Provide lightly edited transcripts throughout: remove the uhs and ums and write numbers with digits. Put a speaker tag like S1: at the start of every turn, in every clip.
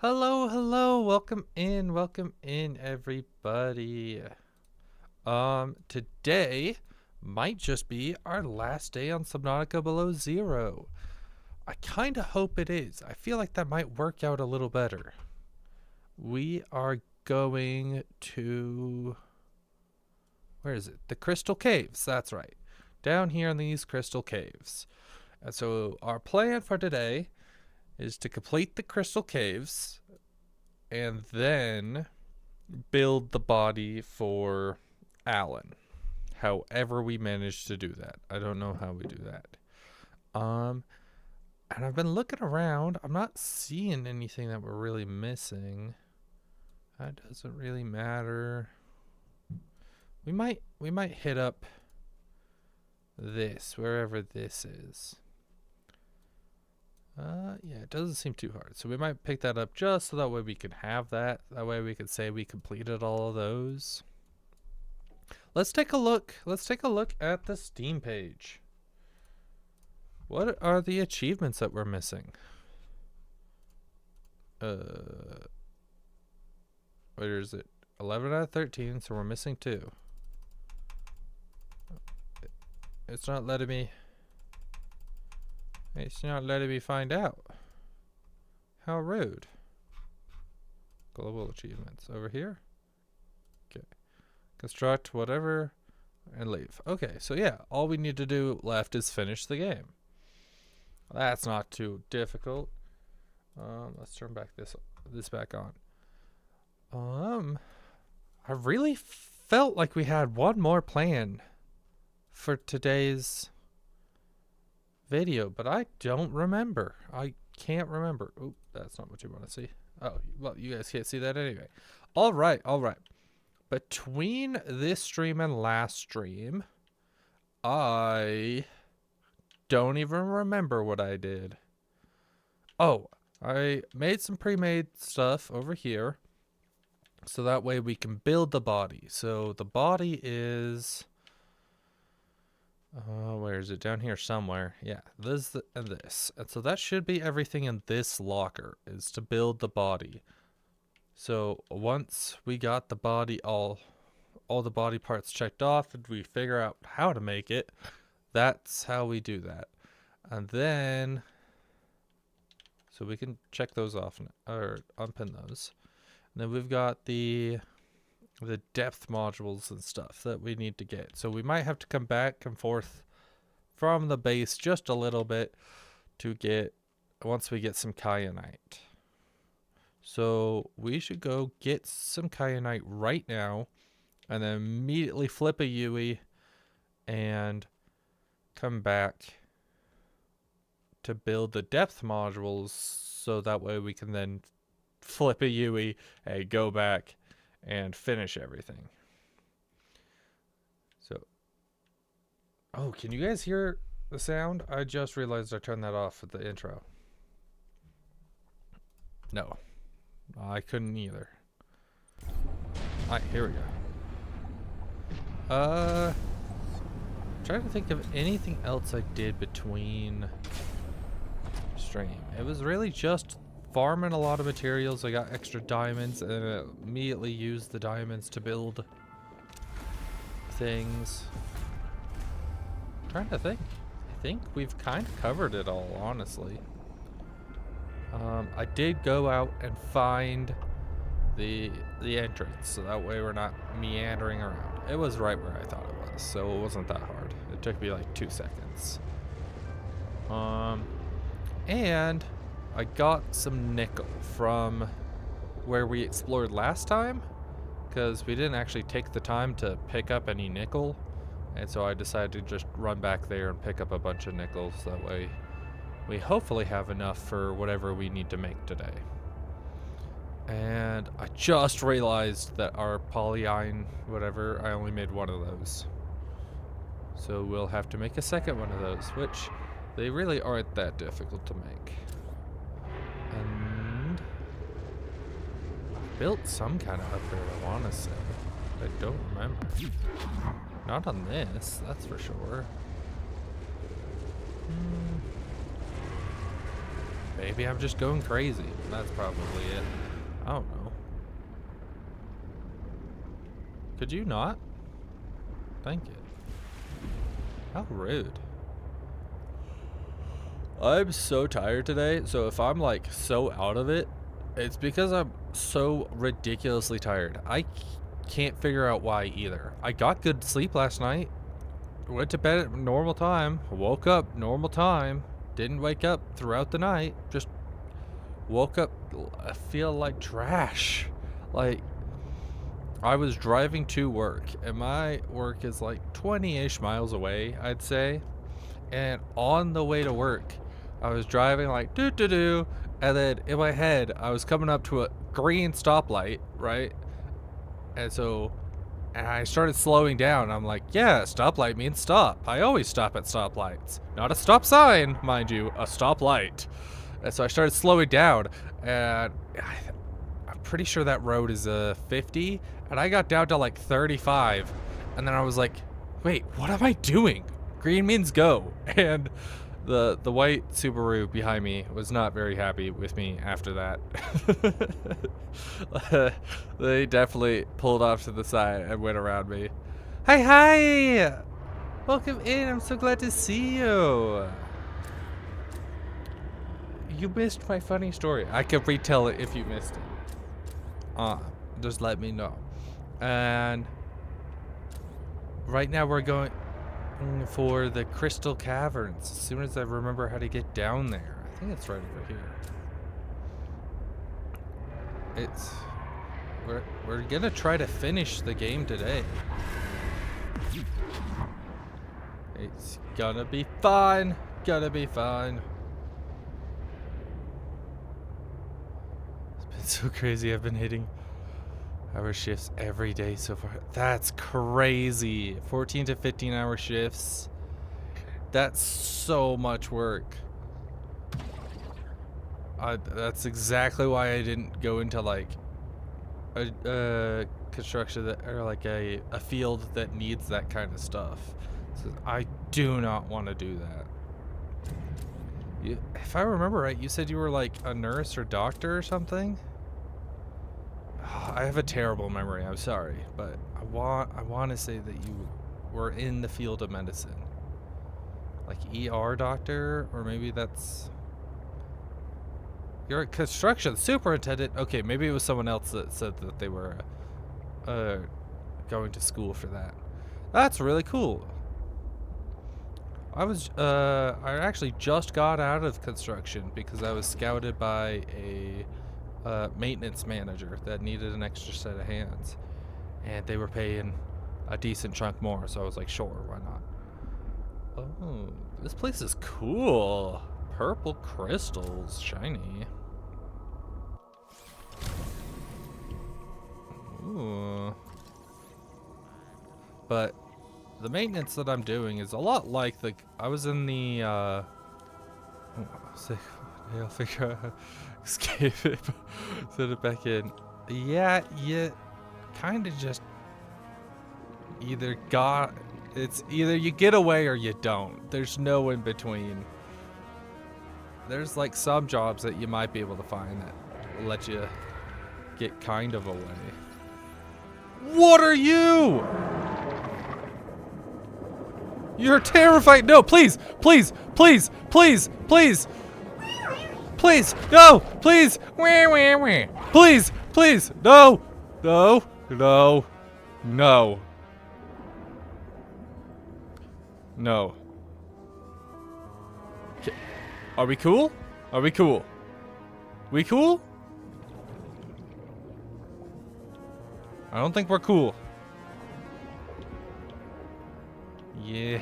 S1: Hello, hello, welcome in everybody. Today might just be our last day on Subnautica below zero. I kinda hope it is. I feel like that might work out a little better. We are going to, where is it? The Crystal Caves, that's right. Down here in these Crystal Caves. And so our plan for today is to complete the Crystal Caves and then build the body for Alan. However we manage to do that. I don't know how we do that. And I've been looking around. I'm not seeing anything that we're really missing. That doesn't really matter. We might hit up this, wherever this is. Yeah, it doesn't seem too hard. So we might pick that up just so that way we can have that. That way we can say we completed all of those. Let's take a look. Let's take a look at the Steam page. What are the achievements that we're missing? Where is it? 11 out of 13, so we're missing 2. It's not letting me... It's not letting me find out. How rude. Global achievements. Over here? Okay. Construct whatever and leave. Okay, so yeah, all we need to do left is finish the game. That's not too difficult. Let's turn back this back on. I really felt like we had one more plan for today's video, but I don't remember. I can't remember. Oop, that's not what you want to see. Oh, well, you guys can't see that anyway. All right. Between this stream and last stream, I don't even remember what I did. Oh, I made some pre-made stuff over here, so that way we can build the body. So the body is... where is it? Down here somewhere. Yeah, this and this. And so that should be everything in this locker, is to build the body. So once we got the body, all the body parts checked off, and we figure out how to make it, that's how we do that. And then, so we can check those off, or unpin those. And then we've got the depth modules and stuff that we need to get. So we might have to come back and forth from the base just a little bit to get, once we get some kyanite. So we should go get some kyanite right now and then immediately flip a Yui and come back to build the depth modules, so that way we can then flip a Yui and go back and finish everything. So, oh, can you guys hear the sound? I just realized I turned that off at the intro. No, I couldn't either. Alright, here we go. I'm trying to think of anything else I did between stream. It was really just farming a lot of materials. I got extra diamonds and I immediately used the diamonds to build things. I'm trying to think. I think we've kind of covered it all, honestly. I did go out and find the entrance, so that way we're not meandering around. It was right where I thought it was, so it wasn't that hard. It took me like 2 seconds. And I got some nickel from where we explored last time, because we didn't actually take the time to pick up any nickel, and so I decided to just run back there and pick up a bunch of nickels. That way we hopefully have enough for whatever we need to make today. And I just realized that our polyiron, whatever, I only made one of those. So we'll have to make a second one of those, which they really aren't that difficult to make. And I built some kind of upgrade, I want to say. I don't remember. Not on this, that's for sure. Maybe I'm just going crazy. That's probably it. I don't know. Could you not? Thank you. How rude. I'm so tired today, so if I'm like so out of it, it's because I'm so ridiculously tired. I can't figure out why either. I got good sleep last night. Went to bed at normal time. Woke up normal time. Didn't wake up throughout the night. Just woke up. I feel like trash. Like, I was driving to work, and my work is like 20-ish miles away, I'd say. And on the way to work, I was driving like doo-doo-doo, and then in my head, I was coming up to a green stoplight, right? And I started slowing down. I'm like, yeah, stoplight means stop. I always stop at stoplights. Not a stop sign, mind you, a stoplight. And so I started slowing down, and I'm pretty sure that road is 50, and I got down to like 35, and then I was like, wait, what am I doing? Green means go. And the white Subaru behind me was not very happy with me after that. They definitely pulled off to the side and went around me. Hi! Welcome in, I'm so glad to see you. You missed my funny story. I can retell it if you missed it. Just let me know. And right now we're going for the Crystal Caverns. As soon as I remember how to get down there. I think it's right over here. We're gonna try to finish the game today. It's gonna be fun. Gonna be fun. It's been so crazy. I've been hitting hour shifts every day so far. That's crazy. 14 to 15 hour shifts. That's so much work. That's exactly why I didn't go into like a construction that, or like a field that needs that kind of stuff. So I do not want to do that. If I remember right, you said you were like a nurse or doctor or something? I have a terrible memory, I'm sorry, but I want to say that you were in the field of medicine. Like ER doctor, or maybe that's... You're a construction superintendent? Okay, maybe it was someone else that said that they were going to school for that. That's really cool. I actually just got out of construction because I was scouted by a maintenance manager that needed an extra set of hands, and they were paying a decent chunk more, so I was like, sure, why not? Oh, this place is cool. Purple crystals, shiny. Ooh. But the maintenance that I'm doing is a lot like I was in the I'll figure out how to escape it. Set it back in. Yeah, you kind of just it's either you get away or you don't. There's no in between. There's like some jobs that you might be able to find that will let you get kind of away. What are you? You're terrified. No, please, please, please, please, please. Please, no, please. Please, please. No, no, no, no. No. Are we cool? Are we cool? We cool? I don't think we're cool. Yeah.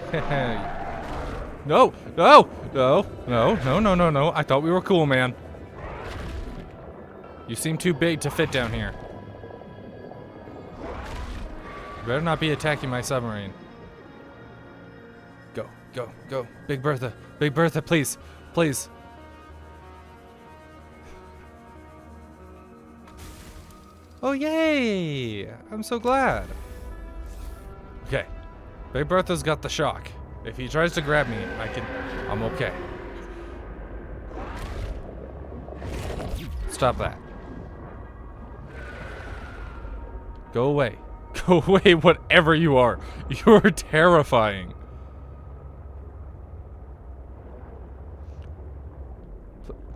S1: No, no, no, no, no, no, no, no. I thought we were cool, man. You seem too big to fit down here. You better not be attacking my submarine. Go, go, go. Big Bertha. Big Bertha, please. Please. Oh, yay! I'm so glad. Okay. Big Bertha's got the shock. If he tries to grab me, I'm okay. Stop that. Go away. Go away, whatever you are. You're terrifying.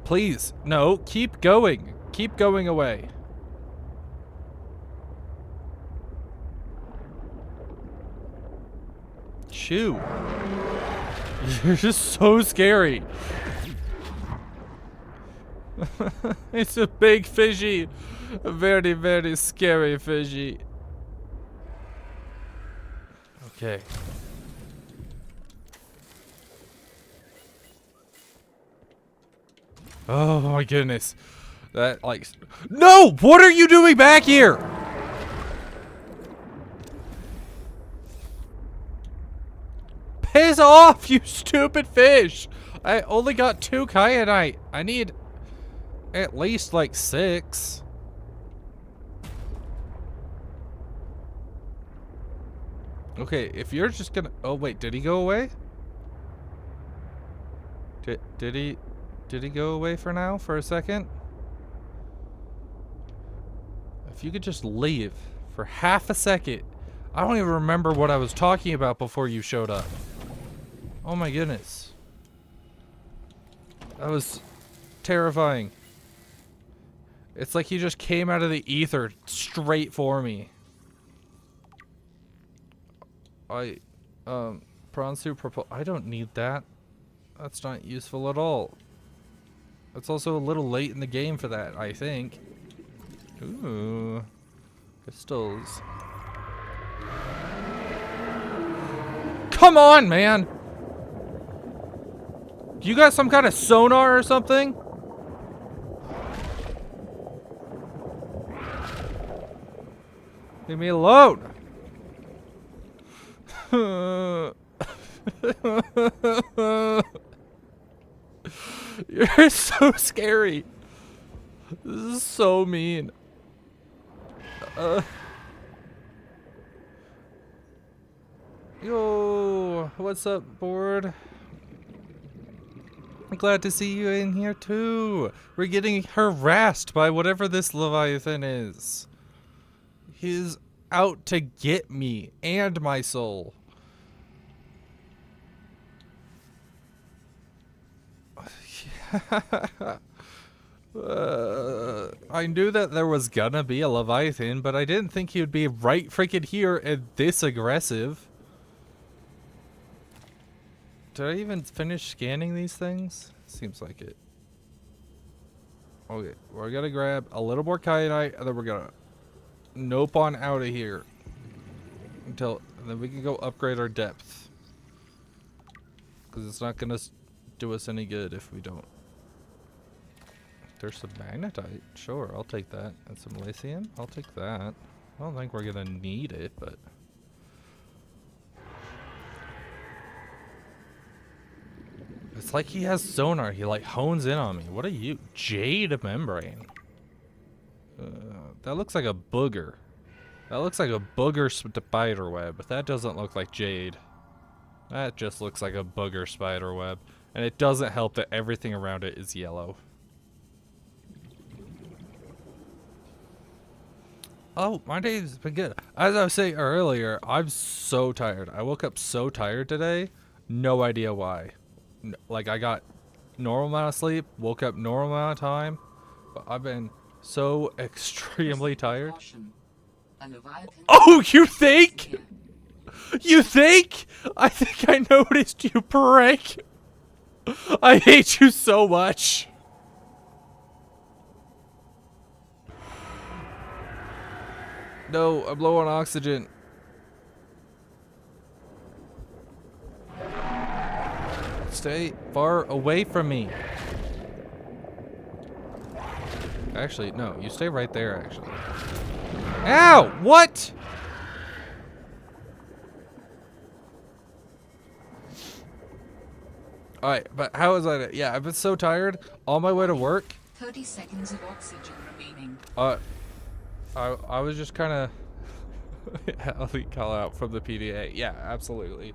S1: Please, no, keep going. Keep going away. Shoo. You're just so scary. It's a big fishy. A very, very scary fishy. Okay. Oh my goodness. That like no! What are you doing back here? Piss off, you stupid fish! I only got 2 kyanite. I need at least like 6. Okay, if you're just gonna... Oh wait, did he go away? Did he go away for now? For a second? If you could just leave for half a second. I don't even remember what I was talking about before you showed up. Oh my goodness. That was terrifying. It's like he just came out of the ether straight for me. Prawn soup purple. I don't need that. That's not useful at all. It's also a little late in the game for that, I think. Ooh. Crystals. Come on, man! You got some kind of sonar or something? Leave me alone! You're so scary. This is so mean. Yo, what's up, board? I'm glad to see you in here too. We're getting harassed by whatever this Leviathan is. He's out to get me and my soul. I knew that there was gonna be a Leviathan, but I didn't think he would be right freaking here and this aggressive. Did I even finish scanning these things? Seems like it. Okay, we're gonna grab a little more kyanite, and then we're gonna nope on out of here. And then we can go upgrade our depth. Because it's not gonna do us any good if we don't. There's some magnetite. Sure, I'll take that. And some lithium. I'll take that. I don't think we're gonna need it, but... It's like he has sonar. He like hones in on me. What are you? Jade membrane. That looks like a booger. That looks like a booger spider web. But that doesn't look like jade. That just looks like a booger spider web. And it doesn't help that everything around it is yellow. Oh, my day's been good. As I was saying earlier, I'm so tired. I woke up so tired today. No idea why. Like, I got normal amount of sleep, woke up normal amount of time, but I've been so extremely tired. Oh, you think? You think? I think I noticed you, prick. I hate you so much. No, I'm low on oxygen. Stay far away from me. Actually, no, you stay right there, actually. Ow! What? Alright, but how was I? Yeah, I've been so tired. On my way to work.
S2: 30 seconds of oxygen remaining.
S1: I was just kind of... I'll call out from the PDA. Yeah, absolutely.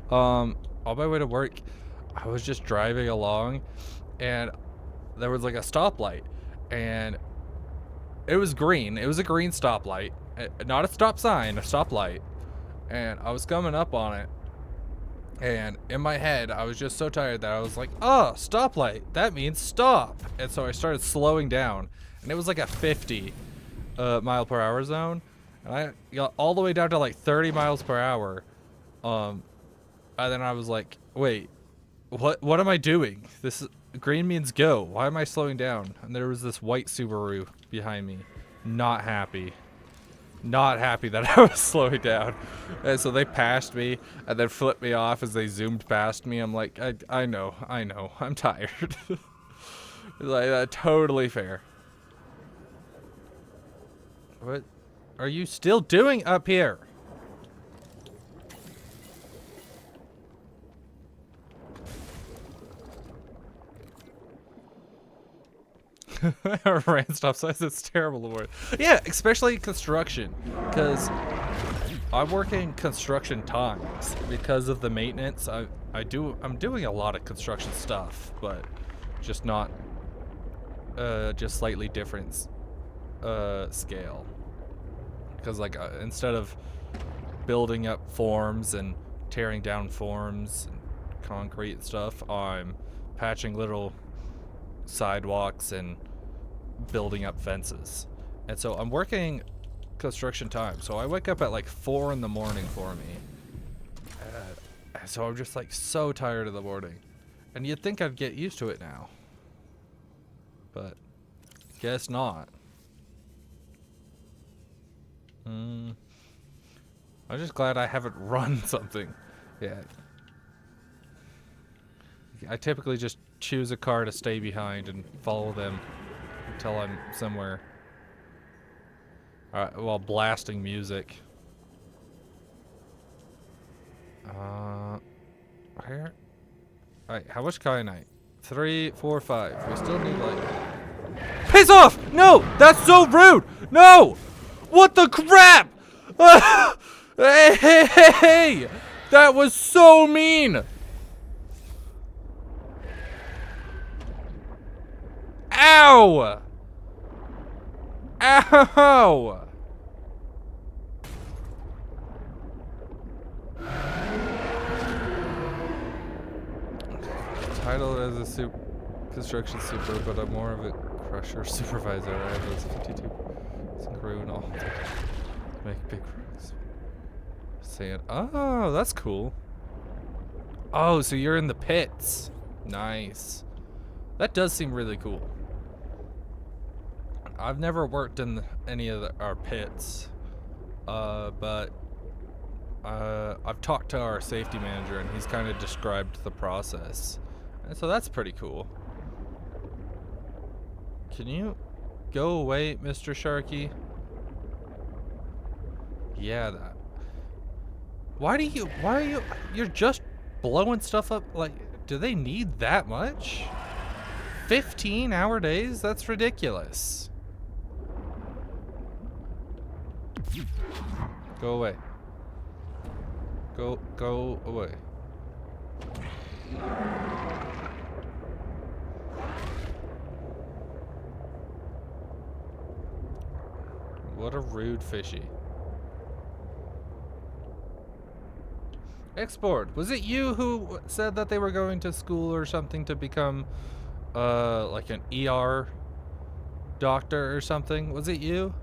S1: On my way to work, I was just driving along, and there was like a stoplight, and it was green. It was a green stoplight, not a stop sign, a stoplight. And I was coming up on it, and in my head, I was just so tired that I was like, oh, stoplight, that means stop. And so I started slowing down, and it was like a 50 mile per hour zone. And I got all the way down to like 30 miles per hour. And then I was like, wait, what am I doing? This green means go. Why am I slowing down? And there was this white Subaru behind me. Not happy. Not happy that I was slowing down. And so they passed me and then flipped me off as they zoomed past me. I'm like, I know. I'm tired. Like, totally fair. What are you still doing up here? Ran stop signs. It's terrible to word. Yeah, especially construction, because I'm working construction times because of the maintenance. I'm doing a lot of construction stuff, but just not just slightly different scale. Because like instead of building up forms and tearing down forms and concrete and stuff, I'm patching little sidewalks and building up fences. And so I'm working construction time, so I wake up at like 4 in the morning for me. So I'm just like so tired of the morning, and you'd think I'd get used to it now, but guess not. I'm just glad I haven't run something yet. I typically just choose a car to stay behind and follow them until I'm somewhere. While blasting music. Where? Alright, how much kyanite? 3, 4, 5. We still need like... Piss off! No! That's so rude! No! What the crap? Hey! That was so mean! Ow! Ow! Titled as a construction super, but I'm more of a crusher supervisor. I have those 52 crew and all. Make big rocks. Sand. Oh, that's cool. Oh, so you're in the pits. Nice. That does seem really cool. I've never worked in any of our pits, but I've talked to our safety manager and he's kind of described the process. And so that's pretty cool. Can you go away, Mr. Sharky? Yeah, that. Why are you're just blowing stuff up? Like, do they need that much? 15-hour days? That's ridiculous. Go away. Go away. What a rude fishy. Export. Was it you who said that they were going to school or something to become like an ER doctor or something? Was it you?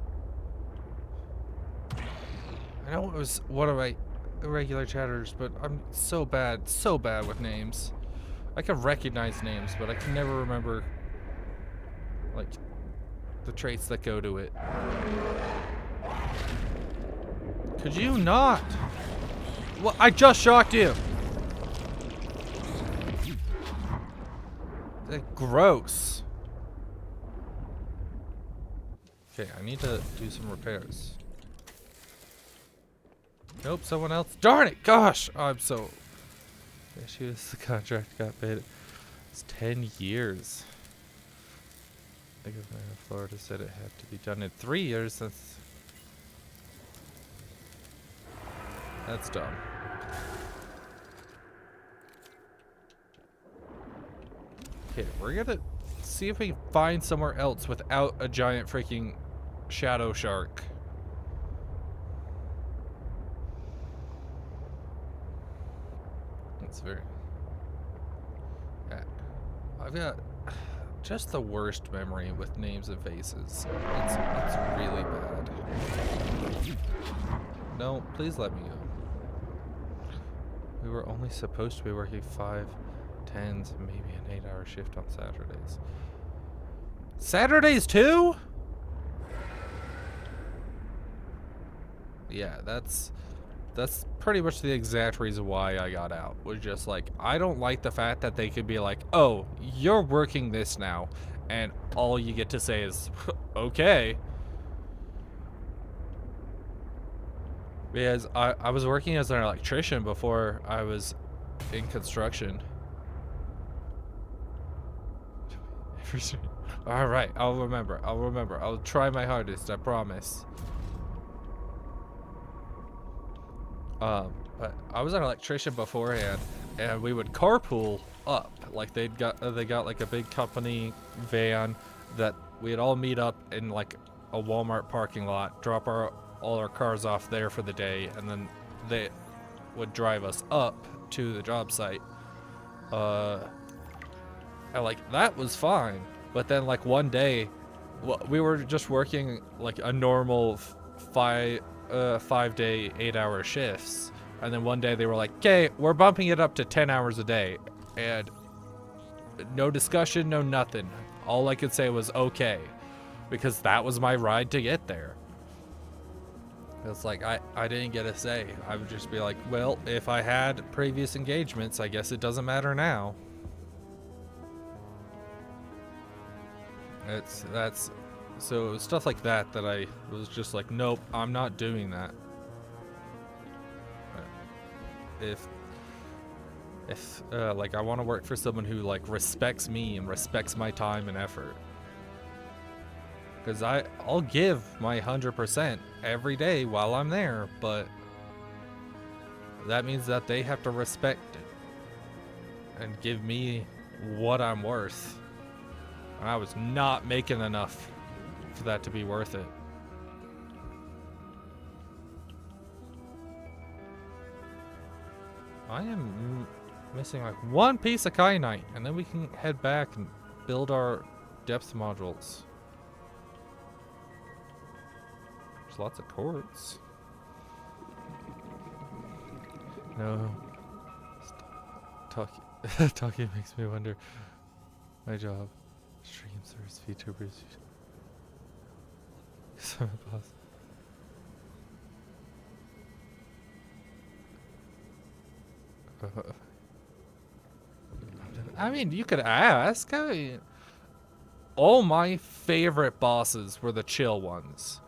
S1: I know it was one of my irregular chatters, but I'm so bad with names. I can recognize names, but I can never remember like the traits that go to it. Could you not? Well, I just shocked you. Gross. Okay, I need to do some repairs. Nope, someone else. Darn it! Gosh, I'm so. Issues. The contract got paid. It's 10 years. The governor of Florida said it had to be done in 3 years. That's dumb. Okay, we're gonna see if we can find somewhere else without a giant freaking shadow shark. That's very... Yeah. I've got just the worst memory with names and faces. It's really bad. No, please let me go. We were only supposed to be working 5 10s, maybe an 8-hour shift on Saturdays. Saturdays too? Yeah, that's pretty much the exact reason why I got out. Was just like, I don't like the fact that they could be like, oh, you're working this now, and all you get to say is, okay. Because I was working as an electrician before I was in construction. Alright, I'll remember. I'll try my hardest, I promise. But I was an electrician beforehand, and we would carpool up. Like they got like a big company van that we'd all meet up in like a Walmart parking lot, drop all our cars off there for the day, and then they would drive us up to the job site. And like that was fine, but then like one day, we were just working like a normal 5-day 8-hour shifts, and then one day they were like, okay, we're bumping it up to 10 hours a day, and no discussion, no nothing. All I could say was okay, because that was my ride to get there. It's like I didn't get a say. I would just be like, well, if I had previous engagements, I guess it doesn't matter now. That's so stuff like that I was just like, nope, I'm not doing that. If like I want to work for someone who like respects me and respects my time and effort, because I'll give my 100% every day while I'm there, but that means that they have to respect it and give me what I'm worth. And I was not making enough for that to be worth it. I am missing like one piece of kyanite, and then we can head back and build our depth modules. There's lots of quartz. No. Talking makes me wonder. My job. Stream service VTubers. Sorry, boss. I mean, you could ask. I mean, all my favorite bosses were the chill ones.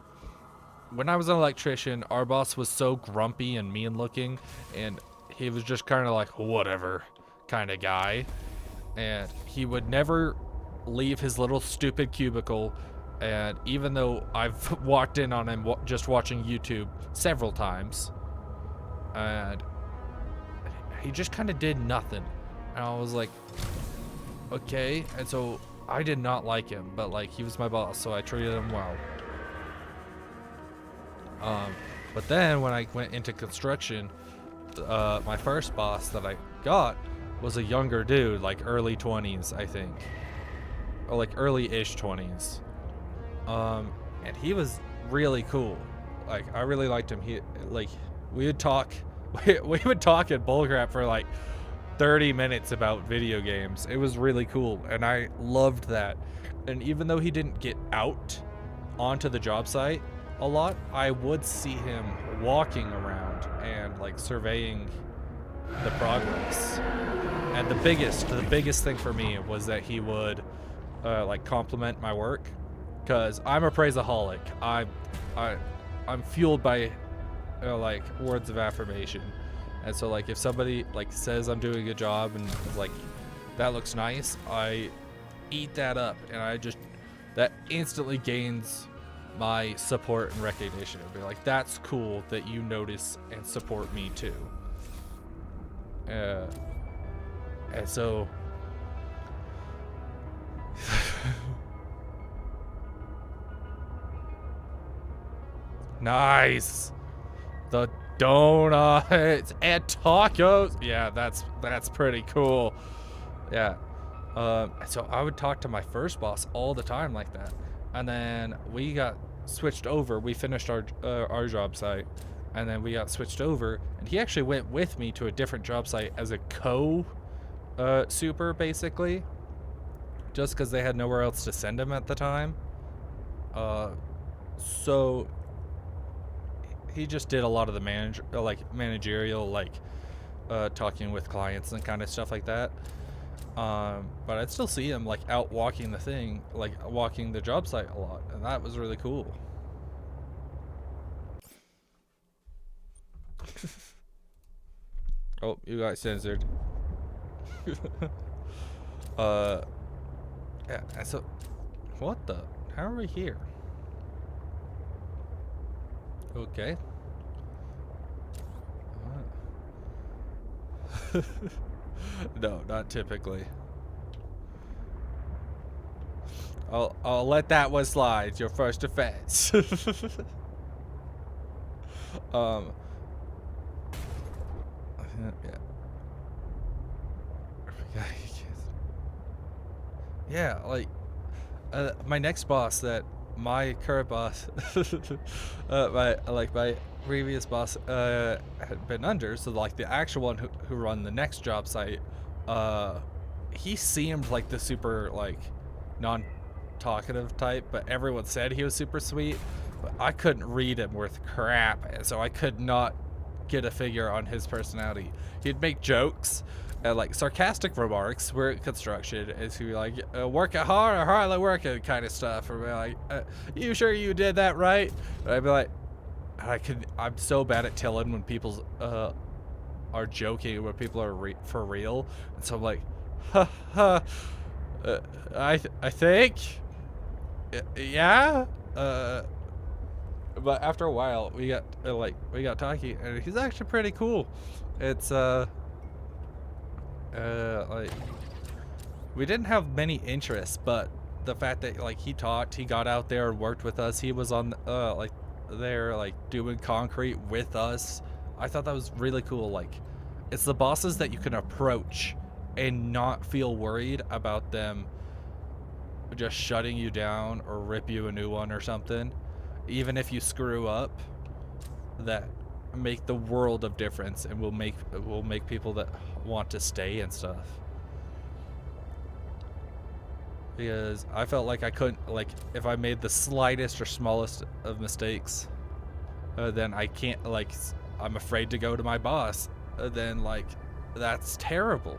S1: When I was an electrician, our boss was so grumpy and mean looking, and he was just kind of like, whatever kind of guy. And he would never leave his little stupid cubicle. And even though I've walked in on him just watching YouTube several times, and he just kind of did nothing. And I was like, okay. And so I did not like him, but like he was my boss, so I treated him well. But then when I went into construction, my first boss that I got was a younger dude, like early 20s, I think. Or like early-ish 20s. And he was really cool. Like, I really liked him. We would talk and bullcrap for like 30 minutes about video games. It was really cool, and I loved that. And even though he didn't get out onto the job site a lot, I would see him walking around and like surveying the progress. And the biggest thing for me was that he would like compliment my work, because I'm a praiseaholic. I'm fueled by like words of affirmation. And so like if somebody like says I'm doing a good job and is like, that looks nice, I eat that up, and that instantly gains my support and recognition. It'd be like, that's cool that you notice and support me too. And so Nice. The donuts and tacos. Yeah, that's pretty cool. Yeah. So I would talk to my first boss all the time like that, and then we got switched over. We finished our job site, and then we got switched over, and he actually went with me to a different job site as a super basically, just because they had nowhere else to send him at the time. So he just did a lot of the managerial talking with clients and kind of stuff like that. But I'd still see him like out walking walking the job site a lot, and that was really cool. Oh, you got censored. uh, yeah. So, what the? How are we here? Okay. No, not typically. I'll let that one slide. Your first offense. um. Yeah. Yeah, like my next boss that my current boss, my previous boss had been under. So like the actual one who run the next job site, he seemed like the super like non-talkative type, but everyone said he was super sweet. But I couldn't read him worth crap, so I could not get a figure on his personality. He'd make jokes, like sarcastic remarks were construction, is he like work it hard or hardly working kind of stuff, or like you sure you did that right? And I'd be like, I'm so bad at telling when people are joking, when people are for real, and so I'm like, ha ha, I think, yeah. But after a while, we got talking, and he's actually pretty cool. It's like we didn't have many interests, but the fact that like he talked, he got out there and worked with us. He was on there like doing concrete with us. I thought that was really cool. Like, it's the bosses that you can approach and not feel worried about them just shutting you down or rip you a new one or something, even if you screw up, that make the world of difference and will make people that want to stay and stuff. Because I felt like I couldn't, like, if I made the slightest or smallest of mistakes, then I can't, like, I'm afraid to go to my boss. Then like that's terrible.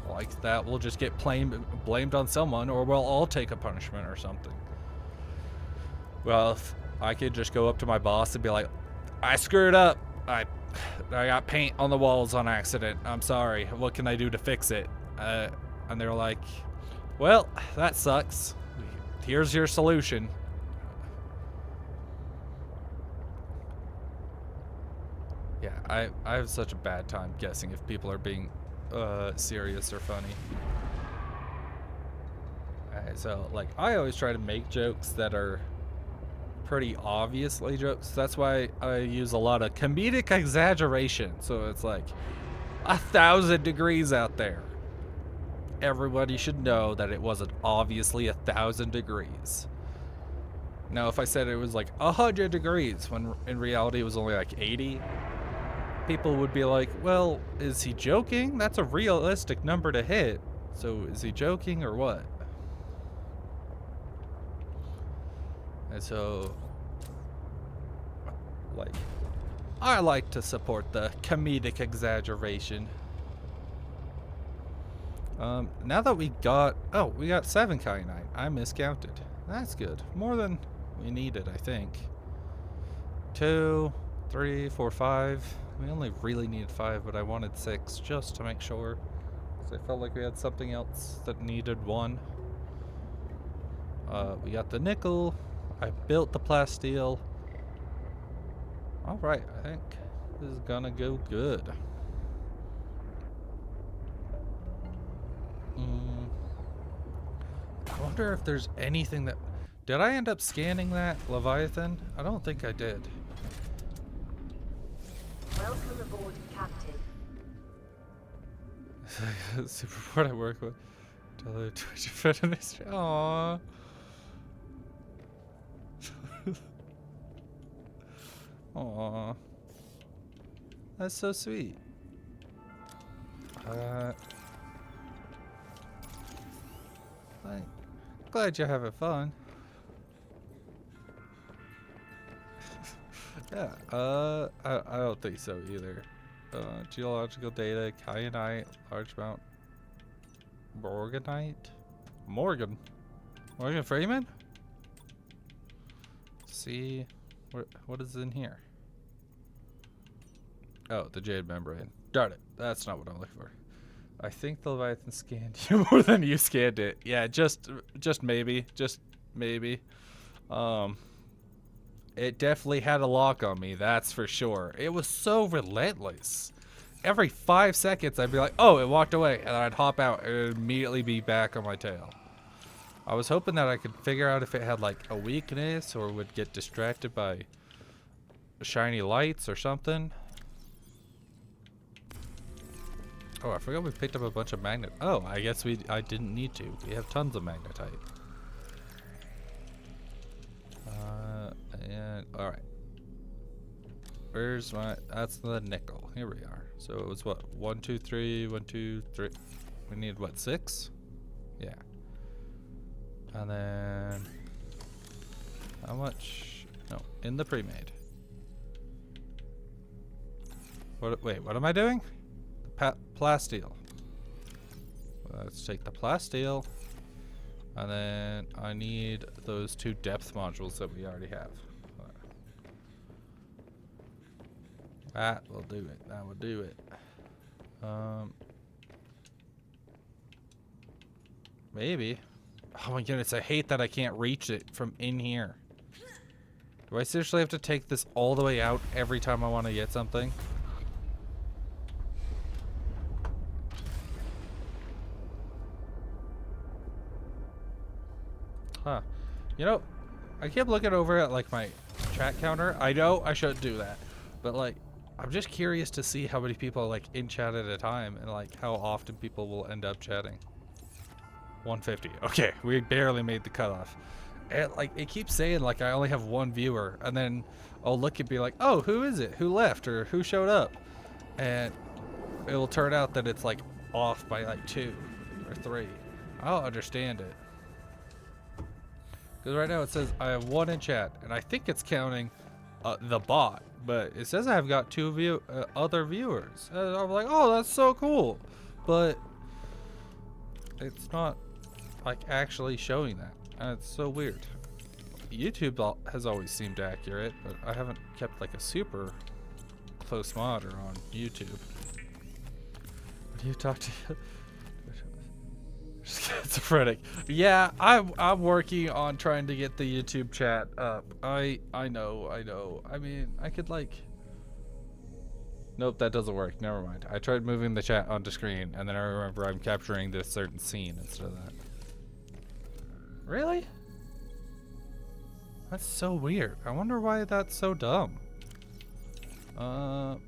S1: Like that will just get blamed on someone, or we'll all take a punishment or something. Well, if I could just go up to my boss and be like, I screwed up. I got paint on the walls on accident. I'm sorry. What can I do to fix it? And they're like, well, that sucks. Here's your solution. Yeah, I have such a bad time guessing if people are being serious or funny. So like I always try to make jokes that are pretty obviously jokes. That's why I use a lot of comedic exaggeration. So it's like 1,000 degrees out there. Everybody should know that it wasn't obviously 1,000 degrees. Now, if I said it was like 100 degrees when in reality it was only like 80, people would be like, well, is he joking? That's a realistic number to hit. So is he joking or what? And so, like, I like to support the comedic exaggeration. Now that we got 7 kyanite. I miscounted. That's good. More than we needed, I think. 2, 3, 4, 5. We only really needed 5, but I wanted 6 just to make sure. Because I felt like we had something else that needed 1. We got the nickel. I built the plasteel. Alright, I think this is gonna go good. I wonder if there's anything that... Did I end up scanning that Leviathan? I don't think I did.
S3: Welcome aboard, Captain.
S1: Superport I work with. Tell her Twitch fitness. Aww. Aww. That's so sweet. I'm glad you're having fun. Yeah, I don't think so either. Geological data, kyanite, large amount, morganite, Morgan Freeman? See, what is in here? Oh, the jade membrane. Darn it, that's not what I'm looking for. I think the Leviathan scanned you more than you scanned it. Yeah, just maybe, It definitely had a lock on me, that's for sure. It was so relentless. Every 5 seconds, I'd be like, oh, it walked away. And I'd hop out and it would immediately be back on my tail. I was hoping that I could figure out if it had like a weakness or would get distracted by shiny lights or something. Oh, I forgot we picked up a bunch of magnet. Oh, I guess I didn't need to. We have tons of magnetite. And all right. Where's my? That's the nickel. Here we are. So it was what? 1, 2, 3. 1, 2, 3. We need what? 6? Yeah. And then how much? No, in the pre-made. What? Wait, what am I doing? Plasteel. Let's take the plasteel, and then I need those 2 depth modules that we already have. That will do it. That will do it. Maybe. Oh my goodness, I hate that I can't reach it from in here. Do I seriously have to take this all the way out every time I want to get something? Huh. You know, I kept looking over at like my chat counter. I know I shouldn't do that, but like, I'm just curious to see how many people are like in chat at a time and like how often people will end up chatting. 150. Okay, we barely made the cutoff. And like, it keeps saying like I only have 1 viewer, and then I'll look and be like, oh, who is it? Who left or who showed up? And it will turn out that it's like off by like 2 or 3. I don't understand it. Because right now it says I have 1 in chat, and I think it's counting the bot, but it says I've got 2 other viewers. And I'm like, oh, that's so cool, but it's not like actually showing that, and it's so weird. YouTube has always seemed accurate, but I haven't kept like a super close monitor on YouTube. What do you talk to? Schizophrenic. Yeah, I'm working on trying to get the YouTube chat up. I know. I mean, I could like. Nope, that doesn't work. Never mind. I tried moving the chat onto screen, and then I remember I'm capturing this certain scene instead of that. Really? That's so weird. I wonder why that's so dumb. Oh.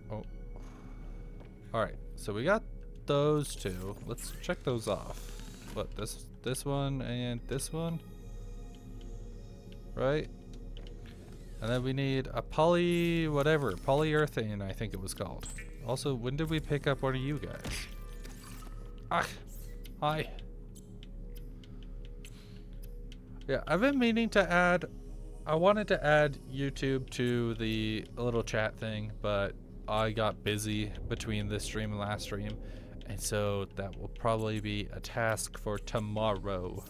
S1: Alright, so we got those 2. Let's check those off. What, this one and this one? Right? And then we need a polyurethane, I think it was called. Also, when did we pick up one of you guys? Ah, hi. Yeah, I've been meaning to add, I wanted to add YouTube to the little chat thing, but I got busy between this stream and last stream. And so that will probably be a task for tomorrow.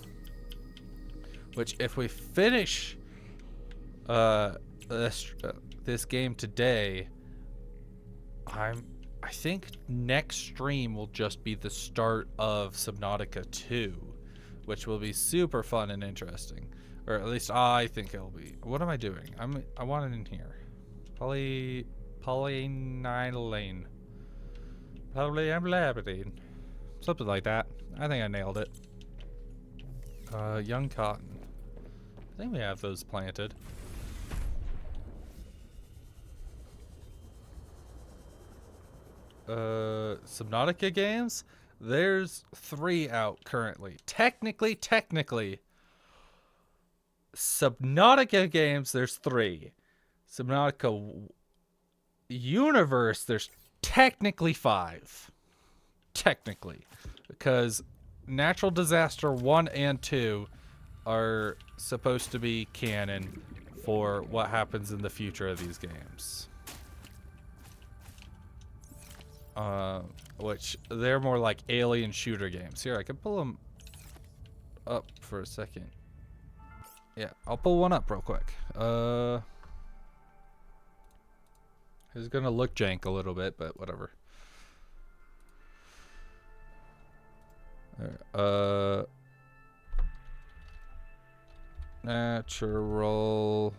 S1: Which, if we finish this game today, I think next stream will just be the start of Subnatica 2, which will be super fun and interesting, or at least I think it'll be. What am I doing? I want it in here. Polyaniline. Polyamylabidine. Something like that. I think I nailed it. Young cotton. I think we have those planted. Subnautica games? There's 3 out currently. Technically, Subnautica games, there's 3. Subnautica universe, there's technically 5. Technically. Because Natural Disaster 1 and 2 are supposed to be canon for what happens in the future of these games. Which they're more like alien shooter games. Here, I can pull them up for a second. Yeah, I'll pull one up real quick. It's gonna look jank a little bit, but whatever. Natural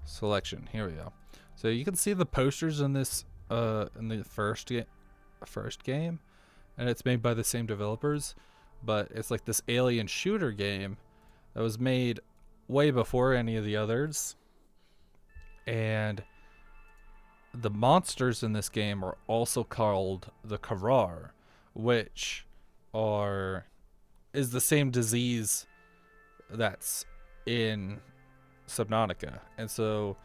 S1: selection. Here we go. So you can see the posters in this in the first game, and it's made by the same developers, but it's like this alien shooter game that was made way before any of the others. And the monsters in this game are also called the Karar, which is the same disease that's in Subnautica. And so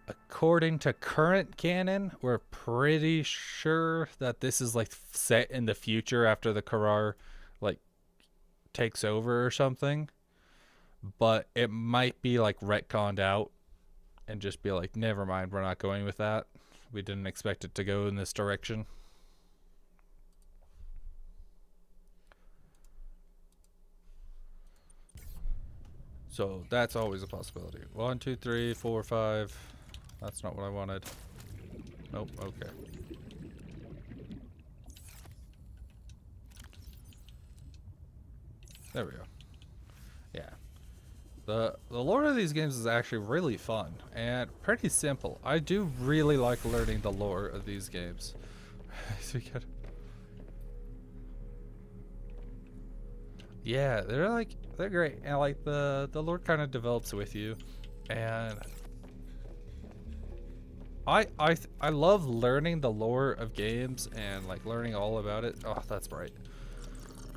S1: according to current canon, we're pretty sure that this is like set in the future after the Karar like takes over or something. But it might be like retconned out and just be like, never mind, we're not going with that. We didn't expect it to go in this direction. So that's always a possibility. 1, 2, 3, 4, 5. That's not what I wanted. Nope, okay. There we go. Yeah. The lore of these games is actually really fun and pretty simple. I do really like learning the lore of these games. So yeah, they're great, and like the lore kind of develops with you, and I love learning the lore of games and like learning all about it. Oh, that's bright.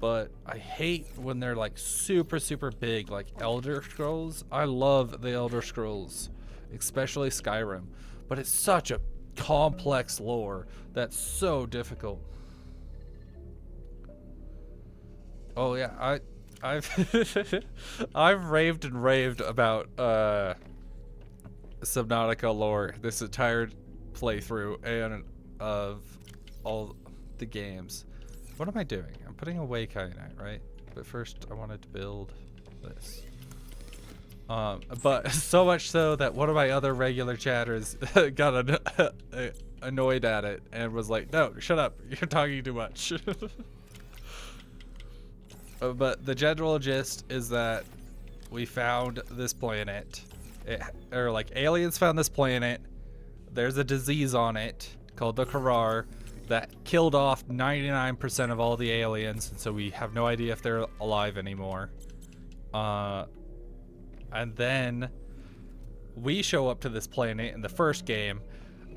S1: But I hate when they're like super big, like Elder Scrolls. I love the Elder Scrolls, especially Skyrim, but it's such a complex lore that's so difficult. Oh yeah, I've I've raved and raved about Subnautica lore this entire playthrough and of all the games. What am I doing? I'm putting away Kyanite, right? But first I wanted to build this. But so much so that one of my other regular chatters got annoyed at it and was like, no, shut up, you're talking too much. But the general gist is that we found this planet. Or like aliens found this planet. There's a disease on it called the Karar that killed off 99% of all the aliens, and so we have no idea if they're alive anymore. And then we show up to this planet in the first game,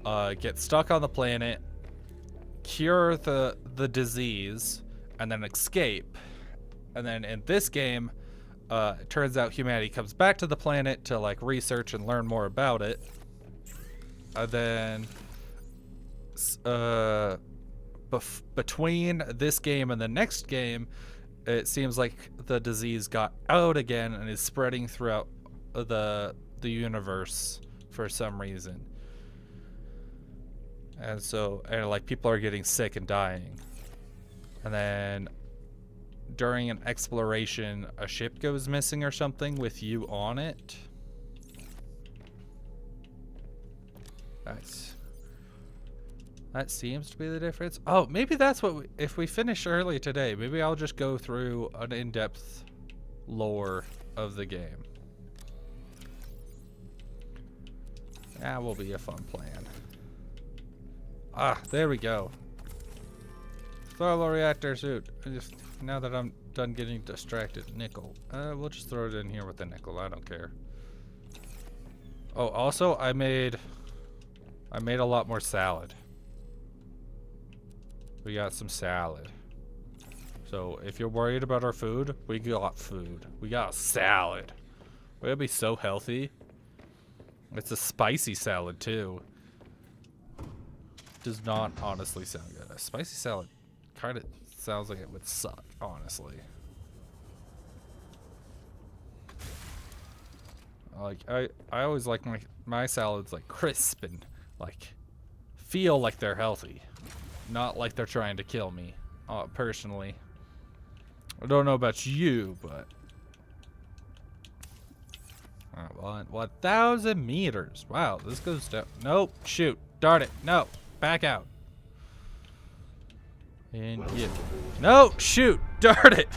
S1: get stuck on the planet, cure the disease, and then escape. And then in this game, it turns out humanity comes back to the planet to like research and learn more about it. And then between this game and the next game, it seems like the disease got out again and is spreading throughout the universe for some reason. And so, and like people are getting sick and dying. And then during an exploration, a ship goes missing or something with you on it. Nice. That seems to be the difference. Oh, maybe that's what if we finish early today, maybe I'll just go through an in-depth lore of the game. That will be a fun plan. Ah, there we go. Thermal reactor suit. Now that I'm done getting distracted. Nickel. We'll just throw it in here with the nickel. I don't care. Oh, also, I made a lot more salad. We got some salad. So if you're worried about our food, we got food. We got salad. It'll be so healthy. It's a spicy salad too. Does not honestly sound good. A spicy salad kind of sounds like it would suck, honestly. Like I always like my salads like crisp and like feel like they're healthy, not like they're trying to kill me. Personally, I don't know about you, but 1,000 meters. Wow, this goes down. Nope. Shoot. Darn it. No. Back out. And you. No. Shoot. Darn it.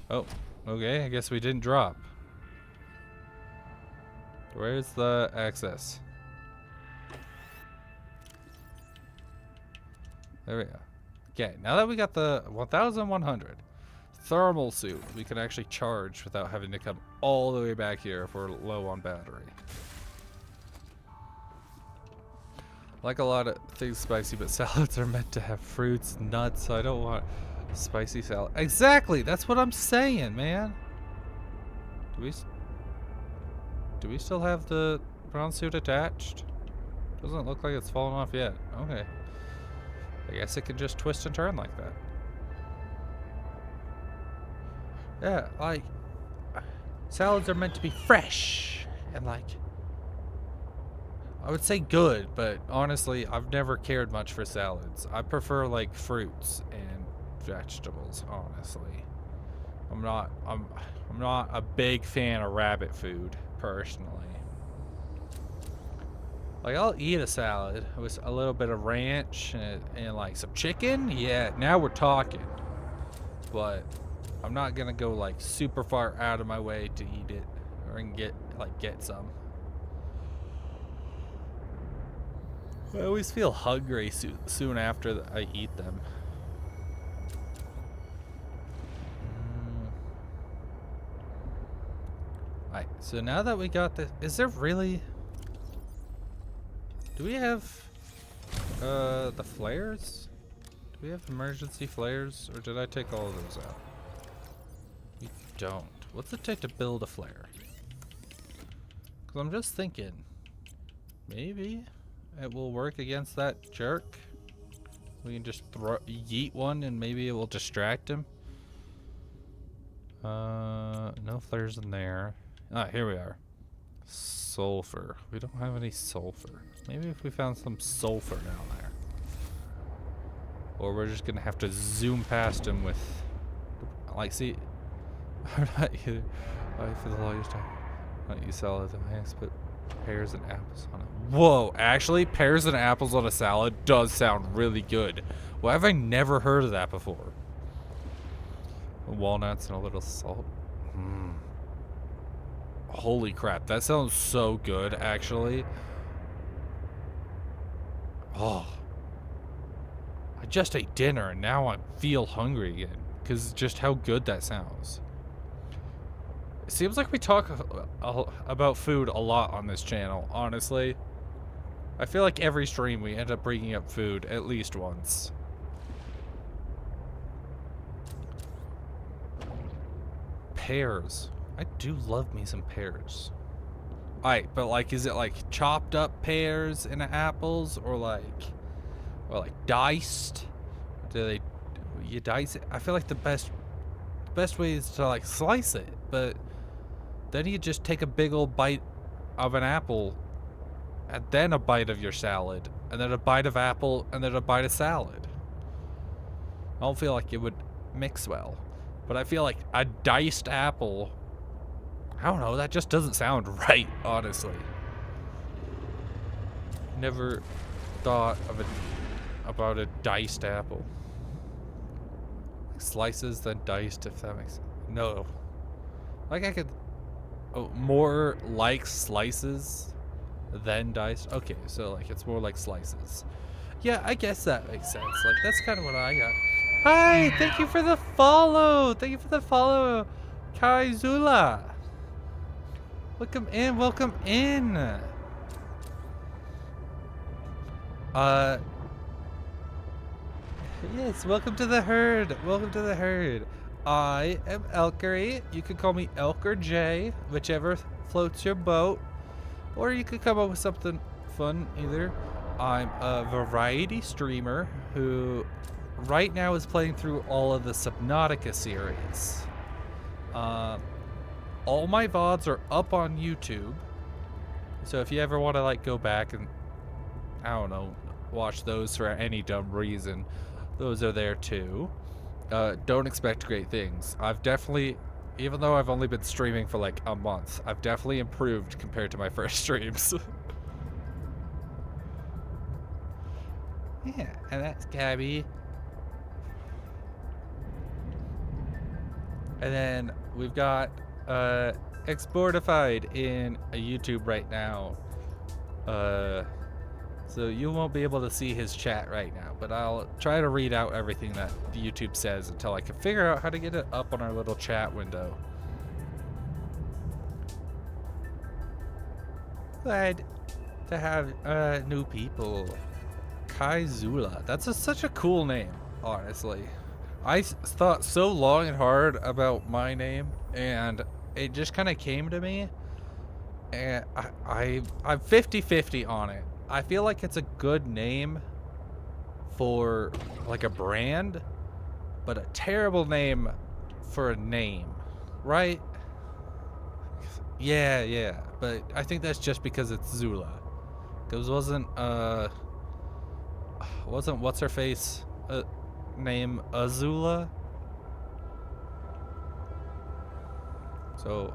S1: Oh. Okay. I guess we didn't drop. Where's the access? There we go. Okay. Now that we got the 1,100. Thermal suit, we can actually charge without having to come all the way back here if we're low on battery. Like a lot of things spicy, but salads are meant to have fruits, nuts. So I don't want spicy salad. Exactly, that's what I'm saying, man. Do we still have the brown suit attached? Doesn't look like it's fallen off yet. Okay. I guess it can just twist and turn like that. Yeah, like, salads are meant to be fresh and like, I would say good, but honestly, I've never cared much for salads. I prefer like fruits and vegetables, honestly. I'm not a big fan of rabbit food, personally. Like, I'll eat a salad with a little bit of ranch and like some chicken. Yeah, now we're talking. But I'm not gonna go like super far out of my way to eat it or get some. I always feel hungry soon after I eat them. Alright, so now that we got this, is there really? Do we have the flares? Do we have emergency flares, or did I take all of those out? We don't. What's it take to build a flare? Because I'm just thinking, maybe it will work against that jerk. We can just yeet one and maybe it will distract him. No flares in there. Ah, here we are. Sulfur. We don't have any sulfur. Maybe if we found some sulfur down there. Or we're just gonna have to zoom past him with, like, see, I'm not either. For the longest time, not use salad and hands, but pears and apples on it. Whoa, actually, pears and apples on a salad does sound really good. Why have I never heard of that before? Walnuts and a little salt. Holy crap, that sounds so good, actually. Oh. I just ate dinner and now I feel hungry again because just how good that sounds. It seems like we talk about food a lot on this channel, honestly. I feel like every stream we end up bringing up food at least once. Pears. I do love me some pears. Alright, but like, is it like chopped up pears and apples, or like diced? You dice it? I feel like the best way is to like slice it, but then you just take a big old bite of an apple, and then a bite of your salad, and then a bite of apple, and then a bite of salad. I don't feel like it would mix well, but I feel like a diced apple, I don't know, that just doesn't sound right, honestly. Never thought of about a diced apple. Slices then diced, if that makes sense. No. Like I could, more like slices than diced. Okay, so like it's more like slices. Yeah, I guess that makes sense. Like, that's kind of what I got. Hi, thank you for the follow. Thank you for the follow, Kaizula. Welcome in, welcome in. Yes, welcome to the herd. Welcome to the herd. I am Elkery. You could call me Elk or Jay, whichever floats your boat. Or you could come up with something fun either. I'm a variety streamer who right now is playing through all of the Subnatica series. All my VODs are up on YouTube. So if you ever want to like go back and, I don't know, watch those for any dumb reason, those are there too. Don't expect great things. I've definitely, even though I've only been streaming for like a month, I've definitely improved compared to my first streams. Yeah, and that's Gabby. And then we've got Exportified in a YouTube right now. So you won't be able to see his chat right now, but I'll try to read out everything that YouTube says until I can figure out how to get it up on our little chat window. Glad to have new people. Kaizula. That's such a cool name, honestly. I thought so long and hard about my name, and it just kind of came to me, and I'm 50-50 on it. I feel like it's a good name for like a brand, but a terrible name for a name, right? Yeah, but I think that's just because it's Zula. Because wasn't what's her face name Azula? So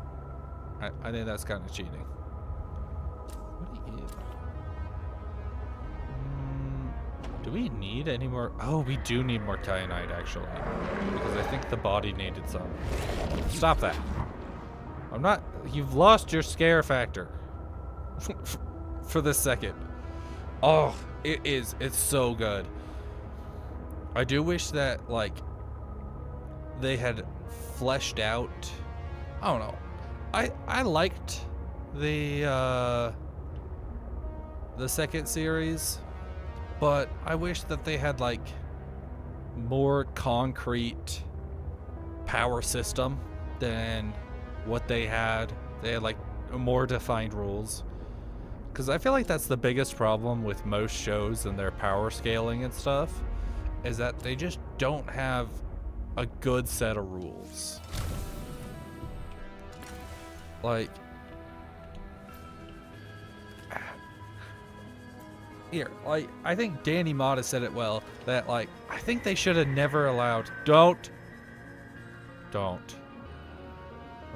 S1: I think that's kind of cheating. What is? Do we need any more? Oh, we do need more kyanite actually, because I think the body needed some. Stop that! I'm not. You've lost your scare factor for this second. Oh, it is. It's so good. I do wish that like they had fleshed out. I don't know. I liked the second series, but I wish that they had like more concrete power system than what they had. They had like more defined rules. Because I feel like that's the biggest problem with most shows and their power scaling and stuff, is that they just don't have a good set of rules. Like, here, like, I think Danny Mata said it well, that like, I think they should have never allowed, don't.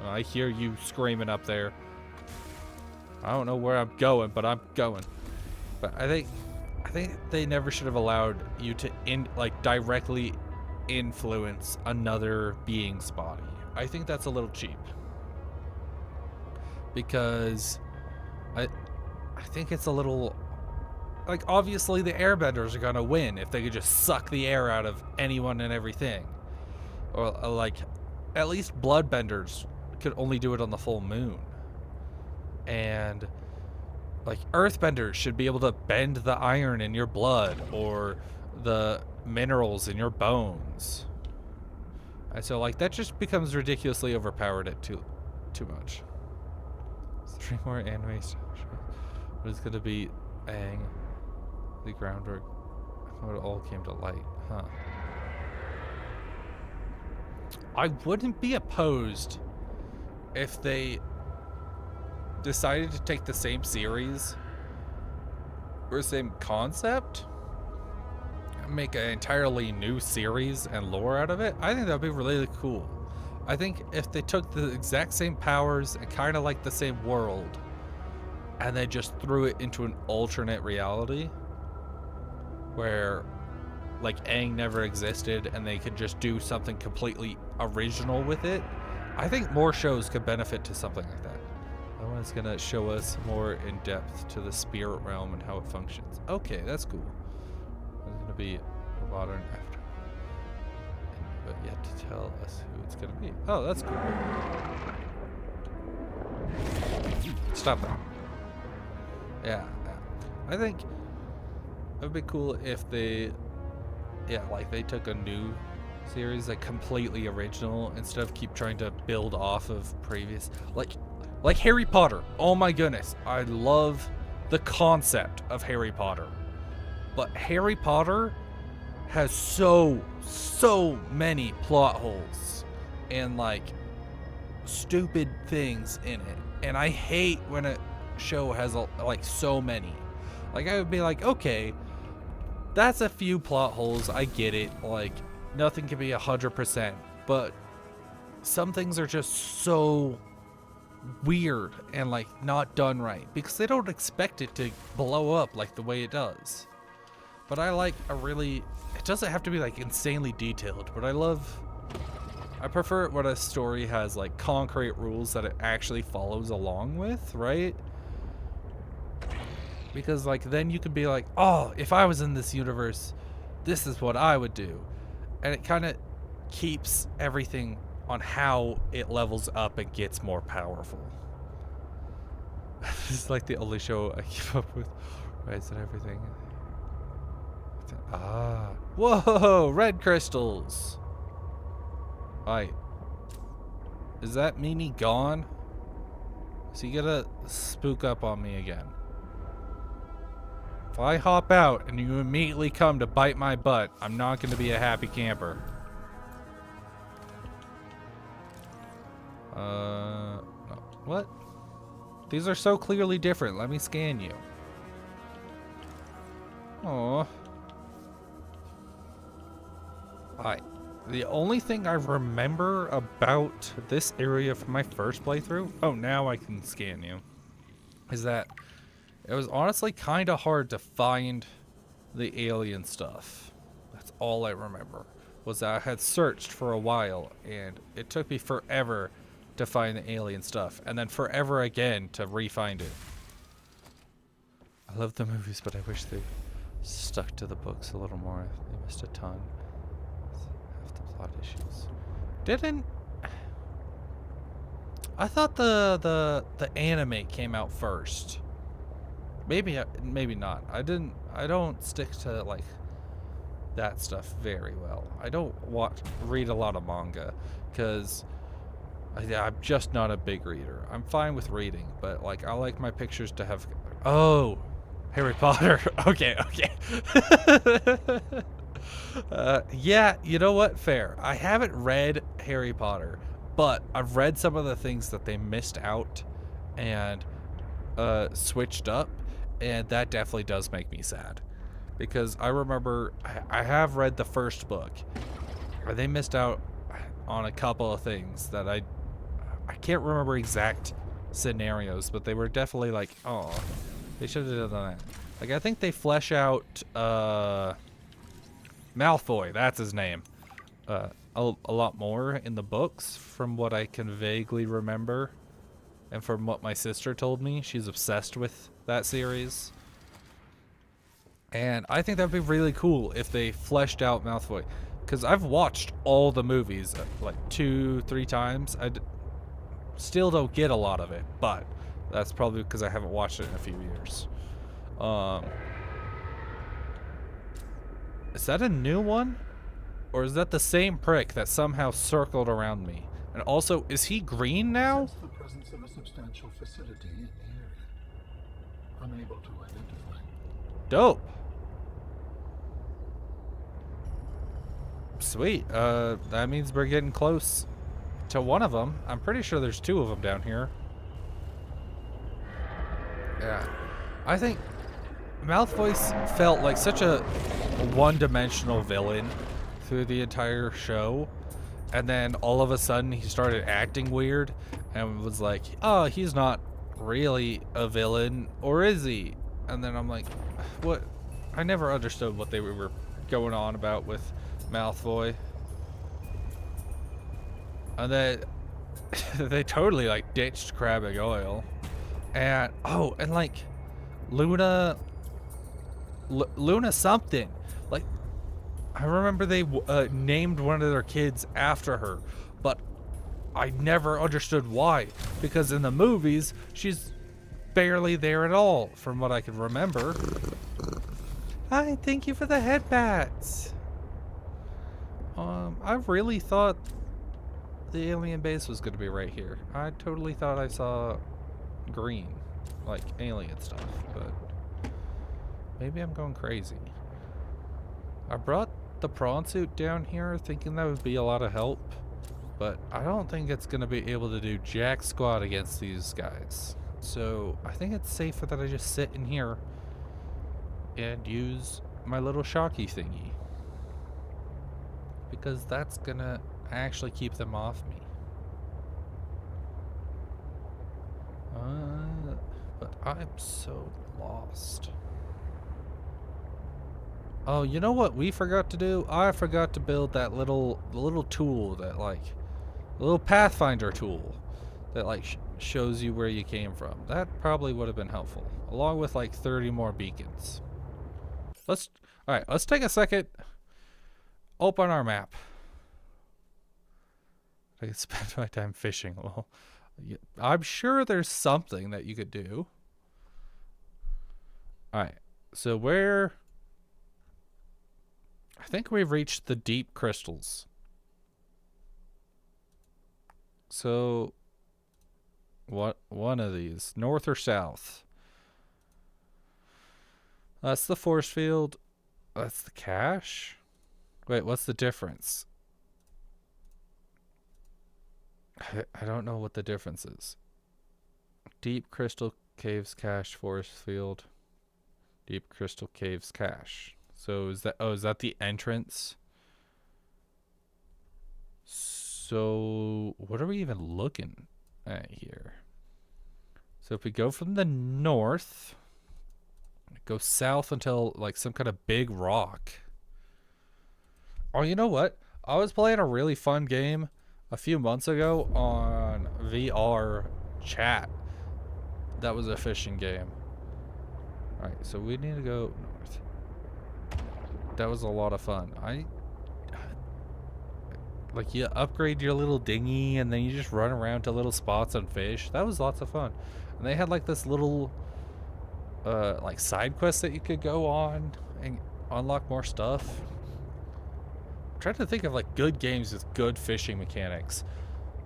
S1: I hear you screaming up there. I don't know where I'm going, but I'm going. But I think they never should have allowed you to directly influence another being's body. I think that's a little cheap. Because I think it's a little like, obviously the airbenders are gonna win if they could just suck the air out of anyone and everything. Or like, at least bloodbenders could only do it on the full moon. And like, earthbenders should be able to bend the iron in your blood or the minerals in your bones. And so like, that just becomes ridiculously overpowered at too much. 3 more anime stuff. But it's gonna be Aang, the groundwork, how it all came to light, huh? I wouldn't be opposed if they decided to take the same series or same concept and make an entirely new series and lore out of it. I think that would be really cool. I think if they took the exact same powers and kind of like the same world and they just threw it into an alternate reality where like Aang never existed and they could just do something completely original with it, I think more shows could benefit to something like that. That one's gonna show us more in depth to the spirit realm and how it functions. Okay, that's cool. be a modern after, but yet to tell us who it's gonna be. Oh, that's cool. Stop that. Yeah. I think it would be cool if they, like they took a new series, like completely original, instead of keep trying to build off of previous, like Harry Potter. Oh my goodness, I love the concept of Harry Potter, but Harry Potter has so many plot holes and like stupid things in it, and I hate when a show has like so many. Like I would be like, okay, that's a few plot holes, I get it, like nothing can be 100%, but some things are just so weird and like not done right because they don't expect it to blow up like the way it does. But I like it doesn't have to be like insanely detailed, but I prefer it when a story has like concrete rules that it actually follows along with, right? Because like then you could be like, oh, if I was in this universe, this is what I would do. And it kind of keeps everything on how it levels up and gets more powerful. This is like the only show I keep up with. Right, and everything. Ah. Whoa, red crystals. Alright. Is that meanie gone? Is he gonna spook up on me again? If I hop out and you immediately come to bite my butt, I'm not gonna be a happy camper. No. What? These are so clearly different. Let me scan you. Aww. Alright. The only thing I remember about this area from my first playthrough, oh, now I can scan you, is that it was honestly kind of hard to find the alien stuff. That's all I remember, was that I had searched for a while, and it took me forever to find the alien stuff, and then forever again to re-find it. I love the movies, but I wish they stuck to the books a little more. They missed a ton. Half the plot issues. I thought the anime came out first. Maybe not. I don't stick to like that stuff very well. I don't read a lot of manga because I'm just not a big reader. I'm fine with reading, but like I like my pictures to have. Oh, Harry Potter. Okay. Yeah, you know what? Fair. I haven't read Harry Potter, but I've read some of the things that they missed out and switched up, and that definitely does make me sad. Because I remember I have read the first book, or they missed out on a couple of things that I can't remember exact scenarios, but they were definitely like, oh, they should have done that. Like I think they flesh out Malfoy, that's his name, a lot more in the books from what I can vaguely remember, and from what my sister told me. She's obsessed with that series. And I think that'd be really cool if they fleshed out Malfoy, because I've watched all the movies like 2-3 times. Still don't get a lot of it, but that's probably because I haven't watched it in a few years. Is that a new one? Or is that the same prick that somehow circled around me? And also, is he green now?
S4: Sense the presence of a substantial facility in the area. Unable to identify.
S1: Dope. Sweet. That means we're getting close to one of them. I'm pretty sure there's 2 of them down here. Yeah. I think Malfoy felt like such a one-dimensional villain through the entire show, and then all of a sudden he started acting weird and was like, oh, he's not really a villain, or is he? And then I'm like, what? I never understood what they were going on about with Malfoy. And then they totally like ditched Crab Goyle. And oh, and like Luna something. Like I remember they named one of their kids after her, but I never understood why. Because in the movies, she's barely there at all, from what I can remember. Hi, thank you for the headbats. I really thought the alien base was going to be right here. I totally thought I saw green, like alien stuff, but maybe I'm going crazy. I brought the prawn suit down here thinking that would be a lot of help, but I don't think it's going to be able to do jack squat against these guys. So I think it's safer that I just sit in here and use my little shocky thingy, because that's going to actually keep them off me. But I'm so lost. Oh, you know what we forgot to do? I forgot to build that little tool that like, the little Pathfinder tool that like shows you where you came from. That probably would have been helpful, along with like 30 more beacons. All right, let's take a second. Open our map. I could spend my time fishing. Well, I'm sure there's something that you could do. All right, so where? I think we've reached the deep crystals. So, what one of these, north or south? That's the force field. That's the cache. Wait, what's the difference? I don't know what the difference is. Deep crystal caves cache force field. Deep crystal caves cache. So is that the entrance? So what are we even looking at here? So if we go from the north, go south until like some kind of big rock. Oh, you know what? I was playing a really fun game a few months ago on VR chat. That was a fishing game. Alright, so we need to go north. That was a lot of fun. Like, you upgrade your little dinghy and then you just run around to little spots and fish. That was lots of fun. And they had like this little like side quest that you could go on and unlock more stuff. I'm trying to think of like good games with good fishing mechanics.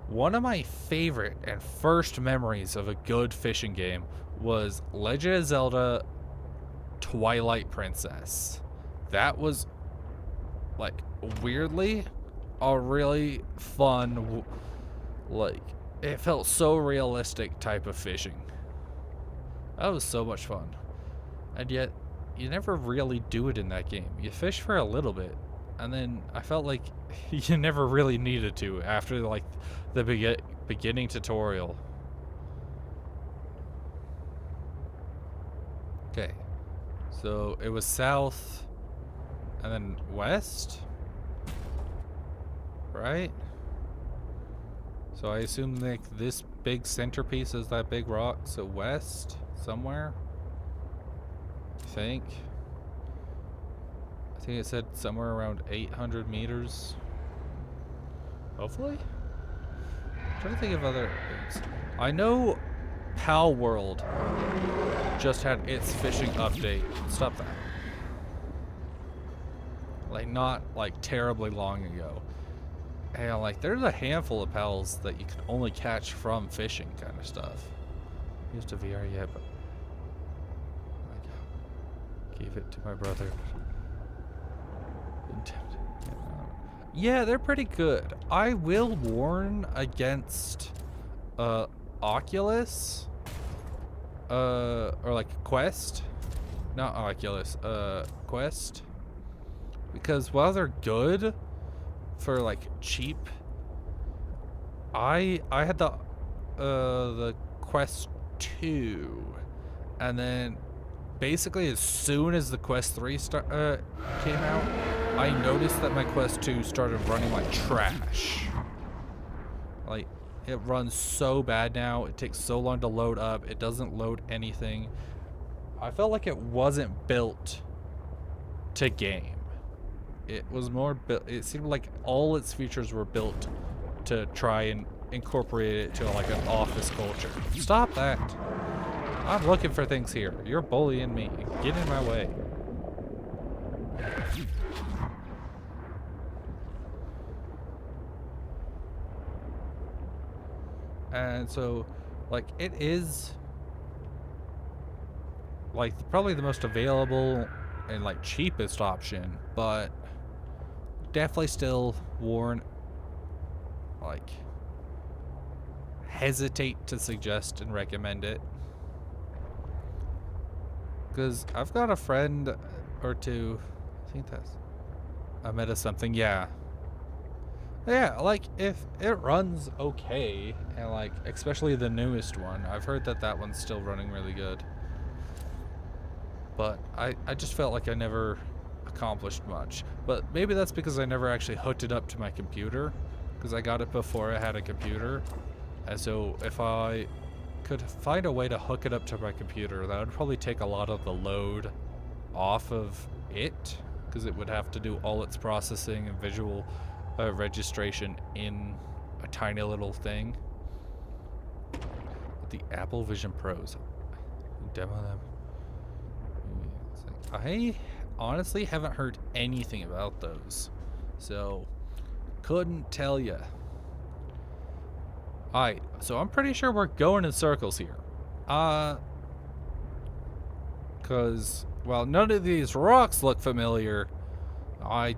S1: One of my favorite and first memories of a good fishing game was Legend of Zelda Twilight Princess. That was like weirdly a really fun, like it felt so realistic type of fishing. That was so much fun. And yet you never really do it in that game. You fish for a little bit and then I felt like you never really needed to after like the beginning tutorial. Okay, so it was south and then west, right? So I assume like this big centerpiece is that big rock, so west somewhere, I think it said somewhere around 800 meters. Hopefully? I'm trying to think of other things. I know Pal World just had its fishing update. Stop that. Like, not like terribly long ago. And like, there's a handful of pals that you can only catch from fishing kind of stuff. Used a VR yet, but I gave it to my brother. Yeah, they're pretty good. I will warn against Oculus or like Quest, not Oculus, Quest, because while they're good for like cheap, I had the Quest 2, and then basically as soon as the Quest 3 came out, I noticed that my Quest 2 started running like trash. Like, it runs so bad now. It takes so long to load up. It doesn't load anything. I felt like it wasn't built to game. it was more built. It seemed like all its features were built to try and incorporate it to like an office culture. Stop that! I'm looking for things here. You're bullying me. Get in my way. And so, like, it is like probably the most available and like cheapest option, but definitely still like hesitate to suggest and recommend it, because I've got a friend or two, I think that's a meta something, yeah, like if it runs okay, and like especially the newest one, I've heard that that one's still running really good, but I just felt like I never accomplished much. But maybe that's because I never actually hooked it up to my computer, because I got it before I had a computer. And so if I could find a way to hook it up to my computer, that would probably take a lot of the load off of it, because it would have to do all its processing and visual registration in a tiny little thing. But the Apple Vision Pros, demo them. I honestly haven't heard anything about those, so couldn't tell you. Alright, so I'm pretty sure we're going in circles here. Cause, well, none of these rocks look familiar. I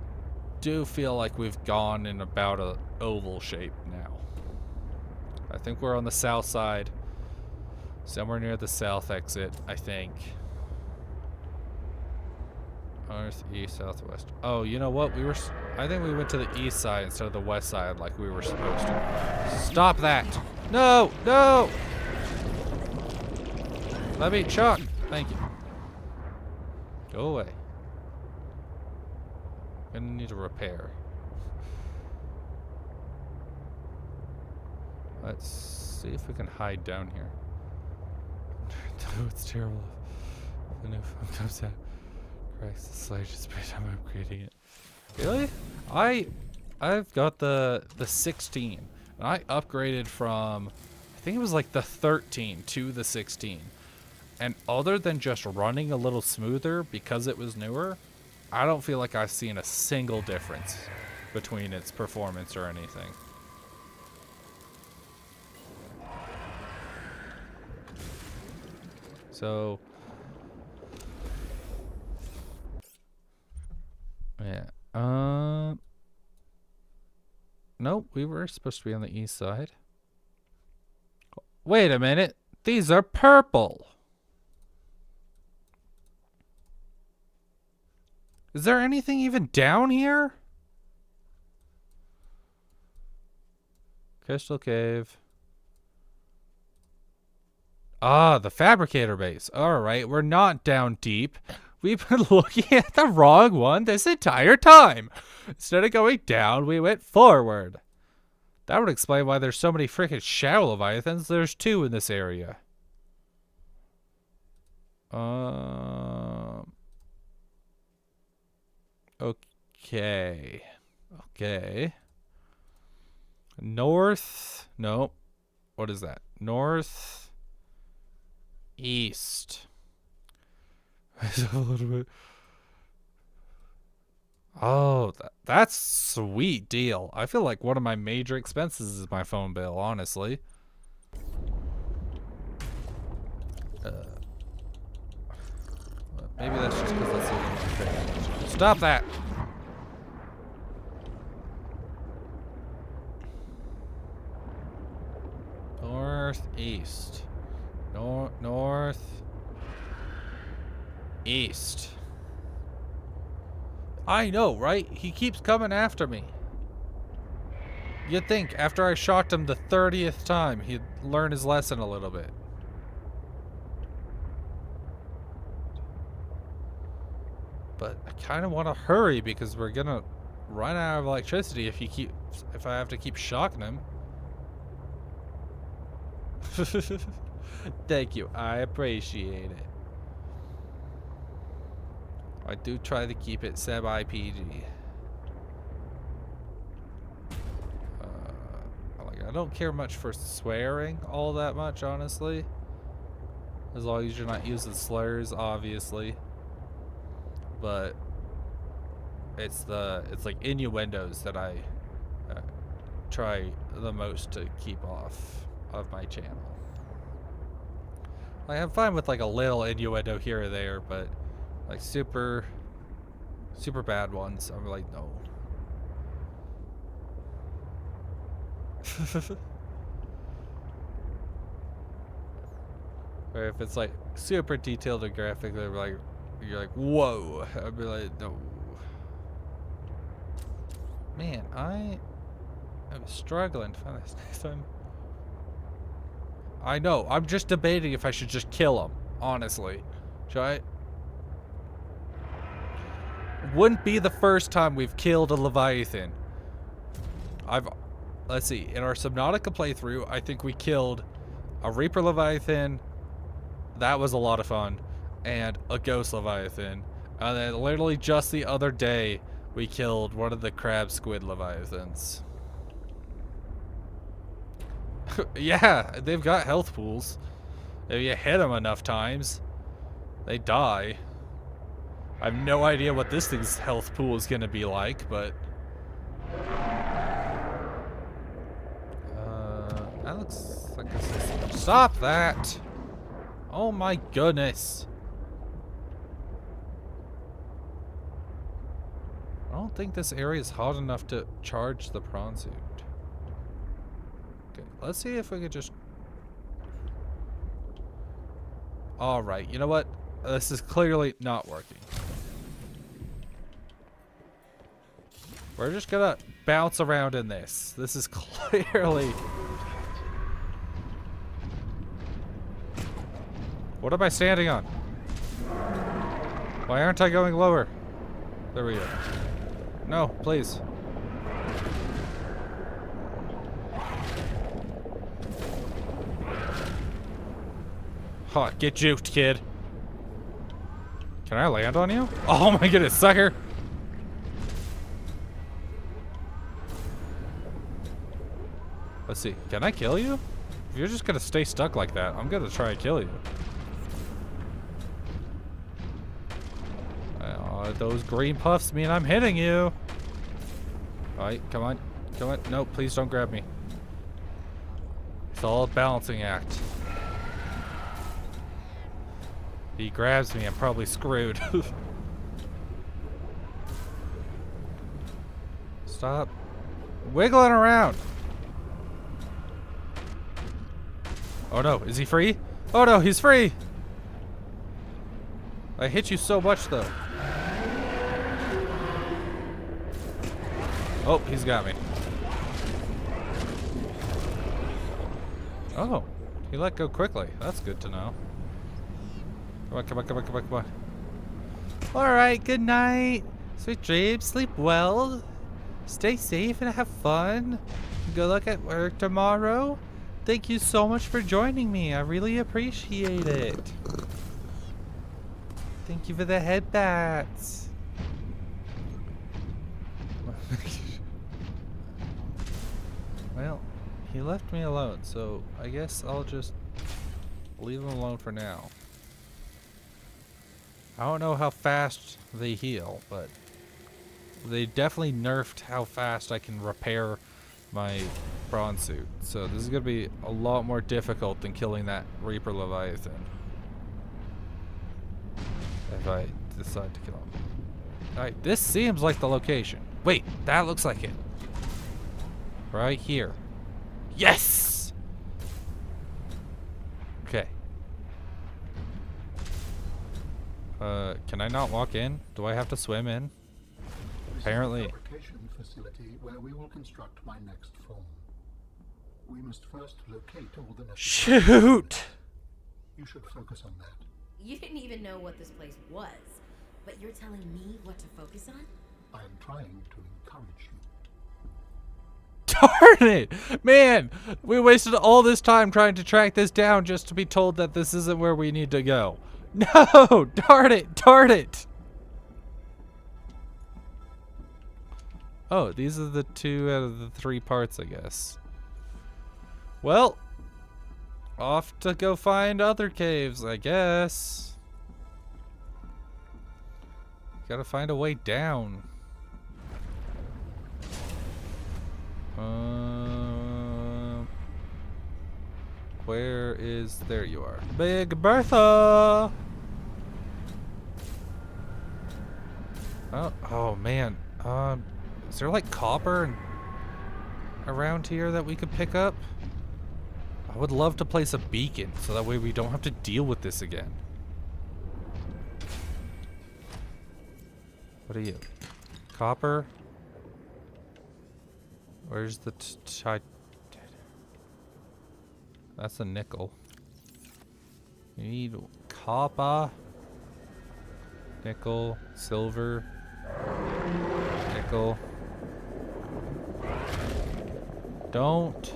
S1: do feel like we've gone in about a oval shape now. I think we're on the south side. Somewhere near the south exit, I think. North, east, southwest. Oh, you know what? I think we went to the east side instead of the west side like we were supposed to. Stop that! No! No! Let me chuck! Thank you. Go away. Gonna need a repair. Let's see if we can hide down here. No, it's terrible. The new phone comes out. Christ, the slightest space time I'm creating it. Really? I've got the 16, and I upgraded from, I think it was like the 13 to the 16. And other than just running a little smoother because it was newer, I don't feel like I've seen a single difference between its performance or anything. So, yeah. Nope, we were supposed to be on the east side. Wait a minute. These are purple. Is there anything even down here? Crystal Cave. Ah, the fabricator base. Alright, we're not down deep. We've been looking at the wrong one this entire time. Instead of going down, we went forward. That would explain why there's so many freaking shadow leviathans. There's 2 in this area. Okay. Okay. North. No. What is that? North. East. A little bit. Oh, that's sweet deal. I feel like one of my major expenses is my phone bill, honestly. Maybe that's just because that's the only one thing. Stop that! Northeast. North. East. I know, right? He keeps coming after me. You'd think after I shocked him the 30th time, he'd learn his lesson a little bit. But I kind of want to hurry because we're gonna run out of electricity if I have to keep shocking him. Thank you. I appreciate it. I do try to keep it semi-PG. don't care much for swearing all that much, honestly. As long as you're not using slurs, obviously. But it's like innuendos that I try the most to keep off of my channel. Like, I'm fine with like a little innuendo here or there, but like super bad ones, I'm like, no. Or if it's like super detailed and graphic, they're like, you're like, whoa. I'd be like, no. Man, I'm struggling to find this next time. I know. I'm just debating if I should just kill him. Honestly, should I? Wouldn't be the first time we've killed a Leviathan. Let's see. In our Subnautica playthrough, I think we killed a Reaper Leviathan. That was a lot of fun, and a Ghost Leviathan. And then literally just the other day, we killed one of the crab squid Leviathans. Yeah, they've got health pools. If you hit them enough times, they die. I have no idea what this thing's health pool is going to be like, but... that looks like a system. Stop that! Oh my goodness. I don't think this area is hot enough to charge the prawn suit. Okay, let's see if we could just... Alright, you know what? This is clearly not working. We're just gonna bounce around in this. This is clearly... What am I standing on? Why aren't I going lower? There we go. No, please. Huh, get juked, kid. Can I land on you? Oh my goodness, sucker! Let's see, can I kill you? If you're just gonna stay stuck like that, I'm gonna try and kill you. Those green puffs mean I'm hitting you. Alright, come on. Come on. No, please don't grab me. It's all a balancing act. If he grabs me, I'm probably screwed. Stop wiggling around. Oh no, is he free? Oh no, he's free. I hit you so much though. Oh, he's got me. Oh, he let go quickly. That's good to know. Come on, come on, come on, come on, come on. Alright, good night. Sweet dreams, sleep well. Stay safe and have fun. Good luck at work tomorrow. Thank you so much for joining me. I really appreciate it. Thank you for the headbats. Well, he left me alone, so I guess I'll just leave him alone for now. I don't know how fast they heal, but they definitely nerfed how fast I can repair my prawn suit. So this is going to be a lot more difficult than killing that Reaper Leviathan. If I decide to kill him. Alright, this seems like the location. Wait, that looks like it. Right here. Yes! Okay. Can I not walk in? Do I have to swim in? Apparently.
S4: This is the fabrication facility where we will construct my next form. We must first locate all the necessary...
S1: Shoot!
S4: You should focus on that.
S5: You didn't even know what this place was, but you're telling me what to focus on?
S4: I am trying to encourage you.
S1: Darn it! Man, we wasted all this time trying to track this down just to be told that this isn't where we need to go. No! Darn it! Darn it! Oh, these are the 2 out of the 3 parts, I guess. Well, off to go find other caves, I guess. Gotta find a way down. Where is... There you are. Big Bertha! Oh man. Is there like copper around here that we could pick up? I would love to place a beacon so that way we don't have to deal with this again. What are you? Copper? Where's the That's a nickel. You need copper, nickel, silver, nickel. Don't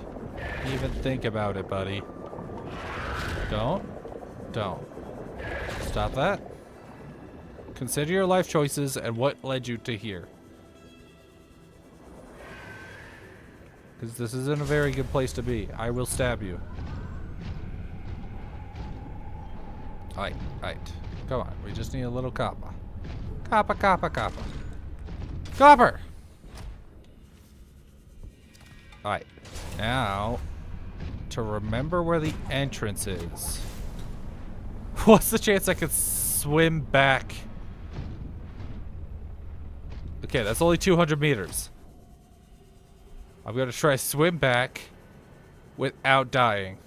S1: even think about it, buddy. Don't. Stop that. Consider your life choices and what led you to here. Because this isn't a very good place to be. I will stab you. Alright. Come on. We just need a little copper. Copper. Copper! Alright. Now, to remember where the entrance is. What's the chance I could swim back? Okay, that's only 200 meters. I'm gonna try to swim back without dying.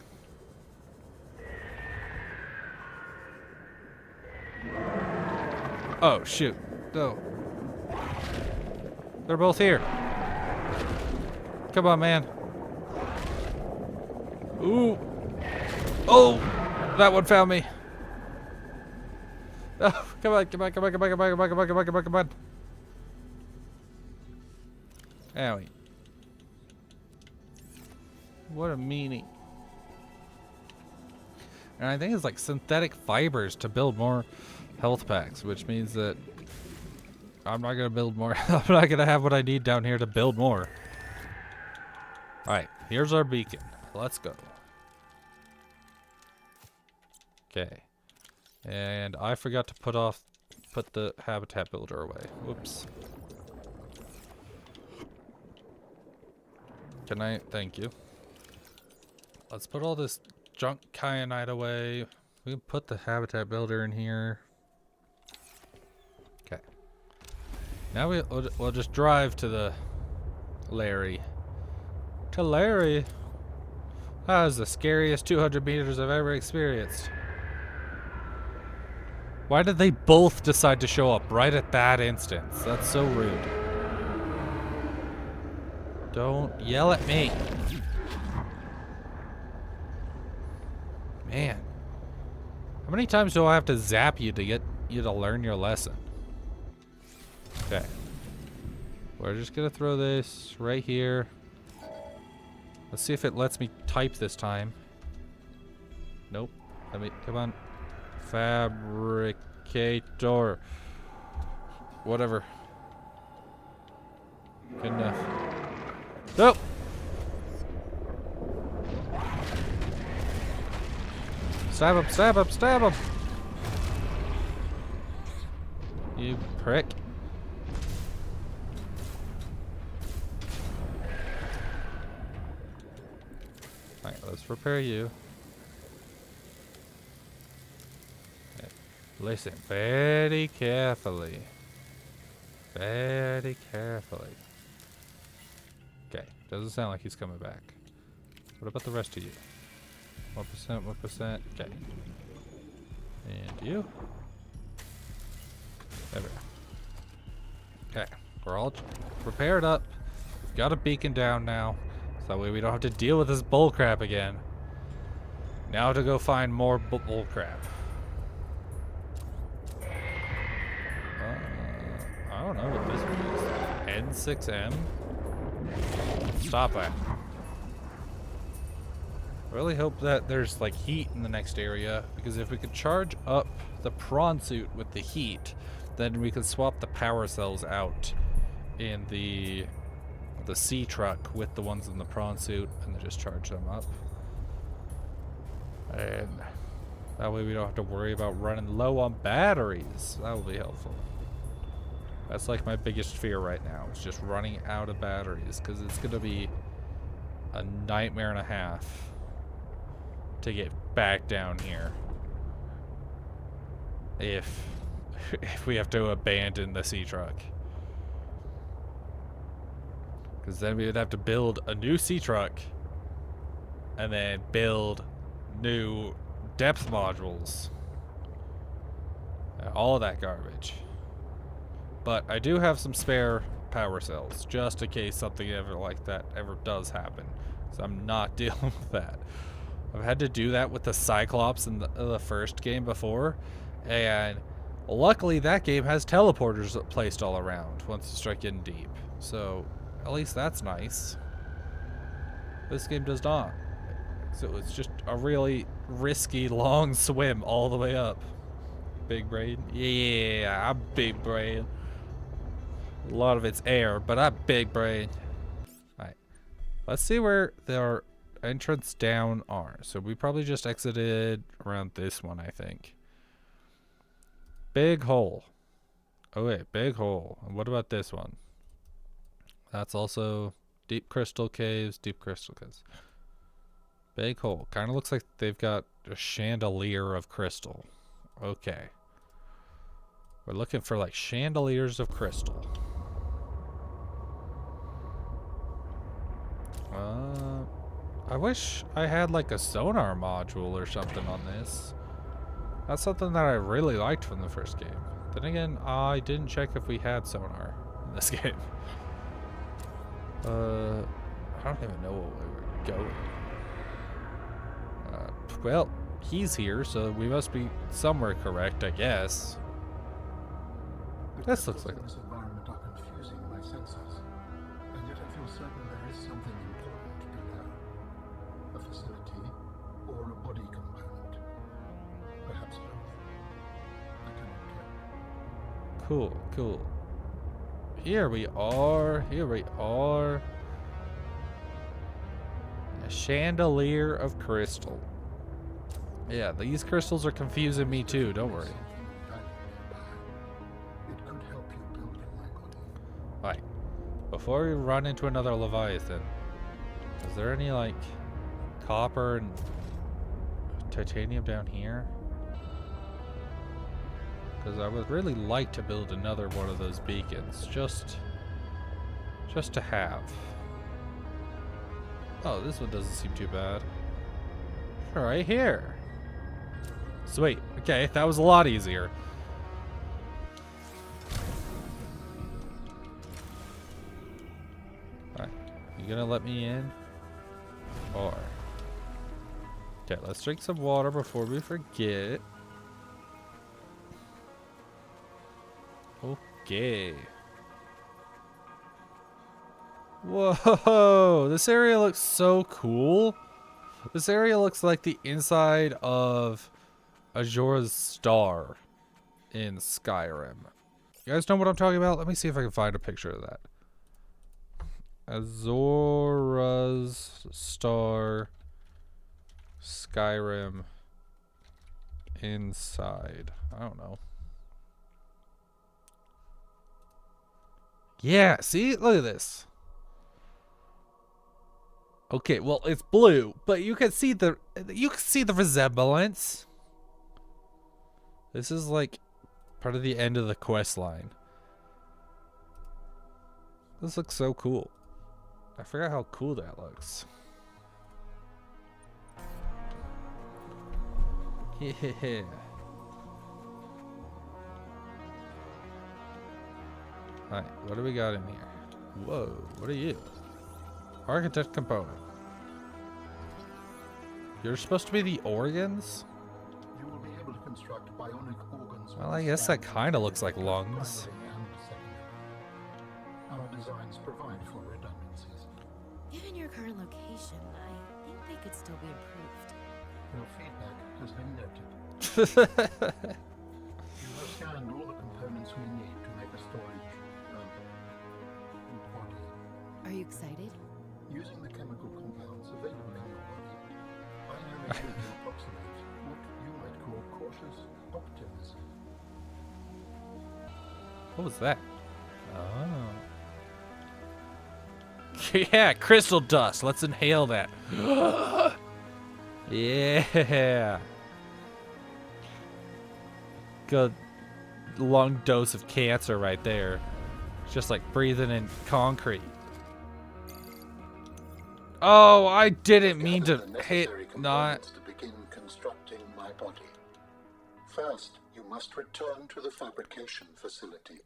S1: Oh, shoot. No. They're both here. Come on, man. Ooh. Oh! That one found me. Oh, come on. Owie. What a meanie. And I think it's like synthetic fibers to build more health packs, which means that I'm not gonna build more. I'm not gonna have what I need down here to build more. Alright, here's our beacon. Let's go. Okay. And I forgot to put the habitat builder away. Whoops. Can I? Thank you. Let's put all this junk kyanite away. We can put the habitat builder in here. Okay. Now we'll just drive to the Larry. To Larry? That was the scariest 200 meters I've ever experienced. Why did they both decide to show up right at that instance? That's so rude. Don't yell at me. Man. How many times do I have to zap you to get you to learn your lesson? Okay. We're just gonna throw this right here. Let's see if it lets me type this time. Nope. Let me, come on. Fabricator. Whatever. Good enough. Nope. Stab him, stab him, stab him. You prick. Alright, let's repair you. Okay. Listen very carefully. Very carefully. Okay, doesn't sound like he's coming back. What about the rest of you? 1%, 1%. Okay. And you? There we go. Okay, we're all repaired up. We've got a beacon down now. So that way we don't have to deal with this bull crap again. Now to go find more bull crap. I don't know what this one is. N6M? Stop that. I really hope that there's like heat in the next area, because if we could charge up the prawn suit with the heat, then we could swap the power cells out in the sea truck with the ones in the prawn suit and then just charge them up. And that way we don't have to worry about running low on batteries. That will be helpful. That's like my biggest fear right now. It's just running out of batteries. Because it's going to be a nightmare and a half to get back down here. If we have to abandon the sea truck. Because then we would have to build a new sea truck. And then build new depth modules. All of that garbage. But I do have some spare power cells. Just in case something ever like that ever does happen. So I'm not dealing with that. I've had to do that with the Cyclops in the first game before. And luckily that game has teleporters placed all around once you start getting deep. So at least that's nice. This game does not. So it's just a really risky long swim all the way up. Big brain? Yeah, I'm big brain. A lot of it's air, but I'm big brain. Alright. Let's see where their entrance down are. So we probably just exited around this one, I think. Big hole. Oh wait, big hole. And what about this one? That's also deep crystal caves, deep crystal caves. Big hole. Kind of looks like they've got a chandelier of crystal. Okay. We're looking for like chandeliers of crystal. I wish I had like a sonar module or something on this. That's something that I really liked from the first game. Then again, I didn't check if we had sonar in this game. I don't even know where we were going. Well, he's here, so we must be somewhere correct, I guess. This looks like
S4: this environment are confusing my senses, and yet I feel certain there is something important below. A facility or a body component. Perhaps both. I cannot tell.
S1: cool, cool. Here we are. Here we are. A chandelier of crystal. Yeah, these crystals are confusing me too, don't worry.
S4: It could help you build my body.
S1: Alright. Before we run into another Leviathan, is there any like copper and titanium down here? Because I would really like to build another one of those beacons, just to have. Oh, this one doesn't seem too bad. Right here. Sweet. Okay, that was a lot easier. Alright. You gonna let me in? Or... Okay, let's drink some water before we forget. Okay. Whoa! This area looks so cool. This area looks like the inside of Azora's Star in Skyrim. You guys know what I'm talking about? Let me see if I can find a picture of that. Azora's Star Skyrim inside. I don't know. Yeah, see? Look at this. Okay, well, it's blue, but you can see the resemblance. This is like part of the end of the quest line. This looks so cool. I forgot how cool that looks. Yeah. Alright, what do we got in here? Whoa, what are you? Architect component. You're supposed to be the organs?
S4: You will be able to construct bionic organs.
S1: Well, I guess that kind of looks like lungs.
S4: Our designs provide for redundancies.
S5: Given your current location, I think they could still be improved.
S4: Your feedback has been noted. You have scanned all the components we need to make a storage body.
S5: Are you excited?
S4: Using the chemical compounds available in your body, I know it will approximate cautious optimism.
S1: What was that? Oh. Yeah, crystal dust. Let's inhale that. Yeah. Good lung dose of cancer right there. Just like breathing in concrete. Oh, I didn't mean to
S4: Gathered the
S1: hit
S4: necessary
S1: not.
S4: components to begin constructing my body. First, you must return to the fabrication facility.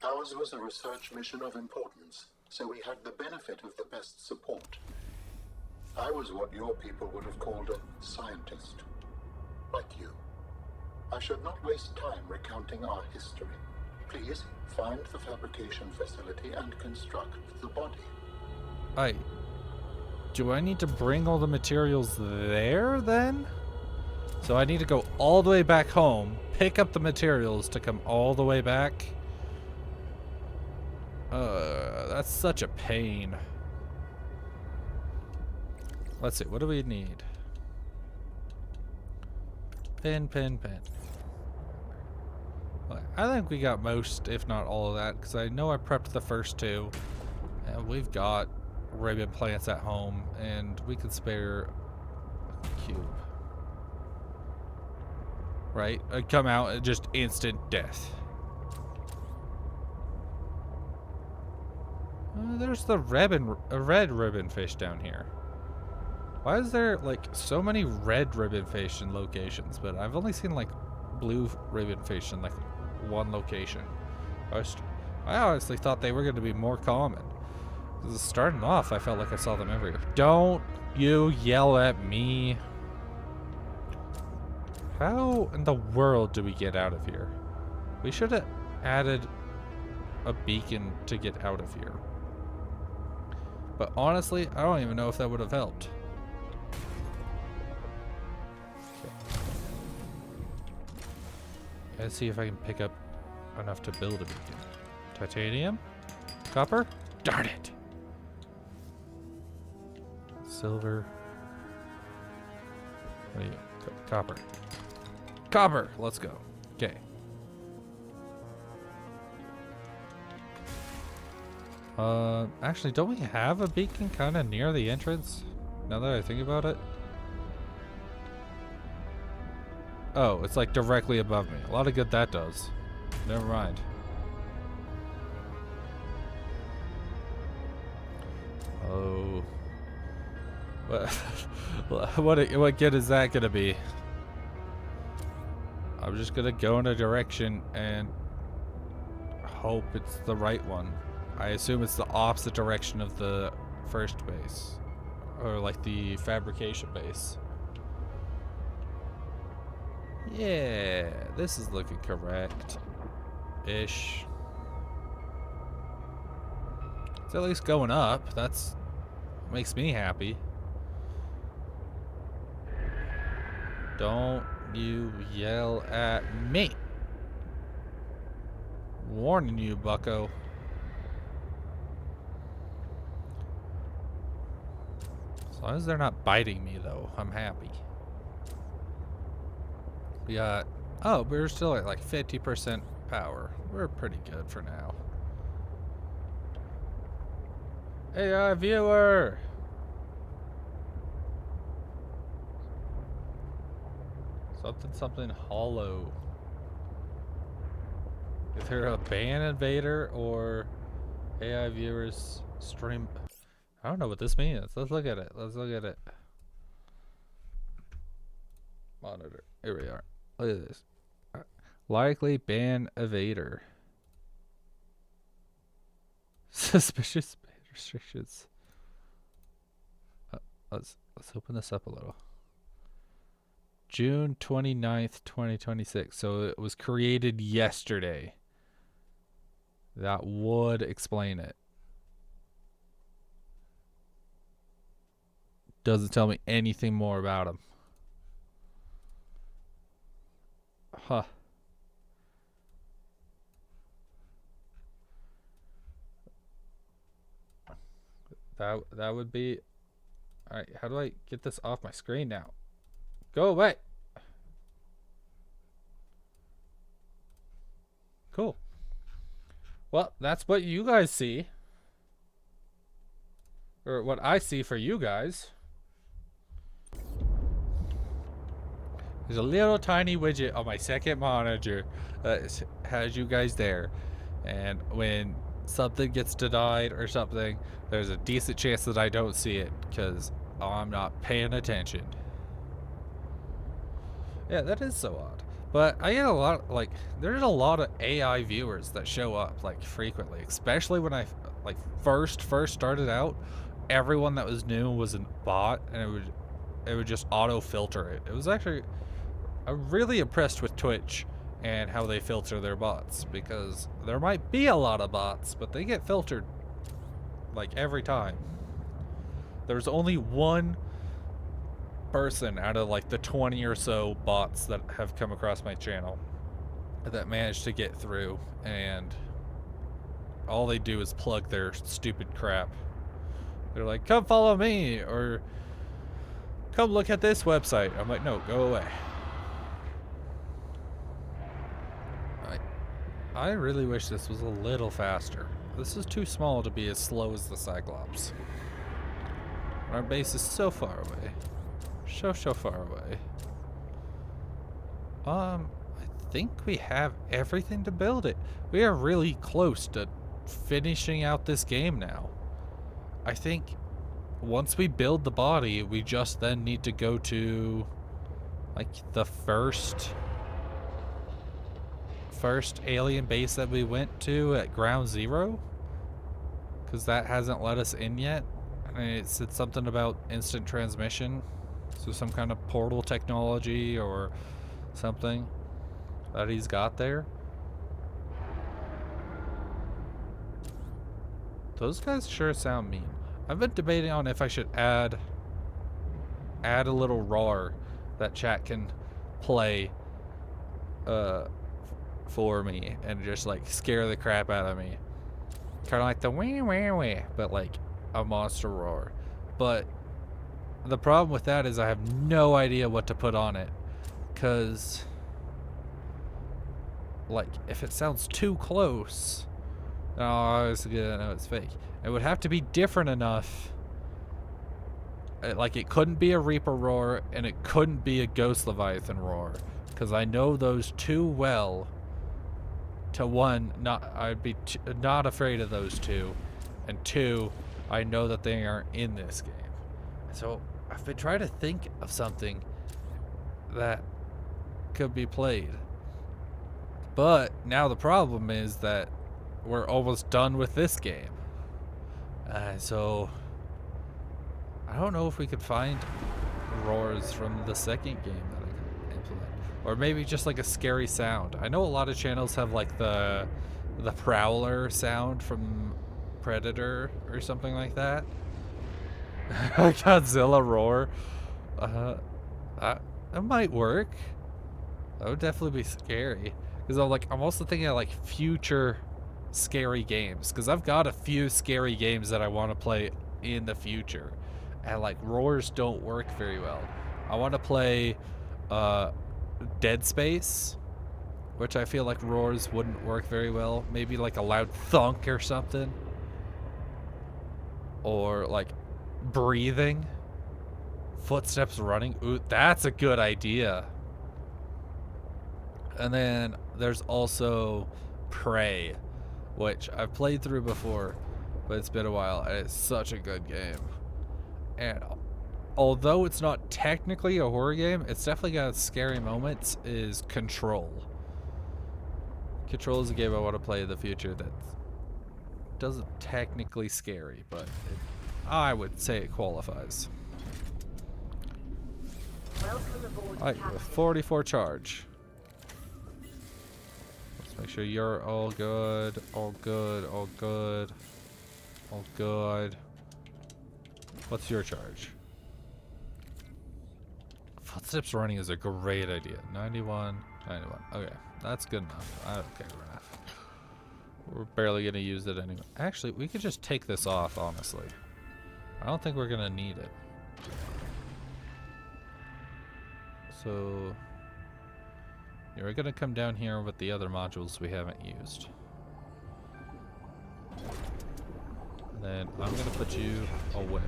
S4: Ours was a research mission of importance, so we had the benefit of the best support. I was what your people would have called a scientist. Like you. I should not waste time recounting our history. Please, find the fabrication facility and construct the body.
S1: Do I need to bring all the materials there then? So I need to go all the way back home, pick up the materials to come all the way back? That's such a pain. Let's see, what do we need? Pen. Well, I think we got most, if not all of that, because I know I prepped the first two. And we've got ribbon plants at home, and we could spare a cube. Right? I'd come out and just instant death. There's the red ribbon fish down here. Why is there like so many red ribbon fish in locations, but I've only seen like blue ribbon fish in like one location. I honestly thought they were going to be more common. Starting off, I felt like I saw them everywhere. Don't you yell at me. How in the world do we get out of here? We should have added a beacon to get out of here. But honestly, I don't even know if that would have helped. Let's see if I can pick up enough to build a beacon. Titanium? Copper? Darn it! Silver. What are you? Copper. Copper! Let's go. Okay. Actually, don't we have a beacon kind of near the entrance? Now that I think about it. Oh, it's like directly above me. A lot of good that does. Never mind. Oh. What good is that gonna be? I'm just gonna go in a direction and hope it's the right one. I assume it's the opposite direction of the first base. Or like the fabrication base. Yeah, this is looking correct-ish. It's at least going up. That's makes me happy. Don't you yell at me. Warning you, bucko. As long as they're not biting me, though, I'm happy. We got... Oh, we're still at like 50% power. We're pretty good for now. Hey, viewer! Something hollow. Either a ban invader or AI viewers stream... I don't know what this means. Let's look at it. Let's look at it. Monitor. Here we are. Look at this. Likely ban evader. Suspicious ban restrictions. Let's open this up a little. June 29th, 2026. So it was created yesterday. That would explain it. Doesn't tell me anything more about him. Huh. That would be... Alright, how do I get this off my screen now? Go away! Cool. Well, that's what you guys see. Or what I see for you guys. There's a little tiny widget on my second monitor that has you guys there. And when something gets denied or something, there's a decent chance that I don't see it because I'm not paying attention. Yeah, that is so odd. But I get a lot, like, there's a lot of AI viewers that show up, like, frequently. Especially when I, like, first started out, everyone that was new was a bot, and it would just auto-filter it. It was actually, I'm really impressed with Twitch and how they filter their bots, because there might be a lot of bots, but they get filtered, like, every time. There's only one person out of like the 20 or so bots that have come across my channel that managed to get through, and all they do is plug their stupid crap. They're like, come follow me, or come look at this website. I'm like, no, go away. I really wish this was a little faster. This is too small to be as slow as the Cyclops. Our base is so far away. So far away. I think we have everything to build it. We are really close to finishing out this game now. I think once we build the body, we just then need to go to like the first alien base that we went to at Ground Zero, because that hasn't let us in yet. And it said something about instant transmission. So some kind of portal technology or something that he's got there. Those guys sure sound mean. I've been debating on if I should add a little roar that chat can play for me and just like scare the crap out of me. Kind of like the wee wee wee, but like a monster roar. But the problem with that is I have no idea what to put on it, because like if it sounds too close, oh, I was gonna know it's fake. It would have to be different enough. Like it couldn't be a Reaper roar and it couldn't be a Ghost Leviathan roar, because I know those too well. To one, I'd be not afraid of those two, and two, I know that they aren't in this game. So I've been trying to think of something that could be played. But now the problem is that we're almost done with this game. So I don't know if we could find roars from the second game that I could implement. Or maybe just like a scary sound. I know a lot of channels have like the prowler sound from Predator or something like that. Godzilla roar. That might work. That would definitely be scary. Because I'm also thinking of like future scary games. Because I've got a few scary games that I want to play in the future. And like roars don't work very well. I want to play Dead Space, which I feel like roars wouldn't work very well. Maybe like a loud thunk or something. Or like breathing, footsteps running. Ooh, that's a good idea. And then there's also Prey, which I've played through before, but it's been a while, and it's such a good game. And although it's not technically a horror game, it's definitely got scary moments. Is Control. Control is a game I want to play in the future that doesn't technically scary, but I would say it qualifies.
S3: Welcome aboard,
S1: Alright,
S3: Captain.
S1: with 44 charge. Let's make sure you're all good, all good, all good, all good. What's your charge? Footsteps running is a great idea. 91, 91. Okay, that's good enough. Okay, enough. We're barely gonna use it anyway. Actually, we could just take this off, honestly. I don't think we're gonna need it. So You're gonna come down here with the other modules we haven't used. And then I'm gonna put you away.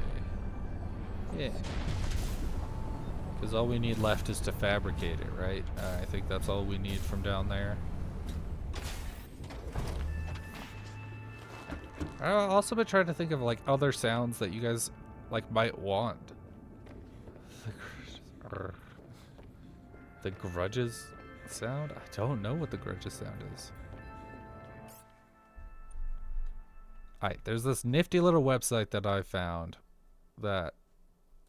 S1: Yeah. Because all we need left is to fabricate it, right? I think that's all we need from down there. I've also been trying to think of like other sounds that you guys like might want. The grudges sound? I don't know what the grudges sound is. Alright, there's this nifty little website that I found that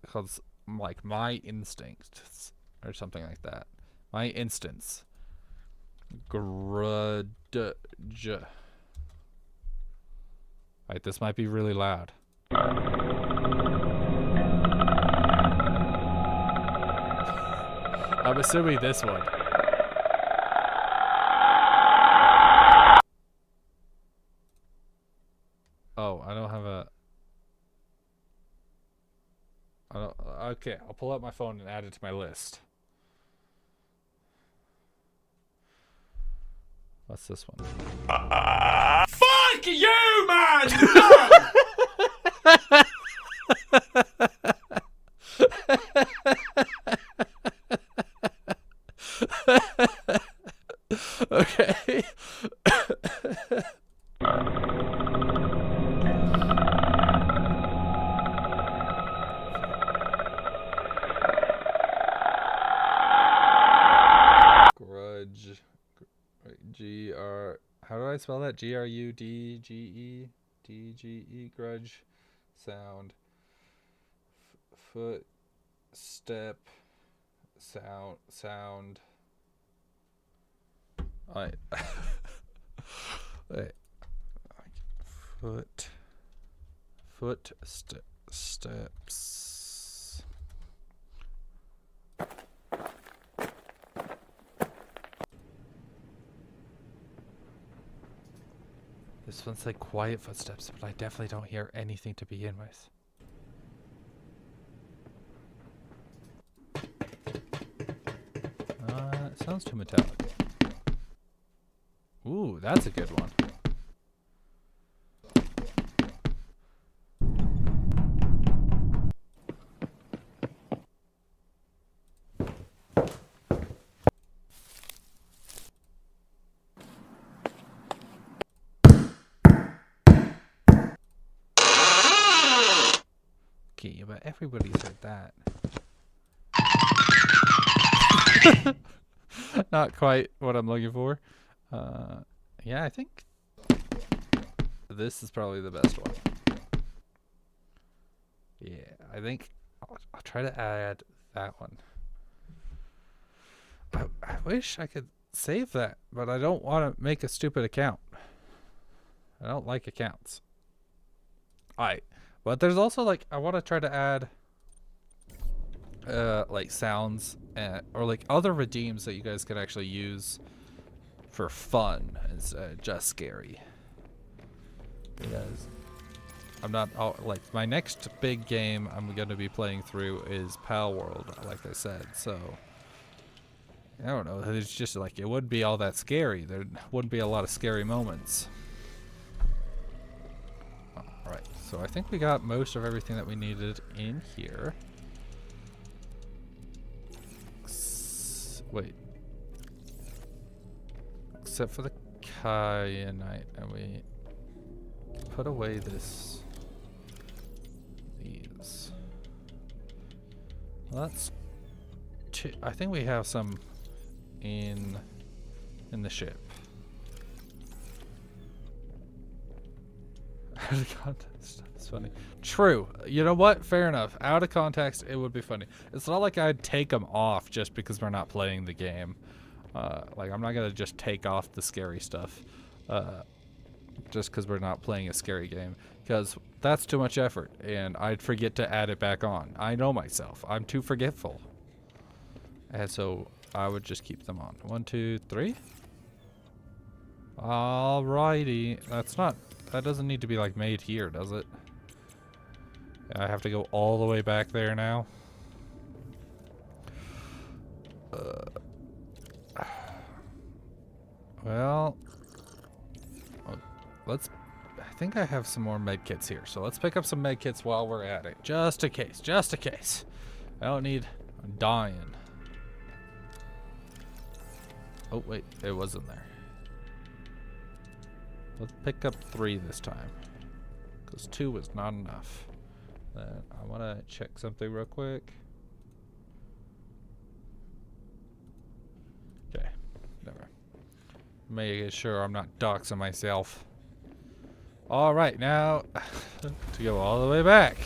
S1: called like My Instincts or something like that. My Instance. Grudge. Alright, this might be really loud. I'm assuming this one. Oh, I don't have a... Okay, I'll pull out my phone and add it to my list. What's this one?
S6: Fuck you, man!
S1: Okay. Grudge. How do I spell that? Grudge. Grudge. Sound. Foot. Step. Sound. Alright. Wait. Steps. This one's like quiet footsteps, but I definitely don't hear anything to begin with. It sounds too metallic. Ooh, that's a good one. Okay, but everybody's heard that. Not quite what I'm looking for. Yeah, I think this is probably the best one. Yeah, I think I'll try to add that one. I wish I could save that, but I don't want to make a stupid account. I don't like accounts. Alright, but there's also like, I want to try to add like sounds or like other redeems that you guys can actually use for fun instead of just scary. Because I'm not like my next big game I'm going to be playing through is Pal World, like I said. So I don't know, it's just like it wouldn't be all that scary. There wouldn't be a lot of scary moments. Alright, so I think we got most of everything that we needed in here. Wait. Except for the kyanite, and we put away these. Well, that's I think we have some in the ship. Out of context, it's funny. True. You know what? Fair enough. Out of context, it would be funny. It's not like I'd take them off just because we're not playing the game. Like, I'm not gonna just take off the scary stuff just because we're not playing a scary game, because that's too much effort, and I'd forget to add it back on. I know myself. I'm too forgetful. And so I would just keep them on. 1, 2, 3. Alrighty. That doesn't need to be like made here, does it? I have to go all the way back there now. Well, let's. I think I have some more med kits here, so let's pick up some med kits while we're at it, just in case. Just in case. I don't need. I'm dying. Oh wait, it wasn't there. Let's pick up 3 this time, because 2 was not enough. Then I want to check something real quick. Okay, never. Making sure I'm not doxing myself. All right, now to go all the way back.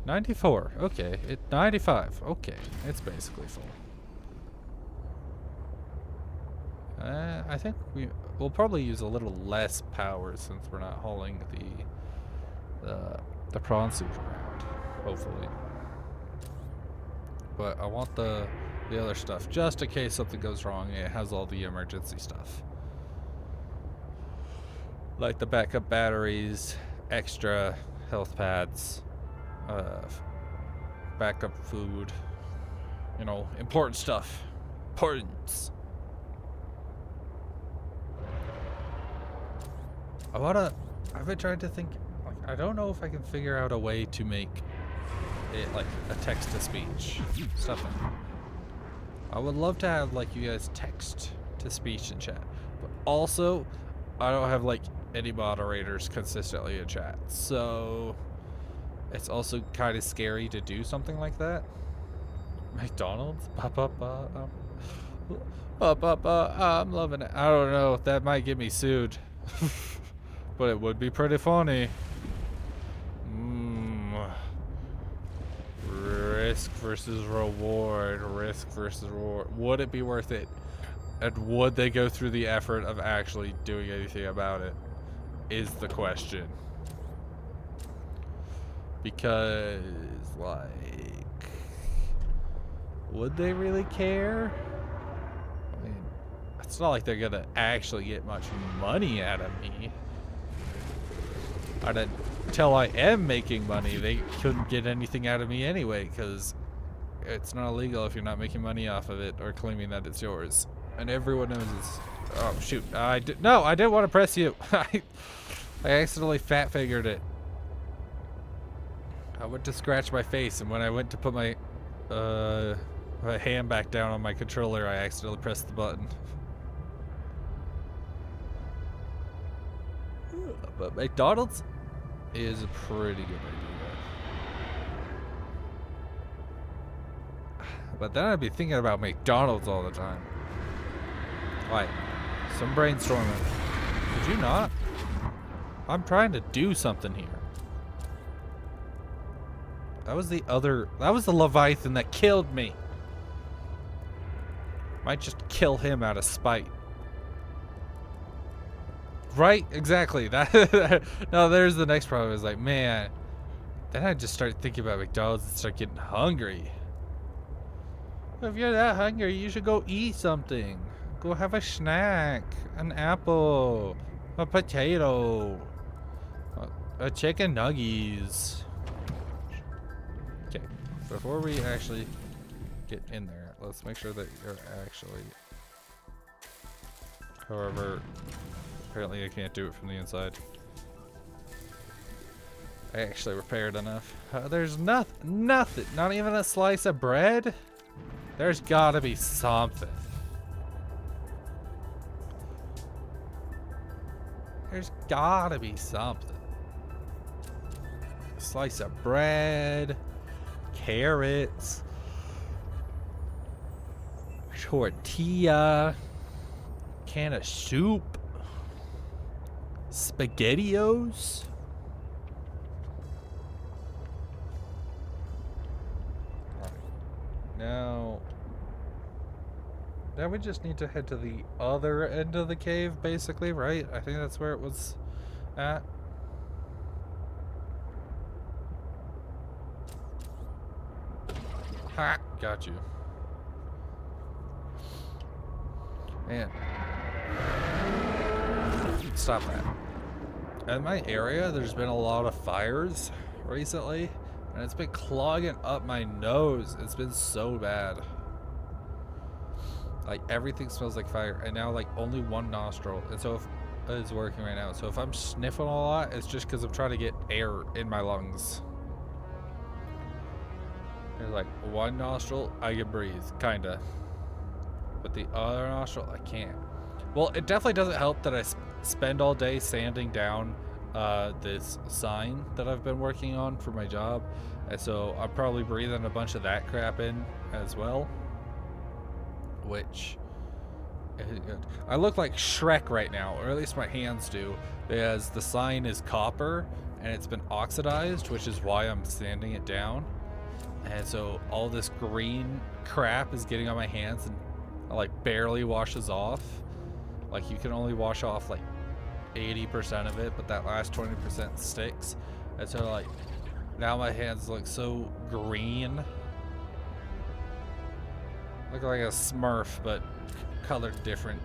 S1: 94. Okay, 95. Okay, it's basically full. I think we'll probably use a little less power since we're not hauling the prawn suit around, hopefully. But I want the other stuff just in case something goes wrong. It has all the emergency stuff, like the backup batteries, extra health pads, backup food. You know, important stuff. Importance. I've been trying to think, like, I don't know if I can figure out a way to make it like a text-to-speech stuff. I would love to have, like, you guys text to speech in chat, but also I don't have, like, any moderators consistently in chat, so it's also kind of scary to do something like that. McDonald's? I'm loving it. I don't know, that might get me sued. But it would be pretty funny. Risk versus reward. Risk versus reward. Would it be worth it? And would they go through the effort of actually doing anything about it? Is the question. Because, like, would they really care? I mean, it's not like they're gonna actually get much money out of me. Until I am making money, they couldn't get anything out of me anyway, because it's not illegal if you're not making money off of it or claiming that it's yours. And everyone knows it's... Oh, shoot. No, I didn't want to press you. I accidentally fat-fingered it. I went to scratch my face, and when I went to put my hand back down on my controller, I accidentally pressed the button. But McDonald's is a pretty good idea. But then I'd be thinking about McDonald's all the time. Like, some brainstorming. Could you not? I'm trying to do something here. That was the Leviathan that killed me. Might just kill him out of spite. Right? Exactly. That. No, there's the next problem. Is like, man, then I just started thinking about McDonald's and start getting hungry. If you're that hungry, you should go eat something. Go have a snack, an apple, a potato, a chicken nuggies. Okay, before we actually get in there, let's make sure that you're actually. However. Apparently I can't do it from the inside. I actually repaired enough. There's nothing, not even a slice of bread? There's gotta be something. There's gotta be something. A slice of bread, carrots, tortilla, can of soup. SpaghettiOs? Alright. Now we just need to head to the other end of the cave, basically, right? I think that's where it was at. Ha! Got you. Man. Stop that. In my area, there's been a lot of fires recently, and it's been clogging up my nose. It's been so bad. Like everything smells like fire, and now like only one nostril, and so if it's working right now. So if I'm sniffing a lot, it's just because I'm trying to get air in my lungs. There's like one nostril I can breathe, kinda, but the other nostril I can't. Well, it definitely doesn't help that I spend all day sanding down this sign that I've been working on for my job, and so I'm probably breathing a bunch of that crap in as well, which isn't good. I look like Shrek right now, or at least my hands do, because the sign is copper and it's been oxidized, which is why I'm sanding it down. And so all this green crap is getting on my hands and like barely washes off. Like you can only wash off like 80% of it, but that last 20% sticks. And so like now my hands look so green. Look like a Smurf, but colored different.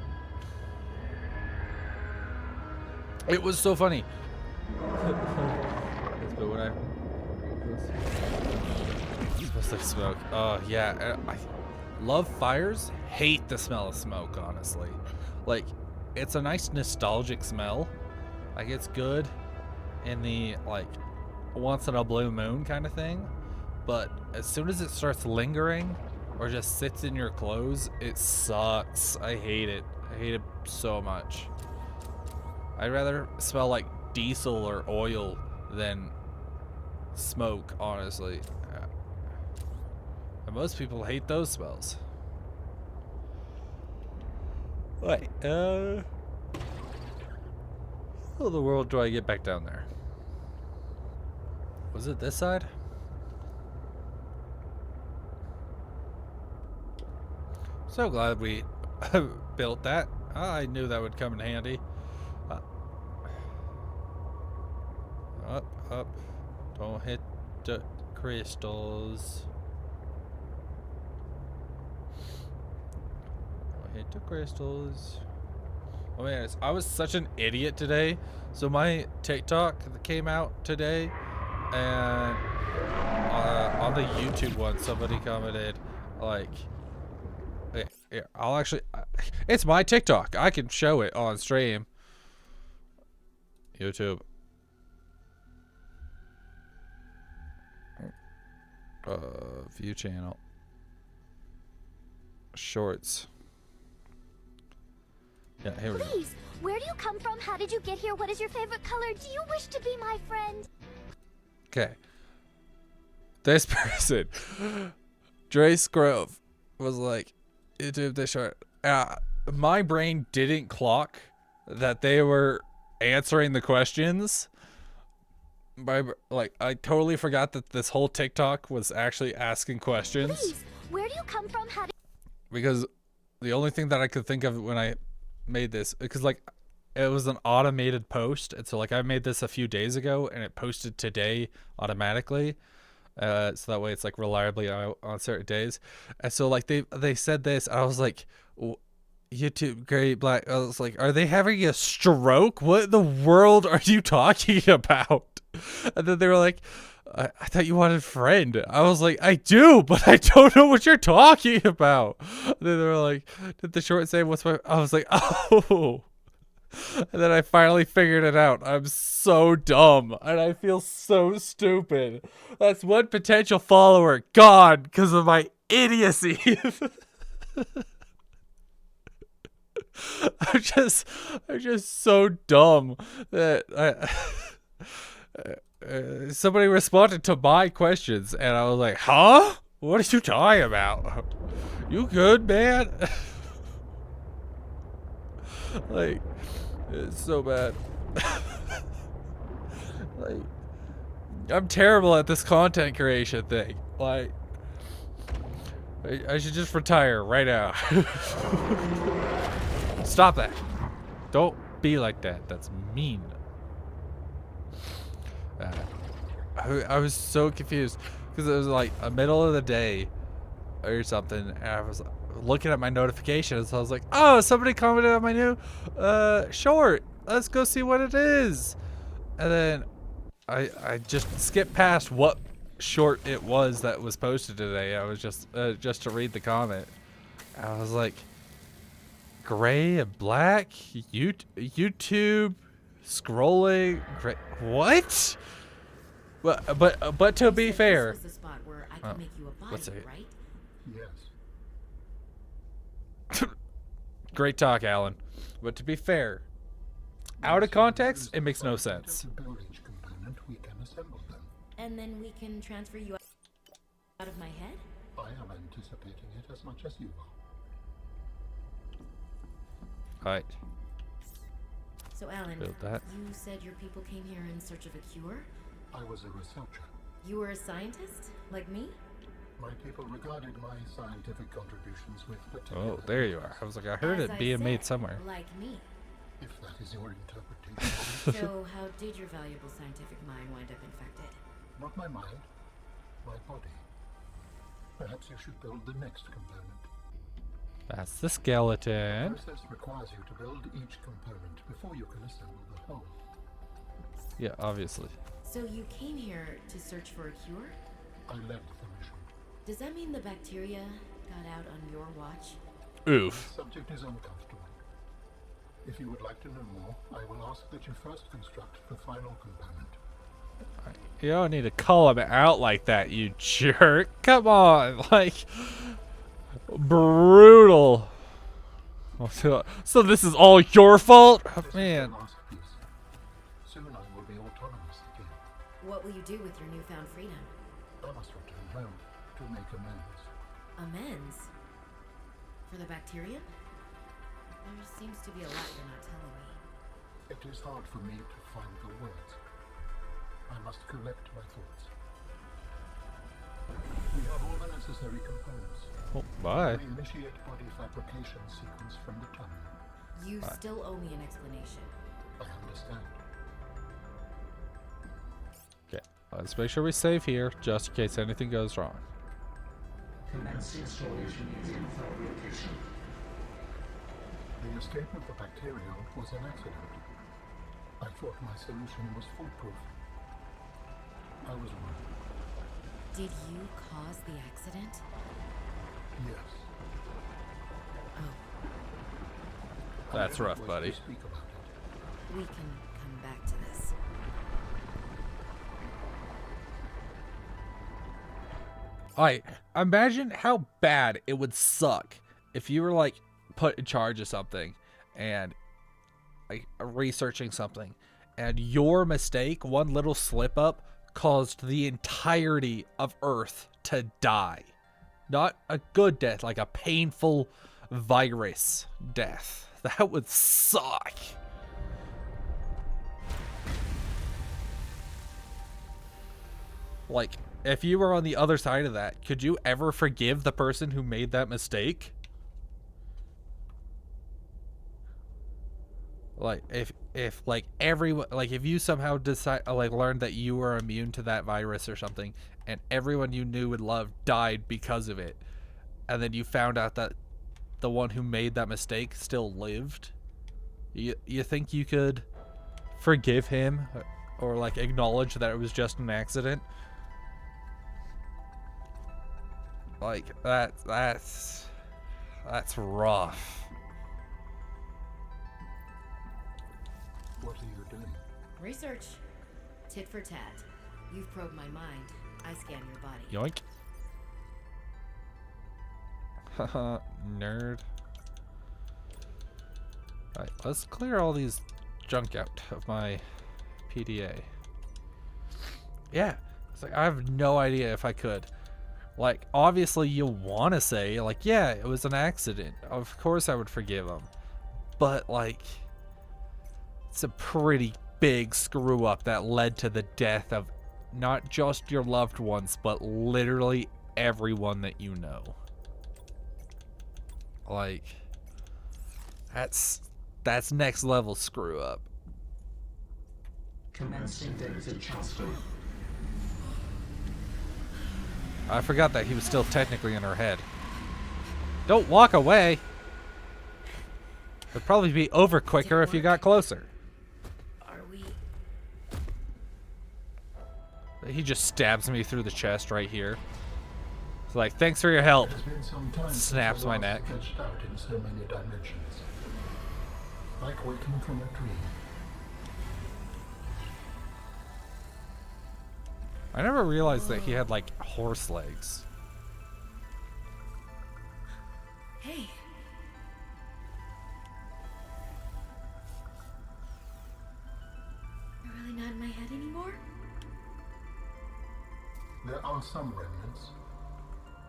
S1: It was so funny. But when I smells like smoke. Oh yeah, I love fires. Hate the smell of smoke, honestly. Like, it's a nice nostalgic smell. Like it's good in the like once in a blue moon kind of thing. But as soon as it starts lingering or just sits in your clothes, it sucks. I hate it. I hate it so much. I'd rather smell like diesel or oil than smoke, honestly. And most people hate those smells. Wait, how in the world do I get back down there? Was it this side? So glad we built that. I knew that would come in handy. Up. Don't hit the crystals. Don't hit the crystals. Oh man, I was such an idiot today. So my TikTok that came out today, and on the YouTube one, somebody commented like, I'll actually, it's my TikTok. I can show it on stream. YouTube. View channel. Shorts. Yeah, here we go.
S7: Please, where do you come from? How did you get here? What is your favorite color? Do you wish to be my friend?
S1: Okay. This person, Drace Grove, was like, YouTube this short. My brain didn't clock that they were answering the questions. I totally forgot that this whole TikTok was actually asking questions.
S7: Please, where do you come from? How did
S1: Because the only thing that I could think of when I made this, because like it was an automated post, and so like I made this a few days ago and it posted today automatically, so that way it's like reliably out on certain days. And so like they said this, and I was like, YouTube Great Black, I was like, are they having a stroke? What in the world are you talking about? And then they were like, I thought you wanted friend. I was like, I do, but I don't know what you're talking about. And then they were like, did the short say what's my, I was like, oh. And then I finally figured it out. I'm so dumb and I feel so stupid. That's one potential follower gone because of my idiocy. I'm just so dumb that somebody responded to my questions and I was like, huh? What are you talking about? You good, man? Like, it's so bad. Like, I'm terrible at this content creation thing. Like, I should just retire right now. Stop that. Don't be like that. That's mean. I was so confused because it was like a middle of the day or something, and I was looking at my notifications. So I was like, oh, somebody commented on my new short. Let's go see what it is. And then I just skipped past what short it was that was posted today. I was just to read the comment. I was like, Gray and black. YouTube scrolling. What? But to be
S5: You said
S1: fair,
S5: this was the spot where I could make you a body,
S1: let's see.
S5: right?
S4: Yes.
S1: great talk, Alan. But to be fair, out of context, it makes no sense.
S4: To build each component, we can assemble them.
S5: And then we can transfer you out of my head?
S4: I am anticipating it as much as you are.
S1: Alright.
S5: So, Alan,
S1: Build that.
S5: you said your people came here in search of a cure?
S4: I was a researcher.
S5: You were a scientist? Like me?
S4: My people regarded my scientific contributions with particular
S1: Oh, there you are. I was like, I heard
S5: As
S1: it
S5: I
S1: being made
S5: said,
S1: somewhere.
S5: Like me.
S4: If that is your interpretation.
S5: So, how did your valuable scientific mind wind up infected?
S4: Not my mind, my body. Perhaps you should build the next component.
S1: That's the
S4: The
S1: skeleton.
S4: process requires you to build each component before you can assemble the whole.
S1: Yeah, obviously.
S5: So, you came here to search for a cure?
S4: I led the mission.
S5: Does that mean the bacteria got out on your watch?
S1: Oof.
S4: The subject is uncomfortable. If you would like to know more, I will ask that you first construct the final component.
S1: You don't need to call him out like that, you jerk. Come on, like, brutal. So this is all your fault?
S4: This is
S1: Man.
S4: the last piece. Soon I will be autonomous again.
S5: What will you do with your newfound freedom?
S4: I must return home to make amends.
S5: Amends? For the bacterium? There seems to be a lot you're not telling me.
S4: It is hard for me to find the words. I must collect my thoughts. We have all the necessary components.
S1: Oh, bye.
S4: We initiate body fabrication sequence from the tummy.
S5: You still owe me an explanation.
S4: I understand.
S1: Okay, let's make sure we save here, just in case anything goes wrong.
S6: Commence installation using fabrication.
S4: The escape of the bacterium was an accident. I thought my solution was foolproof. I was wrong.
S5: Did you cause the accident?
S4: Yes.
S5: Oh,
S1: That's
S4: However,
S1: rough,
S4: it was
S1: buddy.
S4: to speak about it.
S5: we can come back to this.
S1: Alright, imagine how bad it would suck if you were like put in charge of something and like researching something and your mistake, one little slip up, caused the entirety of Earth to die. Not a good death, like a painful virus death. That would suck. Like, if you were on the other side of that, could you ever forgive the person who made that mistake? Like, if like everyone, like if you somehow decide, like learned that you were immune to that virus or something, and everyone you knew and loved died because of it, and then you found out that the one who made that mistake still lived, you think you could forgive him or like acknowledge that it was just an accident? Like that's rough.
S4: What are you doing?
S5: Research. Tit for tat. You've probed my mind. I scan your body.
S1: Yoink. Haha, nerd. Alright, let's clear all these junk out of my PDA. Yeah, it's like I have no idea if I could. Like, obviously you want to say, like, yeah, it was an accident. Of course I would forgive him. But, like, it's a pretty big screw up that led to the death of not just your loved ones, but literally everyone that you know. Like, that's next level screw up.
S6: Commencing data transfer.
S1: I forgot that he was still technically in her head. Don't walk away. It'd probably be over quicker if you got closer.
S5: Are we...
S1: He just stabs me through the chest right here. It's like, thanks for your help.
S4: It has been some time
S1: Snaps
S4: since
S1: my
S4: I last
S1: neck.
S4: sketched out in so many dimensions. like waking from a dream.
S1: I never realized that he had like horse legs.
S5: Hey. You're really not in my head anymore?
S4: There are some remnants.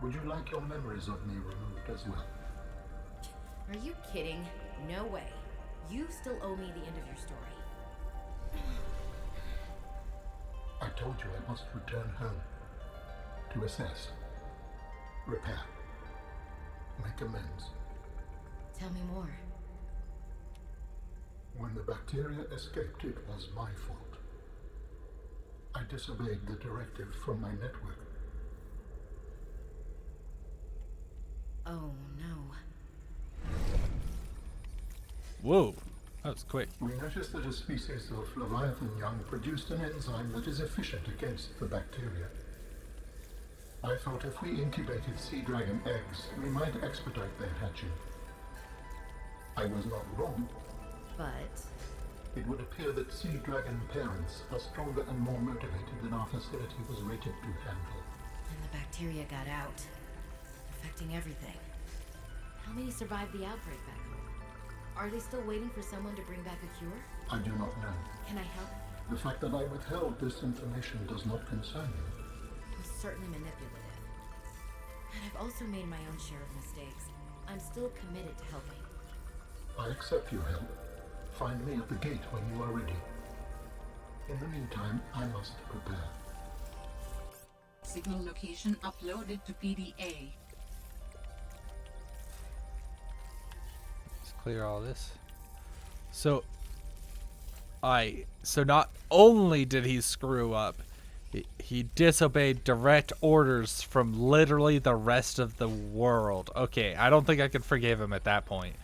S4: Would you like your memories of me removed as well?
S5: Are you kidding? No way. You still owe me the end of your story.
S4: I told you I must return home to assess, repair, make amends.
S5: Tell me more.
S4: When the bacteria escaped, it was my fault. I disobeyed the directive from my network.
S5: Oh no.
S1: Whoa, that was quick.
S4: We noticed that a species of Leviathan young produced an enzyme that is efficient against the bacteria. I thought if we incubated sea dragon eggs, we might expedite their hatching. I was not wrong.
S5: But
S4: It would appear that sea dragon parents are stronger and more motivated than our facility was rated to handle.
S5: then the bacteria got out, affecting everything. How many survived the outbreak back home? Are they still waiting for someone to bring back a cure?
S4: I do not know.
S5: Can I help?
S4: The fact that I withheld this information does not concern you.
S5: I'm certainly manipulative. And I've also made my own share of mistakes. I'm still committed to helping.
S4: I accept your help. Find me at the gate when you are ready. In the meantime, I must prepare.
S2: Signal location uploaded to PDA.
S1: Let's clear all this. So not only did he screw up, he disobeyed direct orders from literally the rest of the world. Okay, I don't think I could forgive him at that point.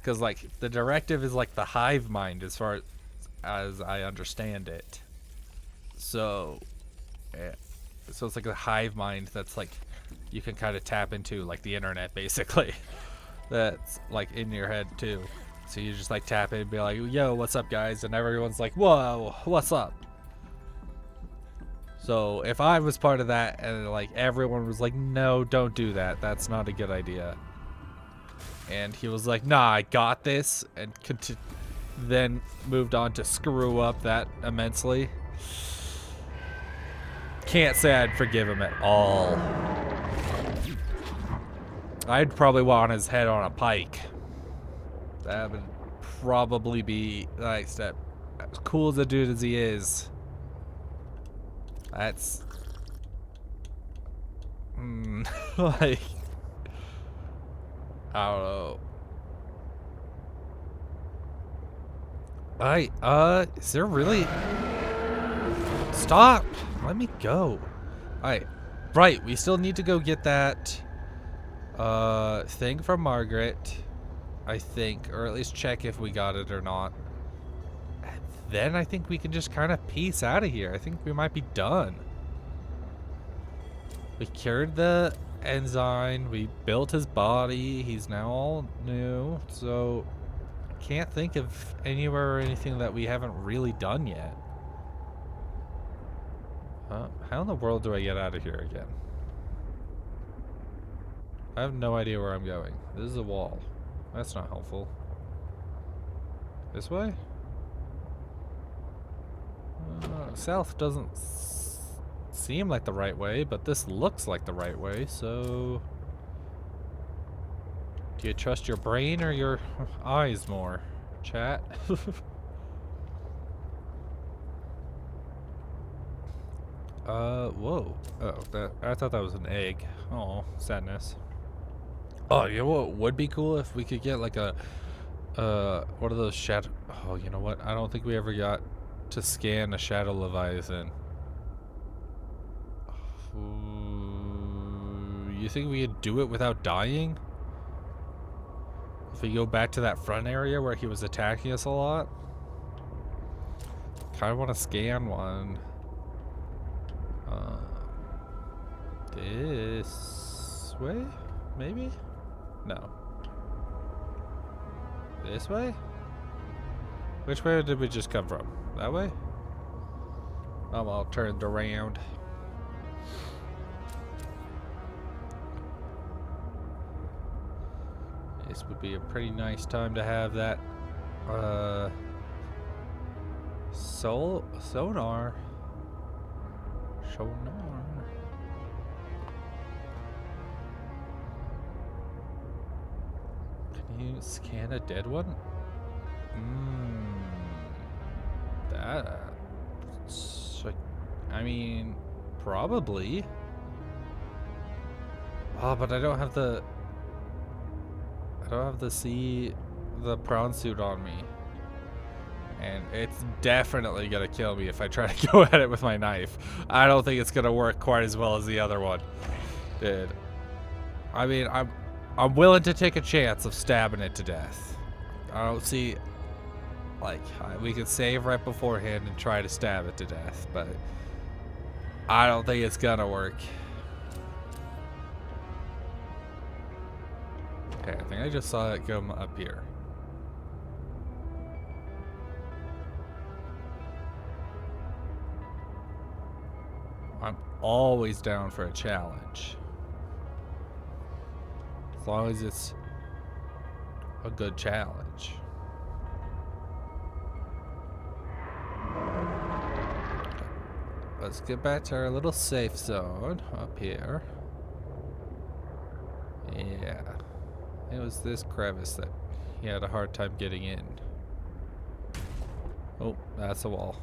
S1: Because, like, the directive is like the hive mind as far as I understand it. So, so it's like a hive mind that's like, you can kind of tap into, like the internet, basically. That's like in your head too. So you just like tap in and be like, yo, what's up guys? And everyone's like, whoa, what's up? So if I was part of that and like everyone was like, no, don't do that. That's not a good idea. And he was like, nah, I got this. And then moved on to screw up that immensely. Can't say I'd forgive him at all. I'd probably want his head on a pike. That would probably be like that. As cool as a dude as he is, that's like, I don't know. Is there really? Stop! Let me go. Alright. Right, we still need to go get that thing from Margaret, I think, or at least check if we got it or not. And then I think we can just kind of peace out of here. I think we might be done. We cured the enzyme, we built his body, he's now all new, so I can't think of anywhere or anything that we haven't really done yet. How in the world do I get out of here again? I have no idea where I'm going. This is a wall. That's not helpful. This way? South doesn't seem like the right way, but this looks like the right way, so... Do you trust your brain or your eyes more, chat? Whoa. Oh, I thought that was an egg. Oh, sadness. Oh, you know what would be cool if we could get like a, what are those shadow? Oh, you know what? I don't think we ever got to scan a shadow leviathan. You think we could do it without dying? If we go back to that front area where he was attacking us a lot? Kind of want to scan one. This way? Maybe? No. This way? Which way did we just come from? That way? I'm all turned around. This would be a pretty nice time to have that sonar. Can you scan a dead one? That's like, I mean, probably. Oh, but I don't have the the prawn suit on me. And it's definitely gonna kill me if I try to go at it with my knife. I don't think it's gonna work quite as well as the other one did. I mean, I'm willing to take a chance of stabbing it to death. I don't see, like, we could save right beforehand and try to stab it to death, but I don't think it's gonna work. Okay, I think I just saw it come up here. I'm always down for a challenge. As long as it's a good challenge. Let's get back to our little safe zone up here. Yeah. It was this crevice that he had a hard time getting in. Oh, that's a wall.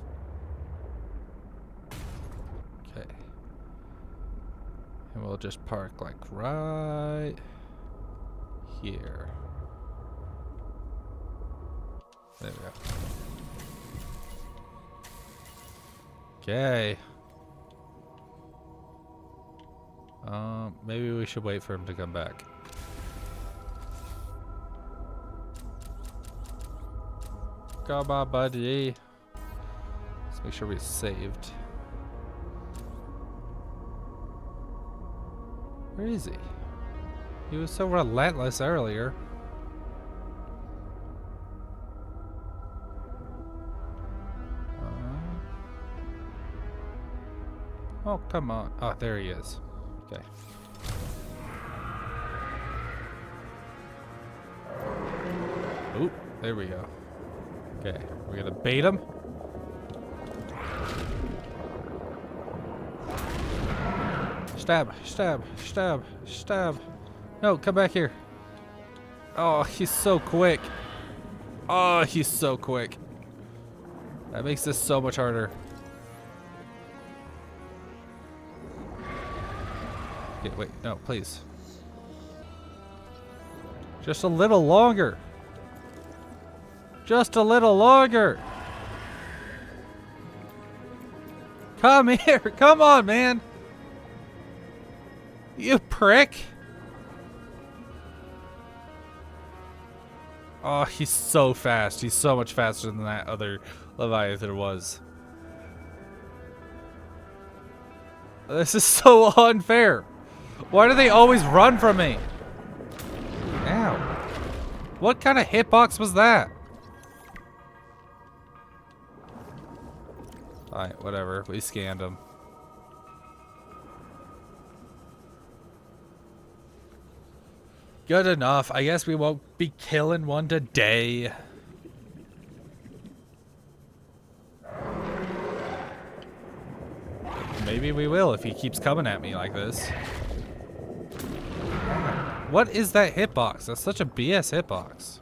S1: Okay. And we'll just park like right here. There we go. Okay. Maybe we should wait for him to come back. Come on, buddy. Let's make sure we're saved. Where is he? He was so relentless earlier. Oh, come on. Oh, there he is. Okay. Oop, there we go. Okay, we're gonna bait him. Stab, stab, stab, stab. No, come back here. Oh, he's so quick. Oh, he's so quick. That makes this so much harder. Okay, wait, no, please. Just a little longer. Just a little longer. Come here. Come on, man. You prick. Oh, he's so fast. He's so much faster than that other Leviathan was. This is so unfair. Why do they always run from me? Ow. What kind of hitbox was that? Alright, whatever. We scanned him. Good enough. I guess we won't be killing one today. Maybe we will if he keeps coming at me like this. What is that hitbox? That's such a BS hitbox.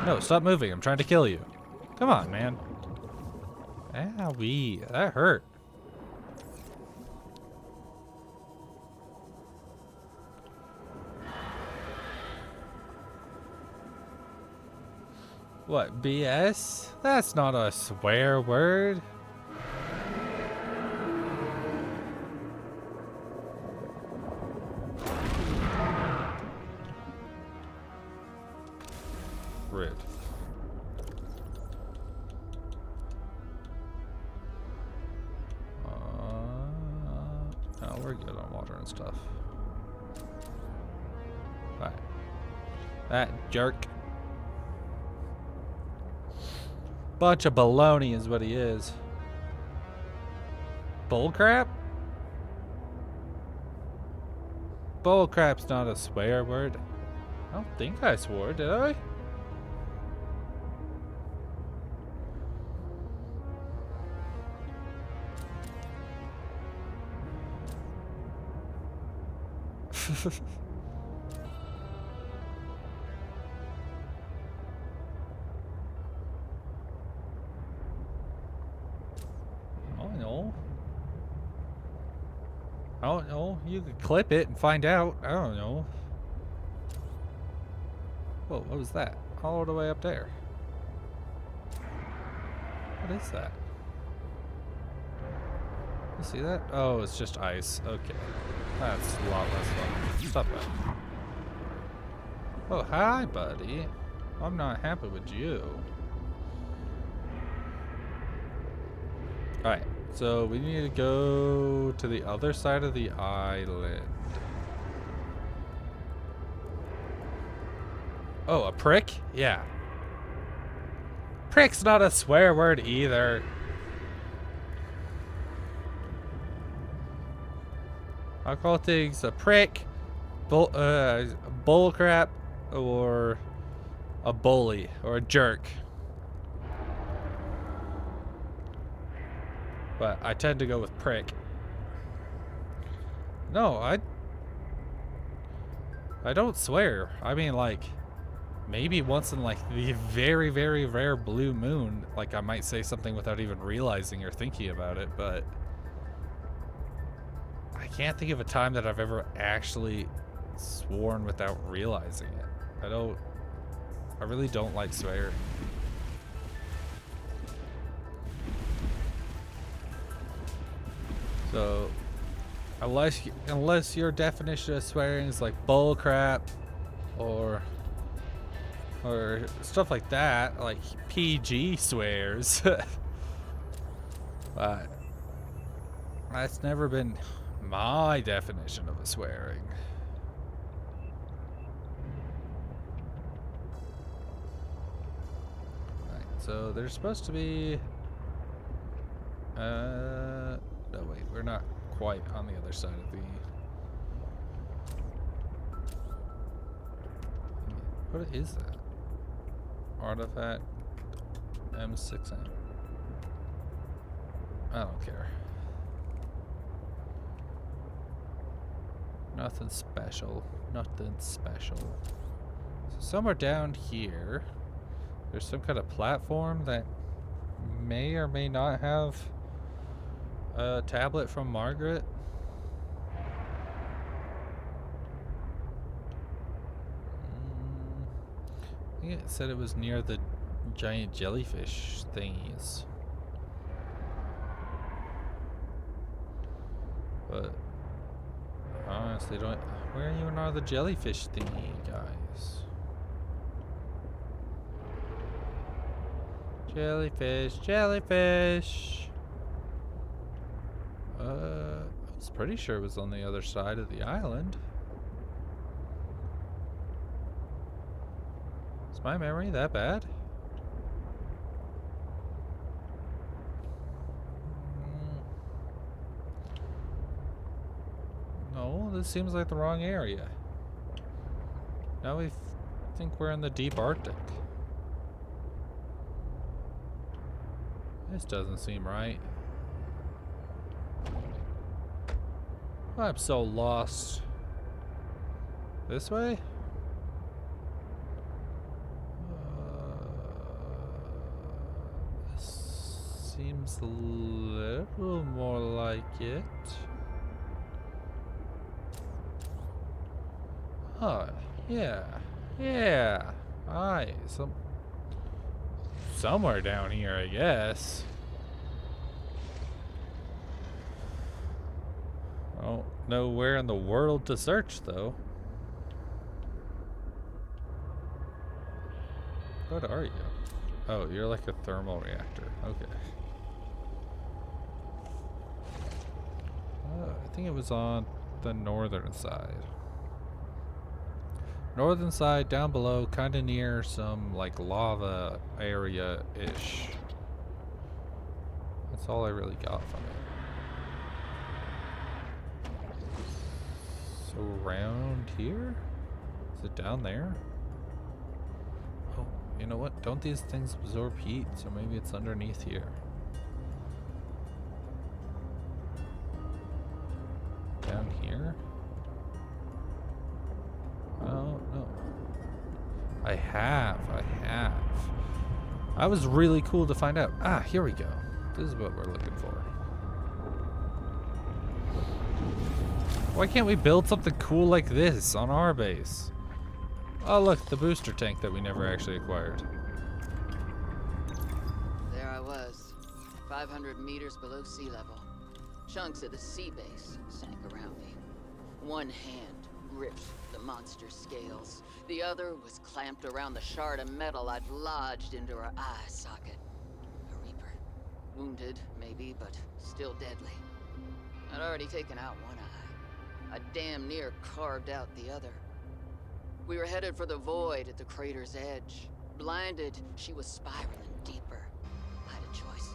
S1: No, stop moving. I'm trying to kill you. Come on, man. Owie. That hurt. What, BS? That's not a swear word. Rude. No, we're good on water and stuff. Alright. That jerk. Bunch of baloney is what he is. Bullcrap? Bullcrap's not a swear word. I don't think I swore, did I? I don't know. You could clip it and find out. I don't know. Whoa, what was that? All the way up there. What is that? You see that? Oh, it's just ice. Okay. That's a lot less fun. Stop that. Oh, hi, buddy. I'm not happy with you. Alright. So we need to go to the other side of the island. Oh, a prick? Yeah. Prick's not a swear word either. I'll call things a prick, bullcrap, or a bully, or a jerk. But I tend to go with prick. No, I don't swear. I mean, like, maybe once in, like, the very, very rare blue moon, like, I might say something without even realizing or thinking about it, but I can't think of a time that I've ever actually sworn without realizing it. I really don't like swear. So, unless your definition of swearing is like bull crap or stuff like that, like PG swears. But that's never been my definition of a swearing. Right, so there's supposed to be no, wait, we're not quite on the other side of the... What is that? Artifact M6M. I don't care. Nothing special. Nothing special. So somewhere down here, there's some kind of platform that may or may not have a tablet from Margaret. I think it said it was near the giant jellyfish thingies. But honestly, where even are the jellyfish thingy guys? Jellyfish, jellyfish. I was pretty sure it was on the other side of the island. Is my memory that bad? No, this seems like the wrong area. Now we think we're in the deep Arctic. This doesn't seem right. I'm so lost. This way? This seems a little more like it. Huh, yeah. Yeah. Aye, somewhere down here, I guess. I don't know where in the world to search, though. What are you? Oh, you're like a thermal reactor. Okay. I think it was on the northern side. Northern side, down below, kind of near some, like, lava area-ish. That's all I really got from it. So around here? Is it down there? Oh, you know what? Don't these things absorb heat? So maybe it's underneath here. Down here? Oh, no. I have. That was really cool to find out. Ah, here we go. This is what we're looking for. Why can't we build something cool like this on our base? Oh, look, the booster tank that we never actually acquired.
S8: There I was, 500 meters below sea level. Chunks of the sea base sank around me. One hand gripped the monster's scales. The other was clamped around the shard of metal I'd lodged into her eye socket. A reaper. Wounded, maybe, but still deadly. I'd already taken out one eye. I damn near carved out the other. We were headed for the void at the crater's edge. Blinded, she was spiraling deeper. I had a choice.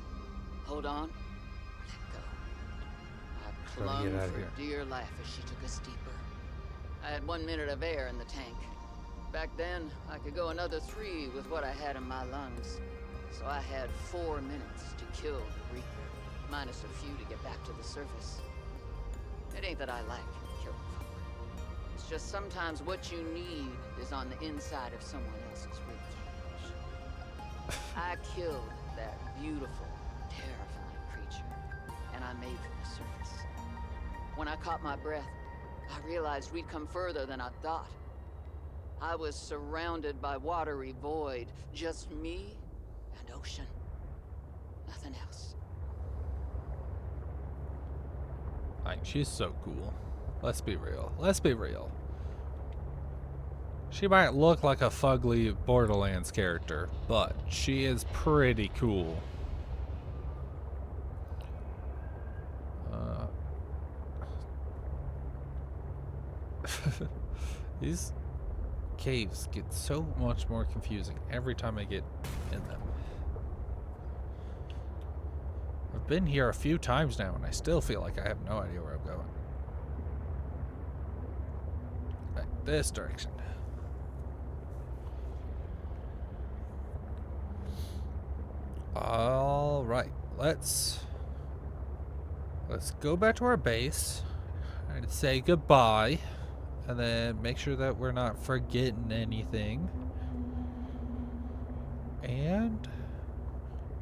S8: Hold on, or let go. I
S1: Gotta get
S8: clung
S1: out of
S8: for
S1: here.
S8: dear life as she took us deeper. I had 1 minute of air in the tank. Back then, I could go another 3 with what I had in my lungs. So I had 4 minutes to kill the Reaper, minus a few to get back to the surface. It ain't that I like killing folk. It's just sometimes what you need is on the inside of someone else's ribcage. I killed that beautiful, terrifying creature, and I made for the surface. When I caught my breath, I realized we'd come further than I thought. I was surrounded by watery void, just me and ocean. Nothing else.
S1: Like, she's so cool. Let's be real. Let's be real. She might look like a fugly Borderlands character, but she is pretty cool. These caves get so much more confusing every time I get in them. I've been here a few times now and I still feel like I have no idea where I'm going. Right, this direction. All right, let's go back to our base and say goodbye, and then make sure that we're not forgetting anything. And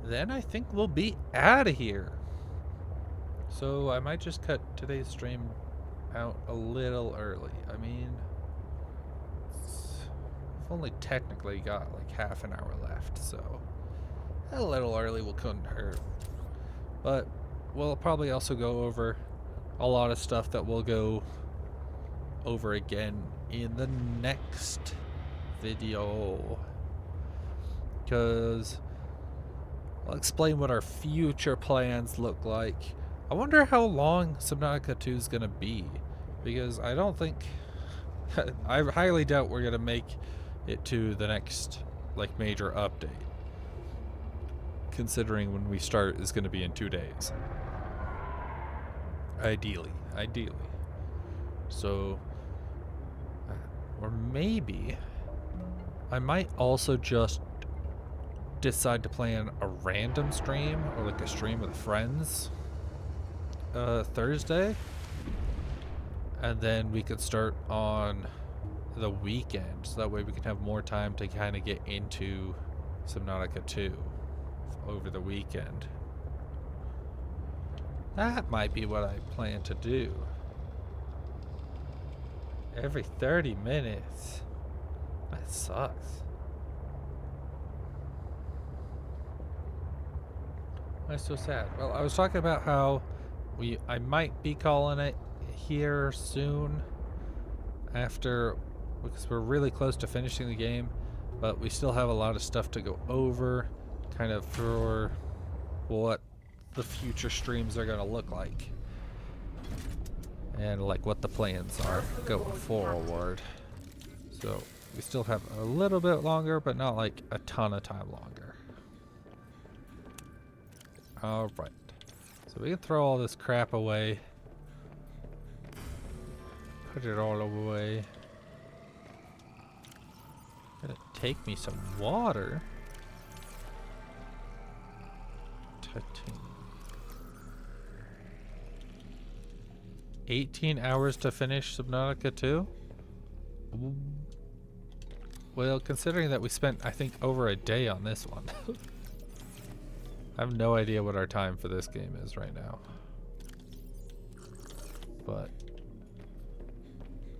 S1: then I think we'll be out of here. So I might just cut today's stream out a little early. I mean, I've only technically got like half an hour left, so a little early couldn't hurt. But we'll probably also go over a lot of stuff that we'll go over again in the next video, because I'll explain what our future plans look like. I wonder how long Subnautica 2 is going to be, because I don't think I highly doubt we're going to make it to the next like major update, considering when we start is going to be in 2 days. Ideally. So, or maybe I might also just decide to plan a random stream, or like a stream with friends Thursday, and then we could start on the weekend, so that way we can have more time to kind of get into Subnautica 2 over the weekend. That might be what I plan to do. Every 30 minutes. That sucks. That's so sad. Well, I was talking about how I might be calling it here soon, after, because we're really close to finishing the game, but we still have a lot of stuff to go over, kind of for what the future streams are going to look like, and like what the plans are going forward. So we still have a little bit longer, but not like a ton of time longer. All right. So we can throw all this crap away. Put it all away. Gonna take me some water. Titanium. 18 hours to finish Subnautica 2? Well, considering that we spent, I think, over a day on this one. I have no idea what our time for this game is right now. But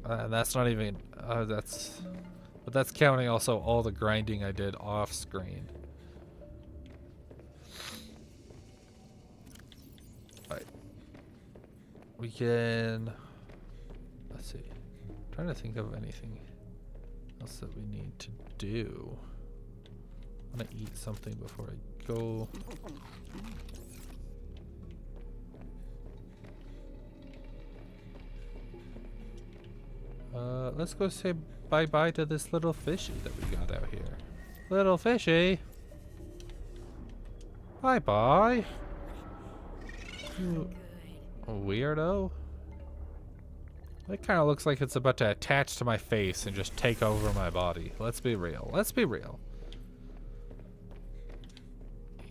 S1: that's not even, but that's counting also all the grinding I did off screen. Alright. We can, let's see. I'm trying to think of anything else that we need to do. I'm gonna eat something before I go. Let's go say bye-bye to this little fishy that we got out here. Little fishy! Bye-bye! Weirdo. It kind of looks like it's about to attach to my face and just take over my body. Let's be real. Let's be real.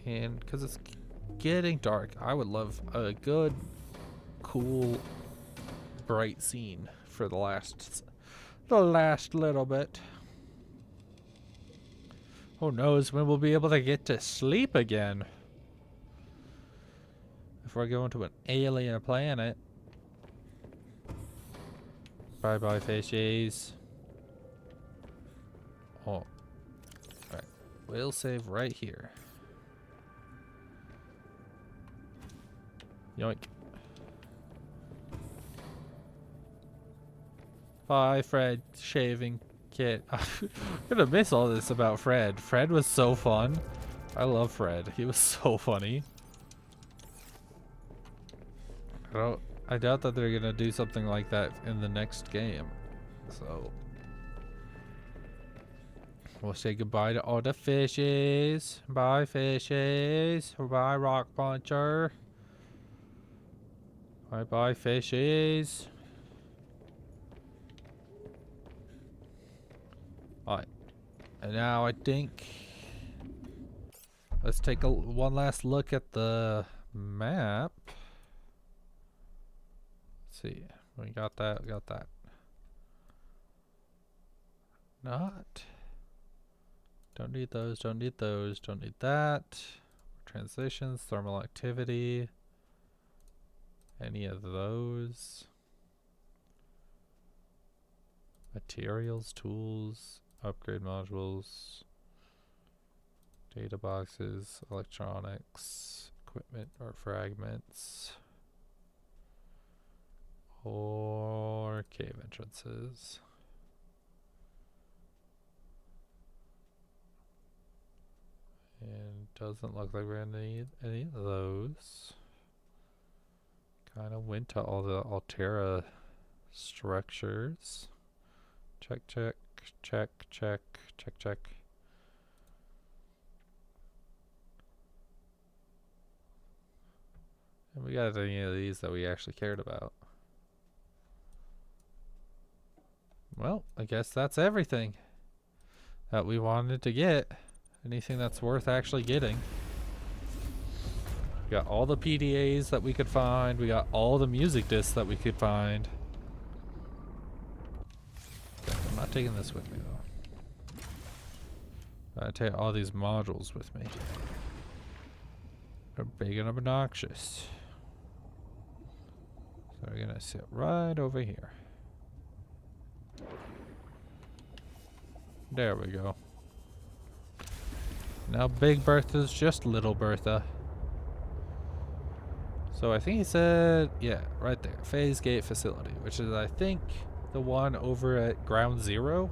S1: And because it's getting dark, I would love a good, cool, bright scene for the last little bit. Who knows when we'll be able to get to sleep again? If we're going to an alien planet. Bye bye fishies. Oh. Alright. We'll save right here. Yoink. Bye, Fred. Shaving kit. I'm gonna miss all this about Fred. Fred was so fun. I love Fred. He was so funny. I doubt that they're gonna do something like that in the next game. So we'll say goodbye to all the fishies. Bye, fishies. Bye, rock puncher. Bye bye, fishies. Alright. And now I think let's take one last look at the map. Let's see. We got that, we got that. Not. Don't need those, don't need those, don't need that. Transitions, thermal activity. Any of those. Materials, tools, upgrade modules, data boxes, electronics, equipment or fragments, or cave entrances. And doesn't look like we're gonna need any of those. Kind of went to all the Altera structures. Check, check, check, check, check, check. And we got any of these that we actually cared about. Well, I guess that's everything that we wanted to get. Anything that's worth actually getting. We got all the PDAs that we could find. We got all the music discs that we could find. Okay, I'm not taking this with me though. I take all these modules with me. They're big and obnoxious. So we're gonna sit right over here. There we go. Now Big Bertha's just Little Bertha. So I think he said, yeah, right there, Phase Gate Facility, which is I think the one over at Ground Zero.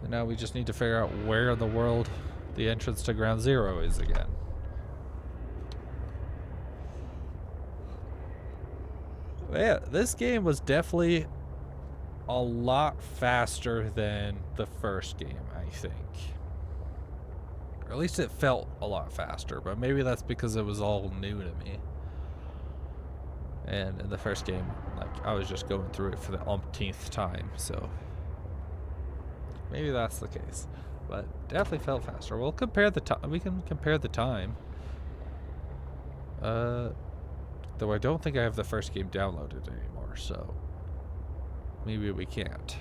S1: So now we just need to figure out where in the world the entrance to Ground Zero is again. But yeah, this game was definitely a lot faster than the first game, I think. Or at least it felt a lot faster, but maybe that's because it was all new to me. And in the first game, like, I was just going through it for the umpteenth time, so maybe that's the case. But definitely felt faster. We'll compare the time. We can compare the time. Though I don't think I have the first game downloaded anymore, so maybe we can't.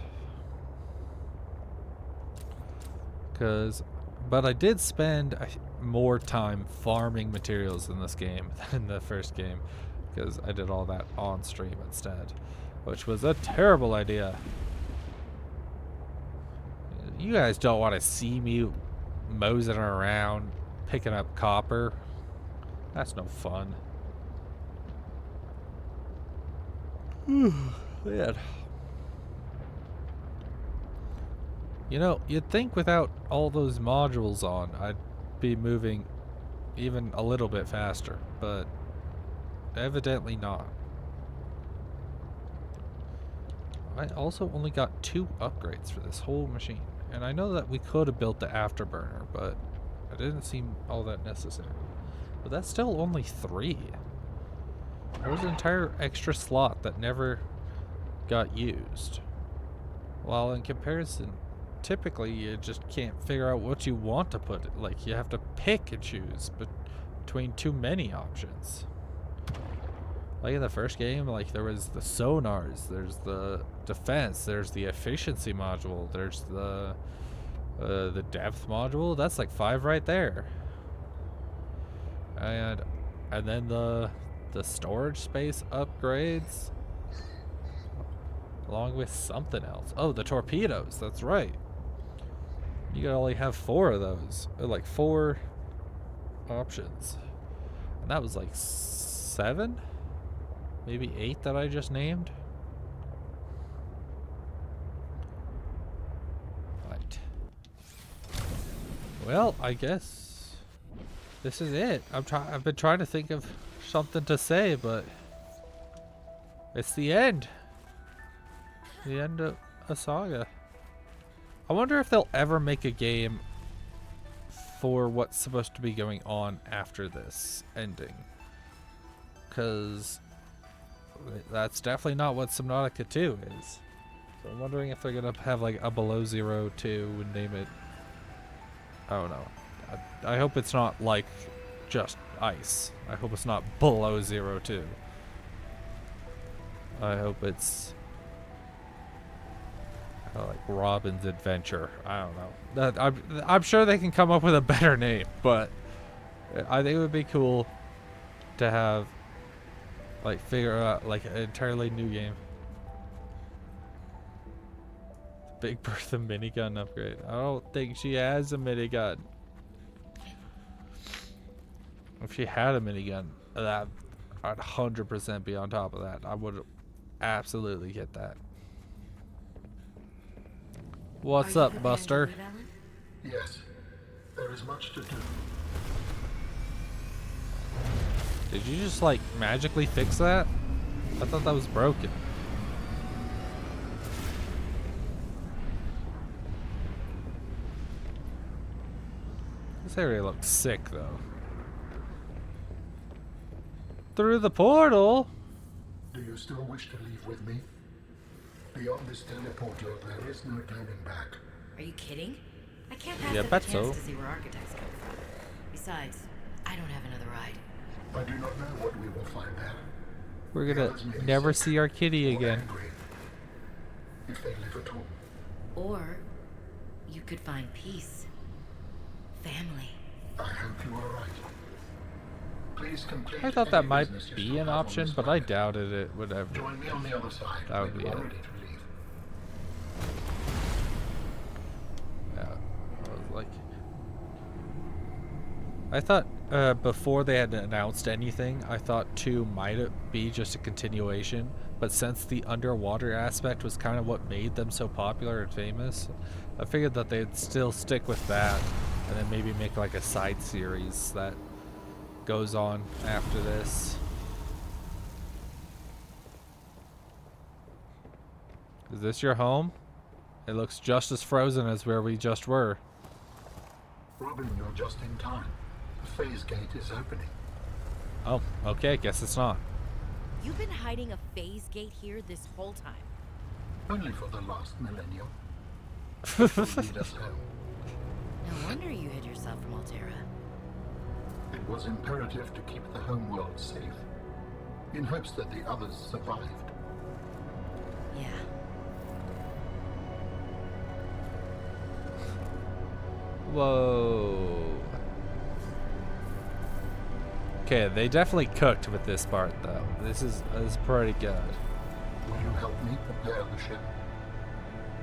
S1: But I did spend more time farming materials in this game than the first game, because I did all that on stream instead, which was a terrible idea. You guys don't want to see me moseying around picking up copper. That's no fun. Man. You know, you'd think without all those modules on, I'd be moving even a little bit faster, but evidently not. I also only got 2 upgrades for this whole machine, and I know that we could have built the afterburner, but it didn't seem all that necessary. But that's still only 3. There was an entire extra slot that never got used. While in comparison, typically you just can't figure out what you want to put. Like, you have to pick and choose between too many options. Like in the first game, like, there was the sonars, there's the defense, there's the efficiency module, there's the depth module. That's like 5 right there. And then the storage space upgrades, along with something else. Oh, the torpedoes. That's right. You can only have 4 of those. Like 4 options. And that was like 7? Maybe 8 that I just named? Right. Well, I guess this is it. I've been trying to think of something to say, but it's the end. The end of a saga. I wonder if they'll ever make a game for what's supposed to be going on after this ending. Because that's definitely not what Subnautica 2 is. So I'm wondering if they're going to have like a Below Zero 2 and name it... I don't know. I hope it's not like just ice. I hope it's not Below Zero 2. I hope it's like Robin's Adventure. I don't know. I'm sure they can come up with a better name, but I think it would be cool to have, like, figure out like an entirely new game. Big Bertha minigun upgrade. I don't think she has a minigun. If she had a minigun, that I'd 100% be on top of that. I would absolutely get that. What's up, Buster?
S4: Yes, there is much to do.
S1: Did you just like magically fix that? I thought that was broken. This area looks sick though. Through the portal?
S4: Do you still wish to leave with me? Beyond this teleporter, there is no turning back.
S5: Are you kidding? I can't pass
S1: Yeah,
S5: up
S1: bet
S5: the chance
S1: so.
S5: to see where architects come from. Besides, I don't have another ride.
S4: I do not know what we will find there.
S1: We're gonna never see our kitty
S4: Or
S1: again.
S4: angry, if they live at all.
S5: Or you could find peace. Family.
S4: I hope you are right. Please complete
S1: I thought that
S4: any
S1: might
S4: business you
S1: be
S4: still
S1: an
S4: have on
S1: option,
S4: this
S1: but I
S4: planet.
S1: doubted it would ever.
S4: Join me on the other side.
S1: That would
S4: when
S1: be
S4: you are
S1: it.
S4: ready to leave.
S1: Yeah, I was like, I thought before they had announced anything, I thought 2 might be just a continuation. But since the underwater aspect was kind of what made them so popular and famous, I figured that they'd still stick with that, and then maybe make like a side series that goes on after this. Is this your home? It looks just as frozen as where we just were.
S4: Robin, you're just in time. The phase gate is opening.
S1: Oh, okay, guess it's not.
S5: You've been hiding a phase gate here this whole time.
S4: Only for the last millennium. It will lead us home.
S5: No wonder you hid yourself from Altera.
S4: It was imperative to keep the homeworld safe, in hopes that the others survived.
S5: Yeah.
S1: Whoa. Okay, they definitely cooked with this part though. This is pretty good.
S4: Will you help me prepare the ship?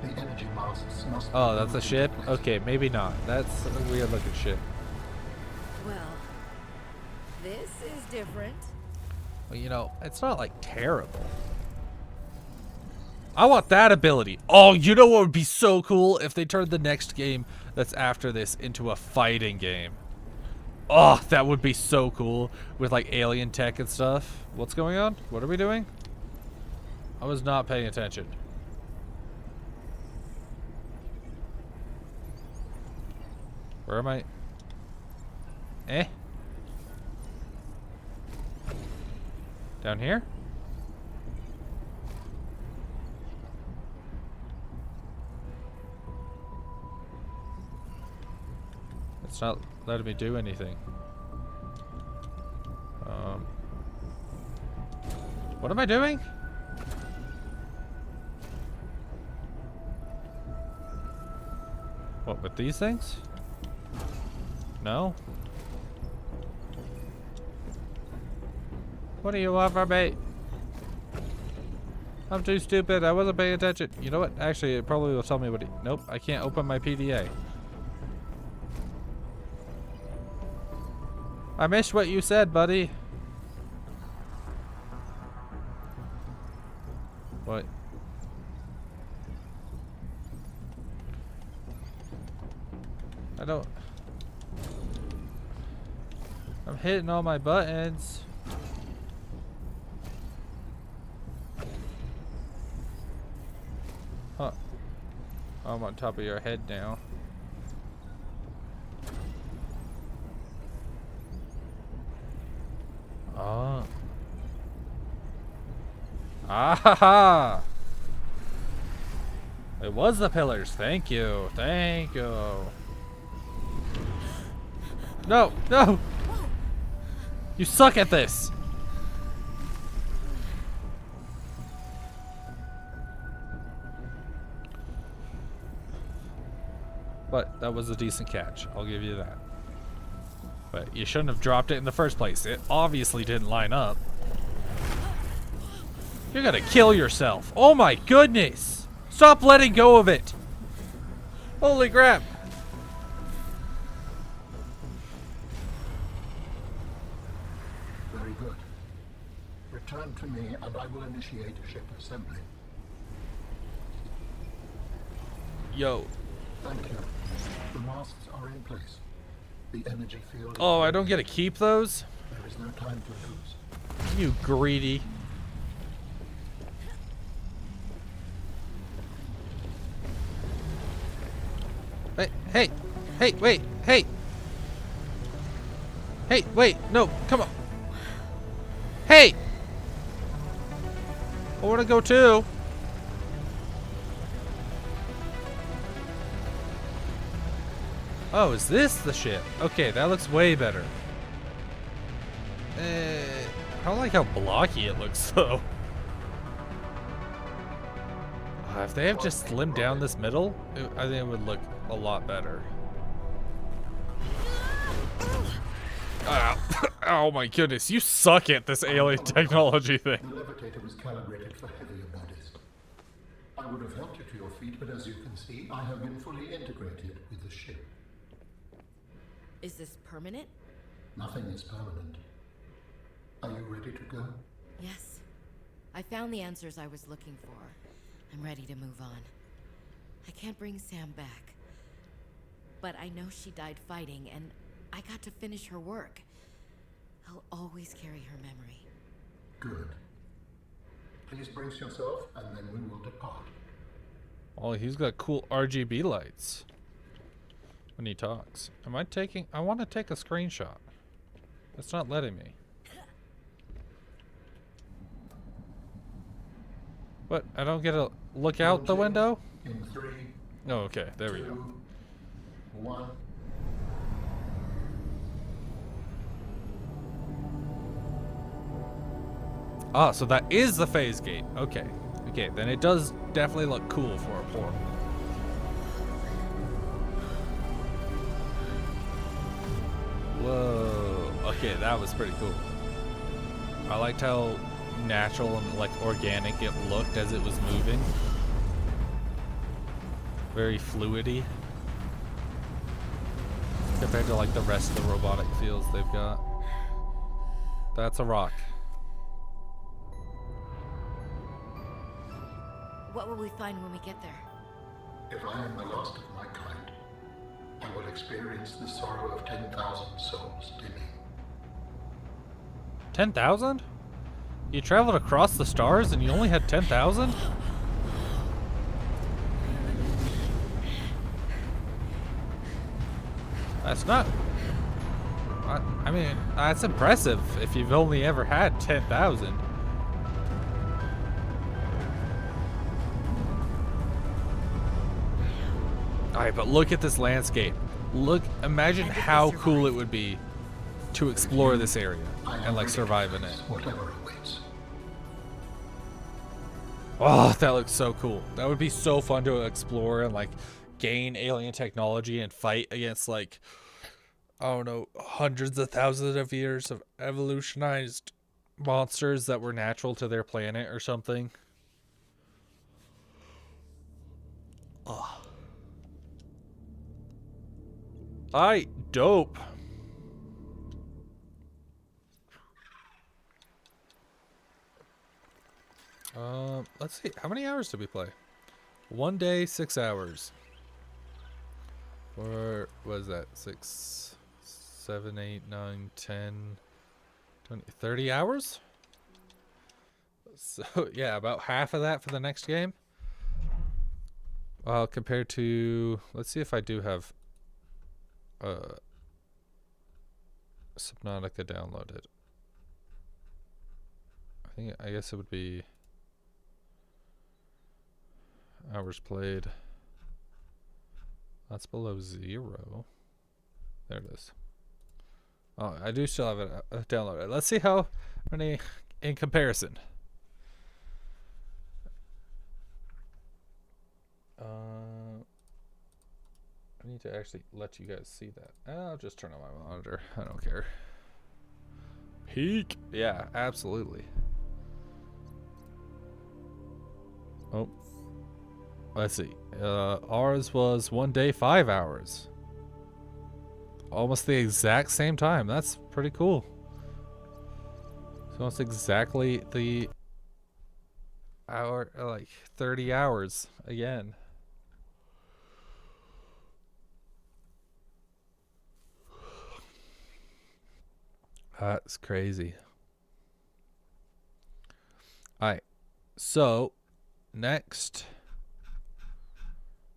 S4: The energy masts must.
S1: Oh, that's a
S4: moved
S1: ship?
S4: into place.
S1: Okay, maybe not. That's a weird looking ship.
S5: Well, this is different.
S1: Well, you know, it's not like terrible. I want that ability. Oh, you know what would be so cool if they turned the next game that's after this into a fighting game. Oh, that would be so cool with like alien tech and stuff. What's going on? What are we doing? I was not paying attention. Where am I? Eh? Down here? It's not letting me do anything. What am I doing? What, with these things? No? What do you want from me? I'm too stupid. I wasn't paying attention. You know what? Actually, it probably will tell me what he... Nope, I can't open my PDA. I missed what you said, buddy. What? I don't... I'm hitting all my buttons. Huh. I'm on top of your head now. Oh. Ah ha ha! It was the pillars. Thank you. Thank you. No, no! You suck at this! But that was a decent catch. I'll give you that. But you shouldn't have dropped it in the first place. It obviously didn't line up. You're gonna kill yourself. Oh my goodness! Stop letting go of it! Holy crap!
S4: Very good. Return to me and I will initiate a ship assembly.
S1: Yo.
S4: Thank you. The masts are in place. The energy field.
S1: Oh, I don't get to keep those?
S4: There is no time to lose.
S1: You greedy. Hey, hey, hey, wait, hey. Hey, wait, no, come on. Hey! I want to go too. Oh, is this the ship? Okay, that looks way better. I don't like how blocky it looks though. If they have just slimmed down this middle, I think it would look a lot better. Oh my goodness, you suck at this alien technology thing.
S4: The levitator was calibrated for heavier bodies. I would have helped you to your feet, but as you can see, I have been fully integrated with the ship.
S5: Is this permanent?
S4: Nothing is permanent. Are you ready to go?
S5: Yes. I found the answers I was looking for. I'm ready to move on. I can't bring Sam back. But I know she died fighting, and I got to finish her work. I'll always carry her memory.
S4: Good. Please brace yourself, and then we will depart.
S1: Oh, he's got cool RGB lights. when he talks. Am I taking... I want to take a screenshot. It's not letting me. What? I don't get to look out the window?
S4: In 3,
S1: Oh, okay. There we go.
S4: 2, 1.
S1: Ah, so that is the phase gate. Okay. Okay, then it does definitely look cool for a portal. Whoa. Okay, that was pretty cool. I liked how natural and like organic it looked as it was moving. Very fluidy. Compared to like the rest of the robotic fields they've got. That's a rock.
S5: What will we find when we get there?
S4: If I am the last of my kind, I will experience the sorrow of 10,000 souls dimming.
S1: 10,000? You traveled across the stars and you only had 10,000? That's not... I mean, that's impressive if you've only ever had 10,000. Alright, but look at this landscape. Look, imagine how cool it would be to explore this area and like survive in it.
S4: Whatever awaits.
S1: Oh, that looks so cool. That would be so fun to explore and like gain alien technology and fight against like, I don't know, hundreds of thousands of years of evolutionized monsters that were natural to their planet or something. Oh. Alright, dope. Let's see. How many hours did we play? 1 day, 6 hours. Or was that 6, 7, 8, 9, 10, 20, 30 hours? So yeah, about half of that for the next game. Compared to, let's see if I do have Subnatica downloaded. I guess it would be hours played. That's below 0. There it is. Oh, I do still have it downloaded. Let's see how many in comparison. I need to actually let you guys see that. I'll just turn on my monitor. I don't care. Peak. Yeah, absolutely. Oh. Let's see. Ours was 1 day, 5 hours. Almost the exact same time. That's pretty cool. So it's exactly the hour, like 30 hours again. That's crazy. Alright. So, next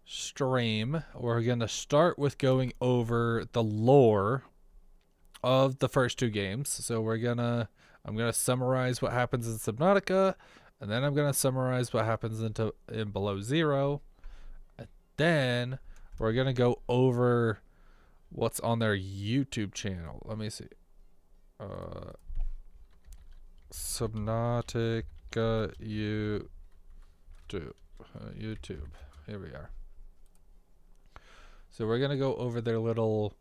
S1: stream, we're going to start with going over the lore of the first 2 games. So I'm going to summarize what happens in Subnautica, and then I'm going to summarize what happens in Below Zero. And then we're going to go over what's on their YouTube channel. Let me see. Subnautica YouTube. YouTube. Here we are. So we're gonna go over their little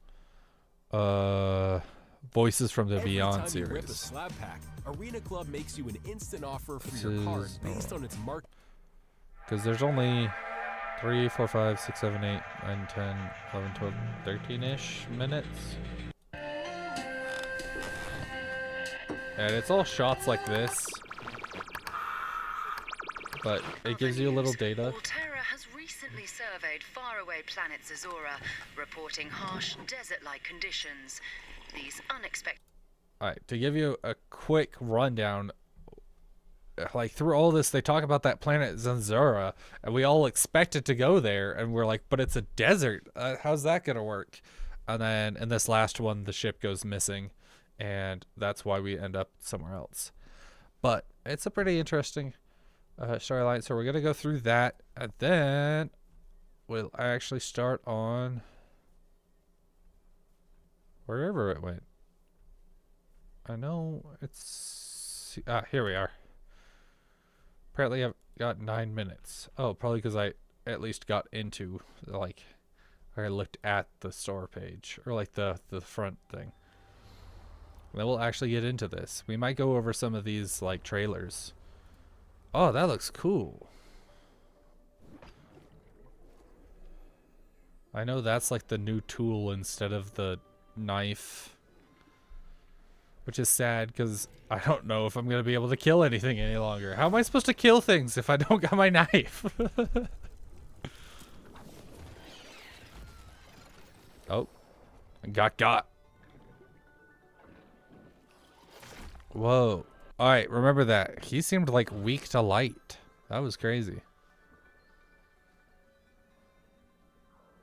S1: Voices from the Beyond series.
S9: Rip a slab pack, Arena Club makes you an instant offer for your card based on its mark.
S1: Because there's only 3, 4, 5, 6, 7, 8, 9, 10, 11, 12, 13-ish minutes. And it's all shots like this, but it gives you a little data.
S10: Alterra has recently surveyed faraway planet Zazora, reporting harsh desert-like conditions. These unexpected...
S1: Alright, to give you a quick rundown, like through all this, they talk about that planet Zanzura, and we all expected to go there, and we're like, but it's a desert. How's that gonna work? And then in this last one, the ship goes missing, and that's why we end up somewhere else. But it's a pretty interesting storyline. So we're gonna go through that, and then we'll actually start on wherever it went. I know it's here we are. Apparently I've got 9 minutes. Oh, probably because I at least got into like, or I looked at the store page, or like the front thing. And then we'll actually get into this. We might go over some of these like trailers. Oh, that looks cool. I know that's like the new tool instead of the knife. Which is sad because I don't know if I'm going to be able to kill anything any longer. How am I supposed to kill things if I don't got my knife? Oh. Got. Whoa. Alright, remember that. He seemed like weak to light. That was crazy.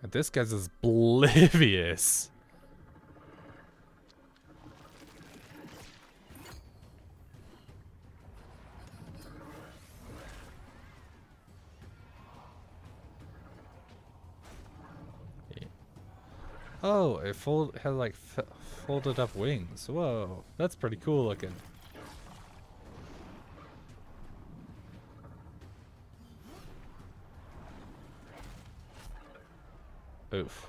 S1: And this guy's oblivious. Oh, it had like folded up wings. Whoa, that's pretty cool looking. Oof.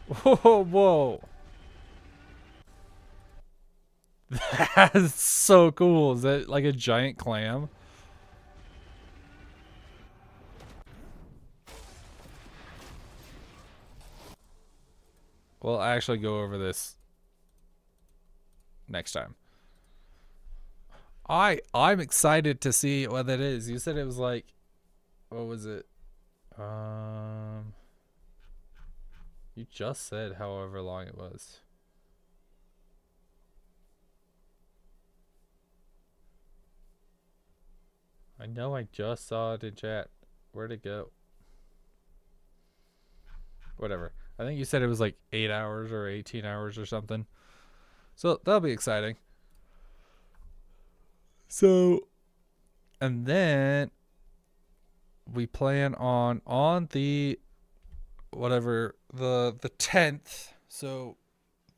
S1: Whoa, whoa. That's so cool. Is that like a giant clam? We'll actually go over this next time. I'm excited to see what that is. You said it was like, what was it? You just said however long it was. I know I just saw it in chat. Where'd it go? Whatever. I think you said it was like 8 hours or 18 hours or something. So that'll be exciting. So, and then we plan on the whatever the 10th. So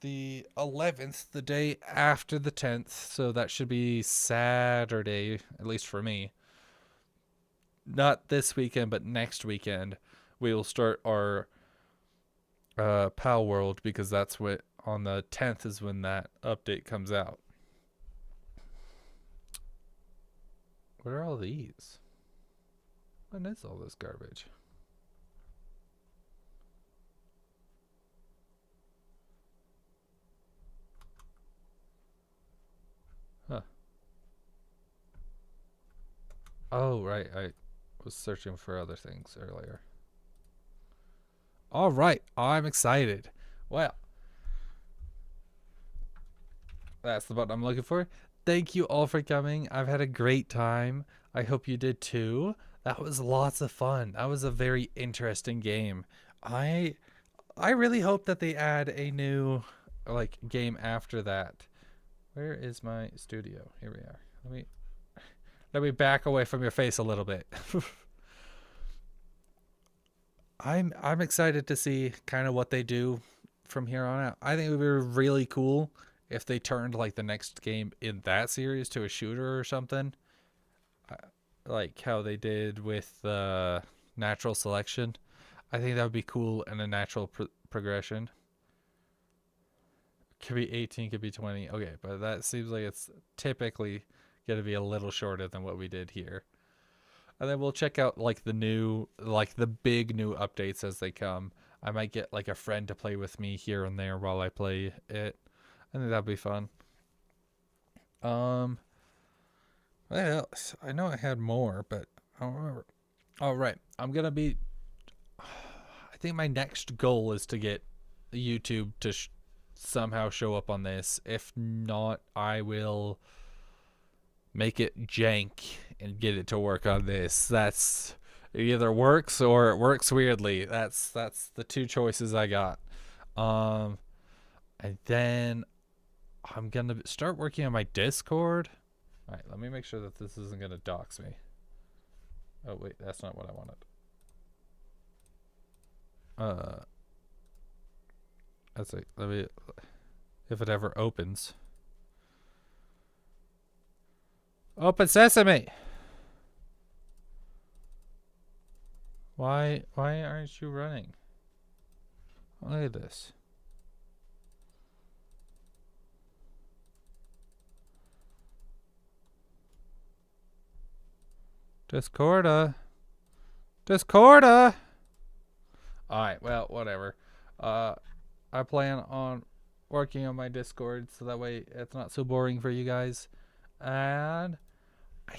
S1: the 11th, the day after the 10th. So that should be Saturday, at least for me. Not this weekend, but next weekend, we will start our PAL World, because that's what on the 10th is when that update comes out. What are all these? What is all this garbage? Huh. Oh, right. I was searching for other things earlier. All right. I'm excited. Well, that's the button I'm looking for. Thank you all for coming. I've had a great time. I hope you did too. That was lots of fun. That was a very interesting game. I really hope that they add a new like game after that. Where is my studio? Here we are. Let me back away from your face a little bit. I'm excited to see kind of what they do from here on out. I think it would be really cool if they turned like the next game in that series to a shooter or something, like how they did with natural selection. I think that would be cool in a natural progression. Could be 18, could be 20. Okay, but that seems like it's typically going to be a little shorter than what we did here. And then we'll check out like the new, like the big new updates as they come. I might get like a friend to play with me here and there while I play it. I think that'd be fun. What else? I know I had more, but I don't remember. All right, I think my next goal is to get YouTube to somehow show up on this. If not, I will make it jank and get it to work on this. That's it either works or it works weirdly. That's the two choices I got. And then I'm gonna start working on my Discord. All right, let me make sure that this isn't gonna dox me. Oh wait, that's not what I wanted. Let's see. Let me, if it ever opens. Open sesame. Why aren't you running? Look at this. Discorda. Alright, well, whatever. I plan on working on my Discord so that way it's not so boring for you guys. And I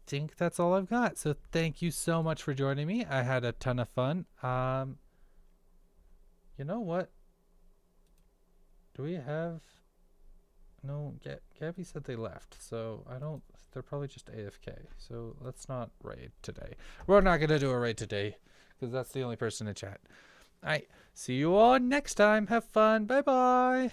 S1: think that's all I've got. So thank you so much for joining me. I had a ton of fun. You know what? Do we have... No, Gabby said they left, so I don't... They're probably just AFK, so let's not raid today. We're not going to do a raid today, because that's the only person in chat. Alright, see you all next time. Have fun. Bye-bye.